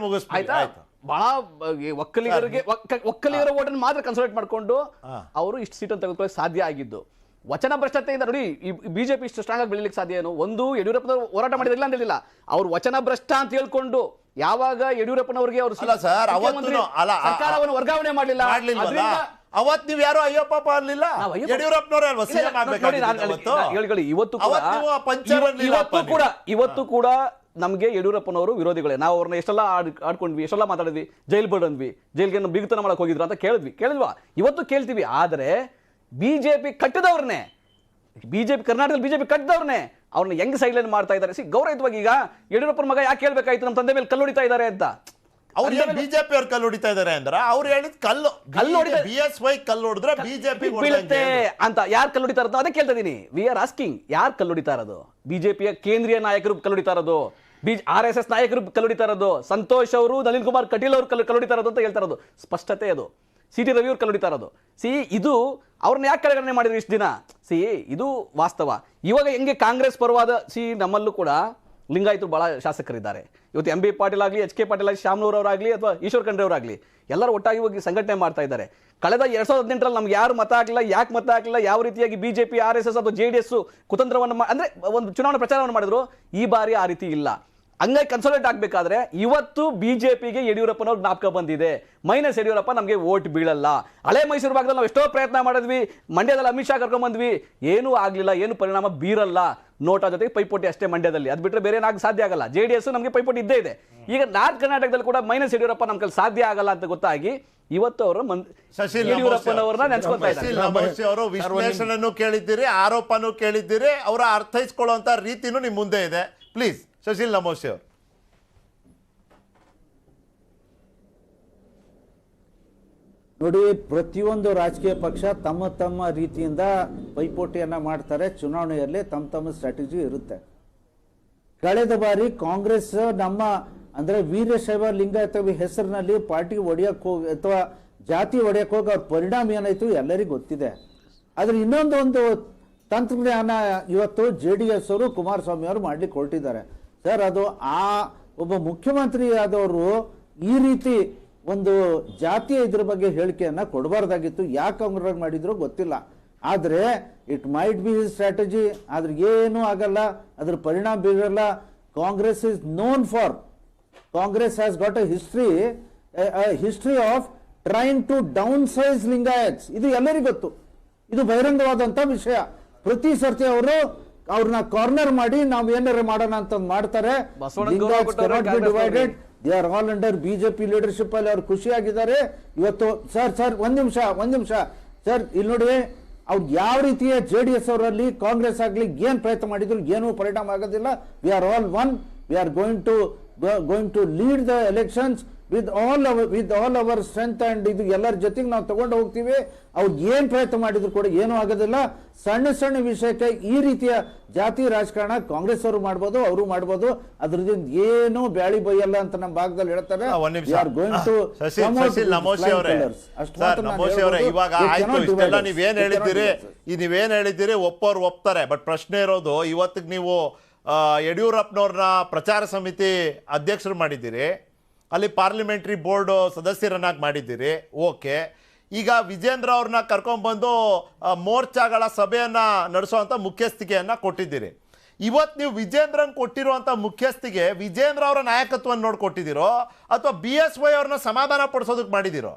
ಆಯ್ತಾ, ಬಹಳ ಒಕ್ಕಲಿಗರ ಓಟನ್ನು ಮಾತ್ರ ಕನ್ಸಲ್ಟೇಟ್ ಮಾಡ್ಕೊಂಡು ಅವರು ಇಷ್ಟು ಸೀಟನ್ನು ತೆಗೆದುಕೊಳ್ಳಕ್ಕೆ ಸಾಧ್ಯ ಆಗಿದ್ದು. ವಚನ ಭ್ರಷ್ಟತೆಯಿಂದ ನೋಡಿ ಈ ಬಿಜೆಪಿ ಇಷ್ಟು ಸ್ಟ್ರಾಂಗ್ ಆಗಿ ಬೆಳಿಲಿಕ್ಕೆ ಸಾಧ್ಯ ಏನು? ಒಂದು ಯಡಿಯೂರಪ್ಪನವರು ಹೋರಾಟ ಮಾಡಿದಿಲ್ಲ ಅಂತ ಹೇಳಿಲ್ಲ, ಅವ್ರು ವಚನ ಭ್ರಷ್ಟ ಅಂತ ಹೇಳ್ಕೊಂಡು ಯಾವಾಗ ಯಡಿಯೂರಪ್ಪನವರಿಗೆ ಅವರು ಸರ್ಕಾರವನ್ನು ವರ್ಗಾವಣೆ ಮಾಡಲಿಲ್ಲ, ಅವತ್ ನೀವು ಯಾರು ಅಯ್ಯೋ ಪಾಪ ಅನ್ಲಿಲ್ಲ. ಯಡಿಯೂರಪ್ಪನವರೇ ಅಲ್ವಾ ಸಿಎಂ ಆಗ್ಬೇಕಾಗಿತ್ತು. ಇವತ್ತು ಕೂಡ ನಮ್ಗೆ ಯಡಿಯೂರಪ್ಪನವರು ವಿರೋಧಿಗಳೇ. ನಾವು ಅವ್ರನ್ನ ಎಷ್ಟೆಲ್ಲ ಆಡ್ಕೊಂಡ್ವಿ, ಎಷ್ಟೆಲ್ಲ ಮಾತಾಡಿದ್ವಿ, ಜೈಲ್ ಬಂದ್ವಿ, ಜೈಲ್ಗೆ ಬೀಗತನ ಮಾಡಕ್ ಹೋಗಿದ್ರು ಅಂತ ಕೇಳಿದ್ವಾ? ಇವತ್ತು ಕೇಳ್ತೀವಿ. ಆದ್ರೆ ಬಿಜೆಪಿ ಕಟ್ಟಿದವ್ರನ್ನೇ, ಕರ್ನಾಟಕದಲ್ಲಿ ಬಿಜೆಪಿ ಕಟ್ಟಿದವ್ರನ್ನೇ ಅವ್ರನ್ನ ಹೆಂಗ್ ಸೈಡ್ಲೈನ್ ಮಾಡ್ತಾ ಇದ್ದಾರೆ. ಗೌರವಯುತವಾಗಿ ಈಗ ಯಡಿಯೂರಪ್ಪನ ಮಗ ಯಾಕೆ ಹೇಳ್ಬೇಕಾಯ್ತು ನಮ್ಮ ತಂದೆ ಮೇಲೆ ಕಲ್ಲು ಹೊಡಿತಾ ಇದ್ದಾರೆ ಅಂತ? ಅವ್ರು ಬಿಜೆಪಿ ಅವ್ರು ಕಲ್ಲು ಹೊಡಿತಾ ಇದಾರೆ ಅಂದ್ರ ಅವ್ರು ಹೇಳಿದ್ ಕಲ್ಲು BSY ಕಲ್ಲು ಹೊಡೆದ್ರೆ ಬಿಜೆಪಿ ಬೀಳುತ್ತೆ ಅಂತ. ಯಾರು ಕಲ್ಲು ಹೊಡಿತಾ ಇರೋದು ಅದೇ ಕೇಳ್ತಾ ಇದೀನಿ. ವಿ ಆರ್ ಆಸ್ಕಿಂಗ್, ಯಾರು ಕಲ್ಲು ಹೊಡಿತಾ ಇರೋದು? ಬಿಜೆಪಿಯ ಕೇಂದ್ರೀಯ ನಾಯಕರು ಕಲ್ಲು ಹೊಡಿತಾ ಇರೋದು, RSS ನಾಯಕರು ಕಲ್ಲು ಹೊಡಿತಾ ಇರೋದು, ಸಂತೋಷ್ ಅವರು, ನಳಿನ್ ಕುಮಾರ್ ಕಟೀಲ್ ಅವರು ಕಲ್ಲು ಹೊಡಿತಾ ಇರೋದು ಅಂತ ಹೇಳ್ತಾ ಇರೋದು ಸ್ಪಷ್ಟತೆ. ಅದು CT ರವಿ ಅವ್ರು ಕಲ್ಲು ಹೊಡಿತಾ ಇರೋದು. ಇದು ಅವ್ರನ್ನ ಯಾಕೆ ಕಡೆಗಣನೆ ಮಾಡಿದ್ರು ಇಷ್ಟು ದಿನ? ಇದು ವಾಸ್ತವ. ಇವಾಗ ಹೆಂಗೆ ಕಾಂಗ್ರೆಸ್ ಪರವಾದ ನಮ್ಮಲ್ಲೂ ಕೂಡ ಲಿಂಗಾಯತರು ಬಹಳ ಶಾಸಕರಿದ್ದಾರೆ. ಇವತ್ತು MB ಪಾಟೀಲ್ ಆಗಲಿ, HK ಪಾಟೀಲ್ ಆಗಲಿ, ಶ್ಯಾಮನೂರವರಾಗಲಿ ಅಥವಾ ಈಶ್ವರ್ ಖಂಡ್ರೆ ಅವರಾಗಲಿ ಎಲ್ಲರೂ ಒಟ್ಟಾಗಿ ಹೋಗಿ ಸಂಘಟನೆ ಮಾಡ್ತಾ ಇದ್ದಾರೆ. ಕಳೆದ 2018ರಲ್ಲಿ ನಮ್ಗೆ ಯಾರು ಮತ ಹಾಕಲಿಲ್ಲ, ಯಾಕೆ ಮತ ಹಾಕಲಿಲ್ಲ, ಯಾವ ರೀತಿಯಾಗಿ ಬಿಜೆಪಿ, RSS ಅಥವಾ JDS ಕುತಂತ್ರವನ್ನು ಅಂದ್ರೆ ಒಂದು ಚುನಾವಣಾ ಪ್ರಚಾರವನ್ನು ಮಾಡಿದ್ರು. ಈ ಬಾರಿ ಆ ರೀತಿ ಇಲ್ಲ. ಹಂಗಾಗಿ ಕನ್ಸಲ್ಟೇಟ್ ಆಗಬೇಕಾದ್ರೆ ಇವತ್ತು ಬಿಜೆಪಿಗೆ ಯಡಿಯೂರಪ್ಪನವ್ರು ಜ್ಞಾಪಕ ಬಂದಿದೆ. ಮೈನಸ್ ಯಡಿಯೂರಪ್ಪ ನಮಗೆ ವೋಟ್ ಬೀಳಲ್ಲ. ಹಳೆ ಮೈಸೂರು ಭಾಗದಲ್ಲಿ ನಾವು ಎಷ್ಟೋ ಪ್ರಯತ್ನ ಮಾಡಿದ್ವಿ, ಮಂಡ್ಯದಲ್ಲಿ ಅಮಿತ್ ಶಾ ಕರ್ಕೊಂಡ್ ಬಂದ್ವಿ, ಏನೂ ಆಗಲಿಲ್ಲ, ಏನು ಪರಿಣಾಮ ಬೀರಲ್ಲ. ನೋಟಾ ಜೊತೆಗೆ ಪೈಪೋಟಿ ಅಷ್ಟೇ ಮಂಡ್ಯದಲ್ಲಿ, ಅದು ಬಿಟ್ಟರೆ ಬೇರೆ ಏನಾಗ ಸಾಧ್ಯ ಆಗಲ್ಲ. JDS ನಮಗೆ ಪೈಪೋಟಿ ಇದ್ದೇ ಇದೆ. ಈಗ ನಾರ್ತ್ ಕರ್ನಾಟಕದಲ್ಲಿ ಕೂಡ ಮೈನಸ್ ಯಡಿಯೂರಪ್ಪ ನಮ್ಮ ಕೈಲಿ ಸಾಧ್ಯ ಆಗಲ್ಲ ಅಂತ ಗೊತ್ತಾಗಿ ಇವತ್ತು ಅವರು ಯಡಿಯೂರಪ್ಪನವರನ್ನ ನೆನೆಸ್ಕೊಳ್ತಾ ಇದ್ದಾರೆ. ಅವರು ವಿಶ್ಲೇಷಣೆಯನ್ನು ಕೇಳಿದ್ದೀರಿ, ಆರೋಪನೂ ಕೇಳಿದ್ದೀರಿ, ಅವರ ಅರ್ಥೈಸ್ಕೊಳ್ಳುವಂತ ರೀತಿನೂ ನಿಮ್ ಮುಂದೆ ಇದೆ. ಪ್ಲೀಸ್ ಶಶಿಲ್ ನಮೋಶಿ ಅವರು. ನೋಡಿ, ಪ್ರತಿಯೊಂದು ರಾಜಕೀಯ ಪಕ್ಷ ತಮ್ಮ ತಮ್ಮ ರೀತಿಯಿಂದ ಪೈಪೋಟಿಯನ್ನ ಮಾಡ್ತಾರೆ. ಚುನಾವಣೆಯಲ್ಲಿ ತಮ್ಮ ಸ್ಟ್ರಾಟಜಿ ಇರುತ್ತೆ. ಕಳೆದ ಬಾರಿ ಕಾಂಗ್ರೆಸ್ ನಮ್ಮ ಅಂದ್ರೆ ವೀರಶೈವ ಲಿಂಗಾಯತ ಹೆಸರಿನಲ್ಲಿ ಪಾರ್ಟಿ ಒಡೆಯಕ್ಕೆ ಹೋಗಿ ಅಥವಾ ಜಾತಿ ಒಡೆಯಕ್ಕೆ ಹೋಗಿ ಅವ್ರ ಪರಿಣಾಮ ಏನಾಯ್ತು ಎಲ್ಲರಿಗೂ ಗೊತ್ತಿದೆ. ಆದ್ರೆ ಇನ್ನೊಂದು ತಂತ್ರಜ್ಞಾನ ಇವತ್ತು JDS ಅವರು ಕುಮಾರಸ್ವಾಮಿ ಅವರು ಮಾಡ್ಲಿಕ್ಕೆ ಹೊರಟಿದ್ದಾರೆ. ಸರ್, ಅದು ಒಬ್ಬ ಮುಖ್ಯಮಂತ್ರಿ ಆದವರು ಈ ರೀತಿ ಒಂದು ಜಾತಿಯ ಇದ್ರ ಬಗ್ಗೆ ಹೇಳಿಕೆಯನ್ನ ಕೊಡಬಾರ್ದಾಗಿತ್ತು. ಯಾಕೆ ಕಾಂಗ್ರೆಸ್ ಮಾಡಿದ್ರು ಗೊತ್ತಿಲ್ಲ. ಆದ್ರೆ it might be his strategy. ಆದ್ರೆ ಏನೂ ಆಗಲ್ಲ, ಅದ್ರ ಪರಿಣಾಮ ಬೀರಲ್ಲ. Congress is known for, Congress has got a history of trying to downsize Lingayats. ಇದು ಎಲ್ಲರಿಗೂ ಗೊತ್ತು, ಇದು ಬಹಿರಂಗವಾದಂತ ವಿಷಯ. ಪ್ರತಿ ಸರ್ತಿ ಅವರು ಅವ್ರನ್ನ ಕಾರ್ನರ್ ಮಾಡಿ ನಾವು ಏನಾರ ಮಾಡೋಣ ಅಂತ ಮಾಡ್ತಾರೆ. Divided, they are all under BJP leadership ಅಲ್ಲಿ ಅವ್ರು ಖುಷಿಯಾಗಿದ್ದಾರೆ ಇವತ್ತು. ಸರ್ ಒಂದ್ ನಿಮಿಷ ಸರ್, ಇಲ್ಲಿ ನೋಡಿ, ಅವ್ರು ಯಾವ ರೀತಿಯ JDS ಅವರಲ್ಲಿ ಕಾಂಗ್ರೆಸ್ ಆಗ್ಲಿ ಏನ್ ಪ್ರಯತ್ನ ಮಾಡಿದ್ರು ಏನೂ ಪರಿಣಾಮ ಆಗೋದಿಲ್ಲ. We are all one. We are going to lead the elections with all our strength and ಇದು ಎಲ್ಲರ ಜೊತೆಗೆ ನಾವು ತಗೊಂಡು ಹೋಗ್ತೀವಿ. ಅವ್ರು ಏನ್ ಪ್ರಯತ್ನ ಮಾಡಿದ್ರು ಕೂಡ ಏನೂ ಆಗೋದಿಲ್ಲ. ಸಣ್ಣ ಸಣ್ಣ ವಿಷಯಕ್ಕೆ ಈ ರೀತಿಯ ಜಾತಿ ರಾಜಕಾರಣ ಕಾಂಗ್ರೆಸ್ ಅವರು ಮಾಡ್ಬೋದು, ಅವರು ಮಾಡ್ಬೋದು, ಅದ್ರದ್ದು ಏನು ಬ್ಯಾಳಿ ಬೈಯಲ್ಲ ಅಂತ ನಮ್ಮ ಭಾಗದಲ್ಲಿ ಹೇಳ್ತಾರೆ. ಇವಾಗ ಆಯ್ತು, ಇಷ್ಟೆಲ್ಲ ನೀವೇನ್ ಹೇಳಿದ್ದೀರಿ ಒಪ್ಪೋರು ಒಪ್ತಾರೆ. ಬಟ್ ಪ್ರಶ್ನೆ ಇರೋದು, ಇವತ್ತಿಗೆ ನೀವು ಯಡಿಯೂರಪ್ಪನವ್ರನ್ನ ಪ್ರಚಾರ ಸಮಿತಿ ಅಧ್ಯಕ್ಷರು ಮಾಡಿದ್ದೀರಿ, ಅಲ್ಲಿ ಪಾರ್ಲಿಮೆಂಟ್ರಿ ಬೋರ್ಡ್ ಸದಸ್ಯರನ್ನಾಗಿ ಮಾಡಿದ್ದೀರಿ. ಓಕೆ, ಈಗ ವಿಜೇಂದ್ರ ಅವ್ರನ್ನ ಕರ್ಕೊಂಡ್ಬಂದು ಮೋರ್ಚಾಗಳ ಸಭೆಯನ್ನ ನಡೆಸುವಂಥ ಮುಖ್ಯಸ್ಥಿಕೆಯನ್ನ ಕೊಟ್ಟಿದ್ದೀರಿ. ಇವತ್ತು ನೀವು ವಿಜೇಂದ್ರನ್ ಕೊಟ್ಟಿರುವಂಥ ಮುಖ್ಯಸ್ಥಿಗೆ ವಿಜೇಂದ್ರ ಅವರ ನಾಯಕತ್ವವನ್ನು ನೋಡ್ಕೊಟ್ಟಿದ್ದೀರೋ ಅಥವಾ BSY ಅವ್ರನ್ನ ಸಮಾಧಾನ ಪಡಿಸೋದಕ್ಕೆ ಮಾಡಿದ್ದೀರೋ?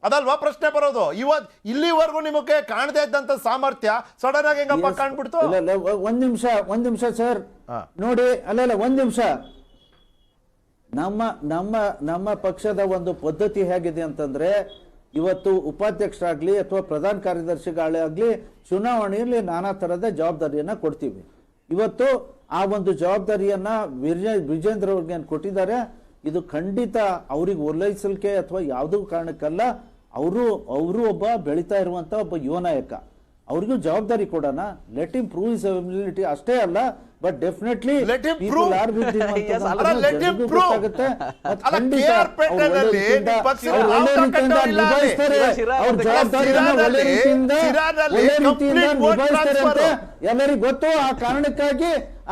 ಅದಲ್ವಾ ಪ್ರಶ್ನೆ ಬರೋದು. ಇವತ್ತು ಇಲ್ಲಿವರೆಗೂ ನಿಮಗೆ ಕಾಣದೇ ಇದ್ದಂಥ ಸಾಮರ್ಥ್ಯ ಸಡನ್ ಆಗಿ ಹೆಂಗಪ್ಪ ಕಾಣ್ಬಿಡ್ತು? ಒಂದ್ ನಿಮಿಷ ಸರ್ ನೋಡಿ, ಅಲ್ಲ ಒಂದ್ ನಿಮಿಷ. ನಮ್ಮ ಪಕ್ಷದ ಒಂದು ಪದ್ಧತಿ ಹೇಗಿದೆ ಅಂತಂದ್ರೆ, ಇವತ್ತು ಉಪಾಧ್ಯಕ್ಷರಾಗ್ಲಿ ಅಥವಾ ಪ್ರಧಾನ ಕಾರ್ಯದರ್ಶಿಗಳಾಗ್ಲಿ ಚುನಾವಣೆಯಲ್ಲಿ ನಾನಾ ತರದ ಜವಾಬ್ದಾರಿಯನ್ನ ಕೊಡ್ತೀವಿ. ಇವತ್ತು ಆ ಒಂದು ಜವಾಬ್ದಾರಿಯನ್ನ ವಿಜೇಂದ್ರ ಅವ್ರಿಗೆ ಕೊಟ್ಟಿದ್ದಾರೆ. ಇದು ಖಂಡಿತ ಅವ್ರಿಗೆ ಓಲೈಸಲಿಕ್ಕೆ ಅಥವಾ ಯಾವುದೋ ಕಾರಣಕ್ಕಲ್ಲ. ಅವರು ಒಬ್ಬ ಬೆಳೀತಾ ಇರುವಂತ ಒಬ್ಬ ಯುವ ನಾಯಕ, ಅವ್ರಿಗೂ ಜವಾಬ್ದಾರಿ ಕೊಡೋಣ. Let him prove his ability ಅಷ್ಟೇ ಅಲ್ಲ, ಬಟ್ ಡೆಫಿನೆಟ್ಲಿ ಎಲ್ಲರಿಗೂ ಗೊತ್ತು.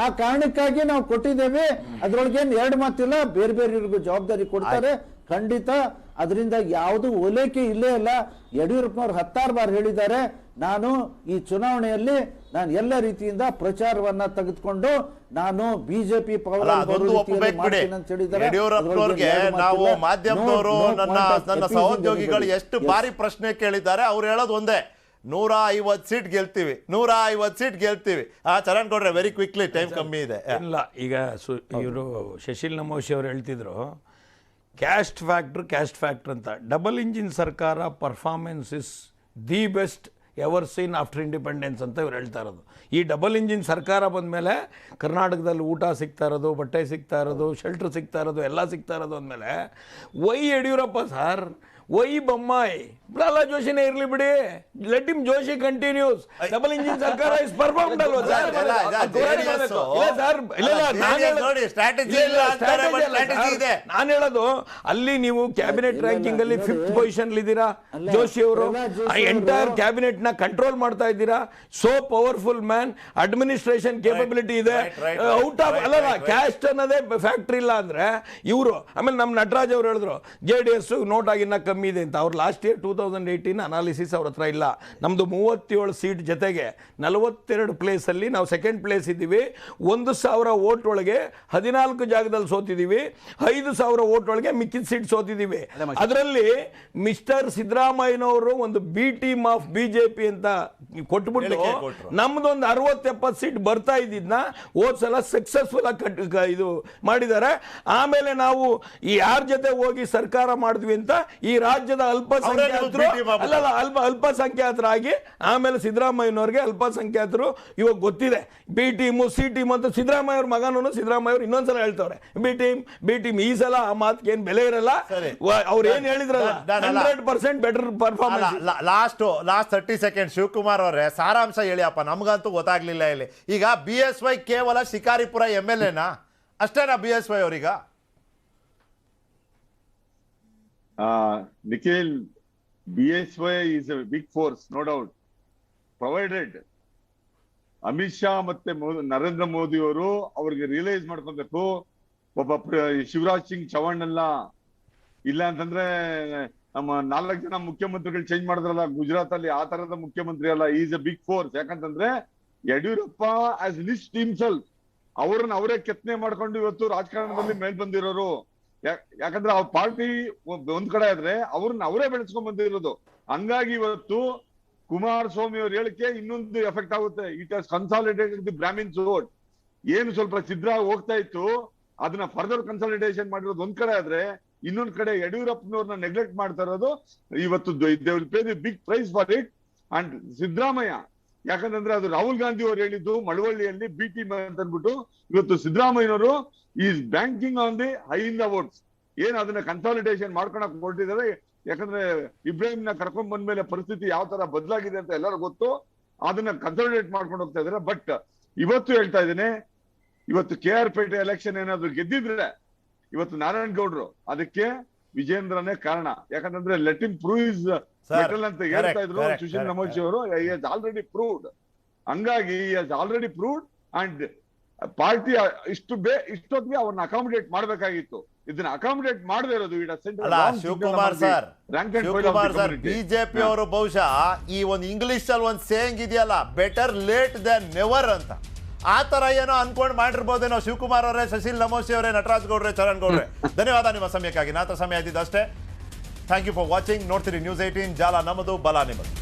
ಆ ಕಾರಣಕ್ಕಾಗಿ ನಾವು ಕೊಟ್ಟಿದ್ದೇವೆ. ಅದ್ರೊಳಗೆ 2 ಮಾತಿಲ್ಲ, ಬೇರೆ ಬೇರೆ ಜವಾಬ್ದಾರಿ ಕೊಡ್ತಾರೆ ಖಂಡಿತ. ಅದರಿಂದ ಯಾವುದು ಓಲೈಕೆ ಇಲ್ಲೇ ಇಲ್ಲ. ಯಡಿಯೂರಪ್ಪನವ್ರು 16 ಬಾರಿ ಹೇಳಿದ್ದಾರೆ, ನಾನು ಈ ಚುನಾವಣೆಯಲ್ಲಿ ನಾನು ಎಲ್ಲ ರೀತಿಯಿಂದ ಪ್ರಚಾರವನ್ನ ತೆಗೆದುಕೊಂಡು ನಾನು ಬಿಜೆಪಿ ಯಡಿಯೂರಪ್ಪನವ್ರಿಗೆ ನಾವು ಮಾಧ್ಯಮದವರು ನನ್ನ ಸಹೋದ್ಯೋಗಿಗಳು ಎಷ್ಟು ಬಾರಿ ಪ್ರಶ್ನೆ ಕೇಳಿದ್ದಾರೆ. ಅವ್ರು ಹೇಳೋದು ಒಂದೇ, 150 ಸೀಟ್ ಗೆಲ್ತೀವಿ, 150 ಸೀಟ್ ಗೆಲ್ತೀವಿ. ಚರಣ್ ಕೊಡ್ರೆ ವೆರಿ ಕ್ವಿಕ್ಲಿ, ಟೈಮ್ ಕಮ್ಮಿ ಇದೆ. ಇಲ್ಲ, ಈಗ ಇವರು ಶಶಿಲ್ ನಮೋಶಿ ಅವ್ರು ಹೇಳ್ತಿದ್ರು ಕ್ಯಾಸ್ಟ್ ಫ್ಯಾಕ್ಟ್ರ್ ಅಂತ. ಡಬಲ್ ಇಂಜಿನ್ ಸರ್ಕಾರ performance is the best ever seen after independence ಅಂತ ಇವ್ರು ಹೇಳ್ತಾ ಇರೋದು. ಈ ಡಬಲ್ ಇಂಜಿನ್ ಸರ್ಕಾರ ಬಂದಮೇಲೆ ಕರ್ನಾಟಕದಲ್ಲಿ ಊಟ ಸಿಗ್ತಾ ಇರೋದು, ಬಟ್ಟೆ ಸಿಗ್ತಾ ಇರೋದು, ಶೆಲ್ಟರ್ ಸಿಗ್ತಾ ಇರೋದು, ಎಲ್ಲ ಸಿಗ್ತಾ ಇರೋದು ಅಂದಮೇಲೆ why Yediyurappa sir, why Bommai, Prahlad ಜೋಶಿನೇ ಇರಲಿ ಬಿಡಿ, let him Joshi continues. Double engine ಸರ್ಕಾರ ಇಸ್ ಪರ್ಫಾರ್ಮ್ಡ್ ಅಲ್ವಾ ಸರ್? ನಾನು ಹೇಳೋದು, ಅಲ್ಲಿ ನೀವು ಕ್ಯಾಬಿನೆಟ್ ರ್ಯಾಂಕಿಂಗ್ ಅಲ್ಲಿ 5th ಪೊಸಿಷನ್ ಇದ್ದೀರಾ. ಜೋಶಿ ಅವರು ಎಂಟೈರ್ ಕ್ಯಾಬಿನೆಟ್ ನ ಕಂಟ್ರೋಲ್ ಮಾಡ್ತಾ ಇದ್ದೀರಾ. So powerful man, administration capability ಇದೆ. ಔಟ್ ಆಫ್ ಅಲ್ಲ, ಕ್ಯಾಸ್ಟ್ ಅನ್ನೋದೇ ಫ್ಯಾಕ್ಟ್ರಿ ಇಲ್ಲ ಅಂದ್ರೆ ಇವರು. ಆಮೇಲೆ ನಮ್ಮ ನಟರಾಜ್ ಅವರು ಹೇಳಿದ್ರು JDS ನೋಟ್ ಆಗಿನ್ನ ಕಮ್ಮಿ ಇದೆ ಅಂತ. ಅವ್ರು ಲಾಸ್ಟ್ ಇಯರ್ 2018 ಅನಾಲಿಸಿಸ್ ಅವ್ರ ಹತ್ರ ಇಲ್ಲ. ನಮ್ದು 37 ಸೀಟ್ ಜೊತೆಗೆ 42 ಪ್ಲೇಸಲ್ಲಿ ನಾವು ಸೆಕೆಂಡ್ ಪ್ಲೇಸ್ ಇದ್ದೀವಿ. 1000 ವೋಟ್ ಒಳಗೆ 14 ಜಾಗದಲ್ಲಿ ಸೋತಿದ್ದೀವಿ. 5000 ವೋಟ್ ಒಳಗೆ ಮಿಕ್ಕಿದ ಸೀಟ್ ಸೋತಿದ್ದೀವಿ. ಅದರಲ್ಲಿ ಮಿಸ್ಟರ್ ಸಿದ್ದರಾಮಯ್ಯನವರು ಒಂದು ಬಿ ಟೀಮ್ ಆಫ್ BJP ಅಂತ ಕೊಟ್ಬಿಟ್ಟು ನಮ್ದೊಂದು 60-70 ಸೀಟ್ ಬರ್ತಾ ಇದ್ದಿದ್ನ ಹೋದ್ ಸಲ ಸಕ್ಸಸ್ಫುಲ್ ಆಗಿ ಇದು ಮಾಡಿದ್ದಾರೆ. ಆಮೇಲೆ ನಾವು ಈ ಯಾರ ಜೊತೆ ಹೋಗಿ ಸರ್ಕಾರ ಮಾಡಿದ್ವಿ ಅಂತ ಈ ರಾಜ್ಯದ ಅಲ್ಪಸಂಖ್ಯಾತರಾಗಿ ಆಮೇಲೆ ಸಿದ್ದರಾಮಯ್ಯನವ್ರಿಗೆ ಅಲ್ಪಸಂಖ್ಯಾತರು ಇವಾಗ ಗೊತ್ತಿದೆ. ಬಿ ಟೀಮು ಸಿ ಟೀಮ್ ಅಂತ ಸಿದ್ದರಾಮಯ್ಯ ಅವ್ರ ಮಗನೂ ಸಿದ್ದರಾಮಯ್ಯ ಅವ್ರು ಇನ್ನೊಂದ್ಸಲ ಹೇಳ್ತವ್ರೆ ಬಿ ಟೀಮ್. ಈ ಸಲ ಆ ಮಾತಿಗೆ ಏನ್ ಬೆಲೆ ಇರಲ್ಲ. ಅವ್ರು ಏನ್ ಹೇಳಿದ್ರಲ್ಲ 100% better performance. Last 30 second Shivakumar ಅವರೇ ಸಾರಾಂಶ ಹೇಳಿಯಪ್ಪ, ನಮ್ಗಂತೂ ಗೊತ್ತಾಗ್ಲಿಲ್ಲ ಇಲ್ಲಿ. ಈಗ BSY ಕೇವಲ ಶಿಕಾರಿಪುರ MLA ಅಷ್ಟೇನಾ BSY ಅವರೀಗ? Nikhil, BSY is a big force, no doubt. Provided Amit Shah ಮತ್ತೆ ನರೇಂದ್ರ ಮೋದಿ ಅವರು ಅವ್ರಿಗೆ ರಿಯಲೈಸ್ ಮಾಡ್ಕೊಬೇಕು, ಒಬ್ಬ ಶಿವರಾಜ್ ಸಿಂಗ್ ಚೌಹಾಣ್ ಅಲ್ಲ. ಇಲ್ಲ ಅಂತಂದ್ರೆ ನಮ್ಮ 4 ಜನ ಮುಖ್ಯಮಂತ್ರಿಗಳು ಚೇಂಜ್ ಮಾಡಿದ್ರಲ್ಲ ಗುಜರಾತ್ ಅಲ್ಲಿ, ಆ ತರದ ಮುಖ್ಯಮಂತ್ರಿ ಅಲ್ಲ. Is a big force. ಯಾಕಂತಂದ್ರೆ ಯಡಿಯೂರಪ್ಪ ಆಸ್ ಲಿಸ್ಟ್ ಹಿಮ್ಸೆಲ್ಫ್ ಅವ್ರನ್ನ ಅವರೇ ಕೆತ್ತನೆ ಮಾಡ್ಕೊಂಡು ಇವತ್ತು ರಾಜಕಾರಣದಲ್ಲಿ ಮೇಲ್ ಬಂದಿರೋರು. ಯಾಕಂದ್ರೆ ಅವ್ರ ಪಾರ್ಟಿ ಒಂದ್ ಕಡೆ ಆದ್ರೆ ಅವ್ರನ್ನ ಅವರೇ ಬೆಳೆಸ್ಕೊಂಡ್ ಬಂದಿರೋದು. ಹಂಗಾಗಿ ಇವತ್ತು ಕುಮಾರಸ್ವಾಮಿ ಅವ್ರ ಹೇಳಿಕೆ ಇನ್ನೊಂದು ಎಫೆಕ್ಟ್ ಆಗುತ್ತೆ. It has consolidated the Brahmins vote. ಏನು ಸ್ವಲ್ಪ ಸಿದ್ಧ ಹೋಗ್ತಾ ಇತ್ತು ಅದನ್ನ ಫರ್ದರ್ ಕನ್ಸಾಲಿಡೇಷನ್ ಮಾಡಿರೋದು ಒಂದ್ ಕಡೆ ಆದ್ರೆ, ಇನ್ನೊಂದ್ ಕಡೆ ಯಡಿಯೂರಪ್ಪನವ್ರನ್ನ ನೆಗ್ಲೆಕ್ಟ್ ಮಾಡ್ತಾ ಇರೋದು. ಇವತ್ತು they will pay the big price for it. And Siddaramaiah, ಯಾಕಂತಂದ್ರೆ ಅದು ರಾಹುಲ್ ಗಾಂಧಿ ಅವರು ಹೇಳಿದ್ದು ಮಳವಳ್ಳಿಯಲ್ಲಿ BT ಅಂತ ಅಂದ್ಬಿಟ್ಟು, ಇವತ್ತು ಸಿದ್ದರಾಮಯ್ಯನವರು is banking on the high in the votes. ಏನ್ ಅದನ್ನ ಕನ್ಸಾಲಿಡೇಷನ್ ಮಾಡ್ಕೊಳಕ್ ಹೊರಟಿದ್ದಾರೆ. ಯಾಕಂದ್ರೆ ಇಬ್ರಾಹಿಂನ ಕರ್ಕೊಂಡ್ ಬಂದ್ಮೇಲೆ ಪರಿಸ್ಥಿತಿ ಯಾವ ತರ ಬದಲಾಗಿದೆ ಅಂತ ಎಲ್ಲರೂ ಗೊತ್ತು. ಅದನ್ನ ಕನ್ಸಾಲಿಡೇಟ್ ಮಾಡ್ಕೊಂಡು ಹೋಗ್ತಾ ಇದಾರೆ. ಬಟ್ ಇವತ್ತು ಹೇಳ್ತಾ ಇದ್ದೇನೆ, ಇವತ್ತು KR ಪೇಟೆ ಎಲೆಕ್ಷನ್ ಏನಾದ್ರು ಗೆದ್ದಿದ್ರೆ ಇವತ್ತು ನಾರಾಯಣಗೌಡ್ರು ಅದಕ್ಕೆ ವಿಜೇಂದ್ರನೇ ಕಾರಣ. ಯಾಕಂತಂದ್ರೆ let him prove is metal ಅಂತ ಹೇಳ್ತಾ ಇದ್ರು ಸುಶೀಲ್ ನಮೋಶಿ ಅವರು. ಹಿ ಹಸ್ ಆಲ್ರೆಡಿ ಪ್ರೂವ್ಡ್. ಹಂಗಾಗಿ ಹಿ ಹಸ್ ಆಲ್ರೆಡಿ ಪ್ರೂವ್ಡ್ ಅಂಡ್ ಪಾರ್ಟಿ ಇಷ್ಟೊತ್ತಿಗೆ ಅವ್ರನ್ನ ಅಕಾಮಿಡೇಟ್ ಮಾಡ್ಬೇಕಾಗಿತ್ತು. ಇದನ್ನ ಅಕಾಮಿಡೇಟ್ ಮಾಡದೇ ಇರೋದು ಶಿವಕುಮಾರ್ ಸರ್ ಬಿಜೆಪಿ ಅವರು ಬಹುಶಃ ಈ ಒಂದು ಇಂಗ್ಲಿಷ್ ಅಲ್ಲಿ ಒಂದು ಸೇಯಿಂಗ್ ಇದೆಯಲ್ಲ, ಬೆಟರ್ ಲೇಟ್ ದೆನ್ ನೆವರ್ ಅಂತ, ಆ ತರ ಏನೋ ಅನ್ಕೊಂಡ್ ಮಾಡಿರ್ಬೋದೇನೋ. ಶಿವಕುಮಾರ್ ಅವರೇ, ಸುಶೀಲ್ ನಮೋಶಿ ಅವರೇ, ನಟರಾಜ್ ಗೌಡ್ರೆ, ಚರಣ್ ಗೌಡ್ರೆ, ಧನ್ಯವಾದ ನಿಮ್ಮ ಸಮಯಕ್ಕಾಗಿ. ನಾತ ಸಮಯ ಇದ್ದಿದ್ದಷ್ಟೇ. Thank you for watching. ನೋಡ್ತೀರಿ News 18, ಜಾಲ ನಮ್ಮದು, ಬಲ ನಿಮ್ಮದು.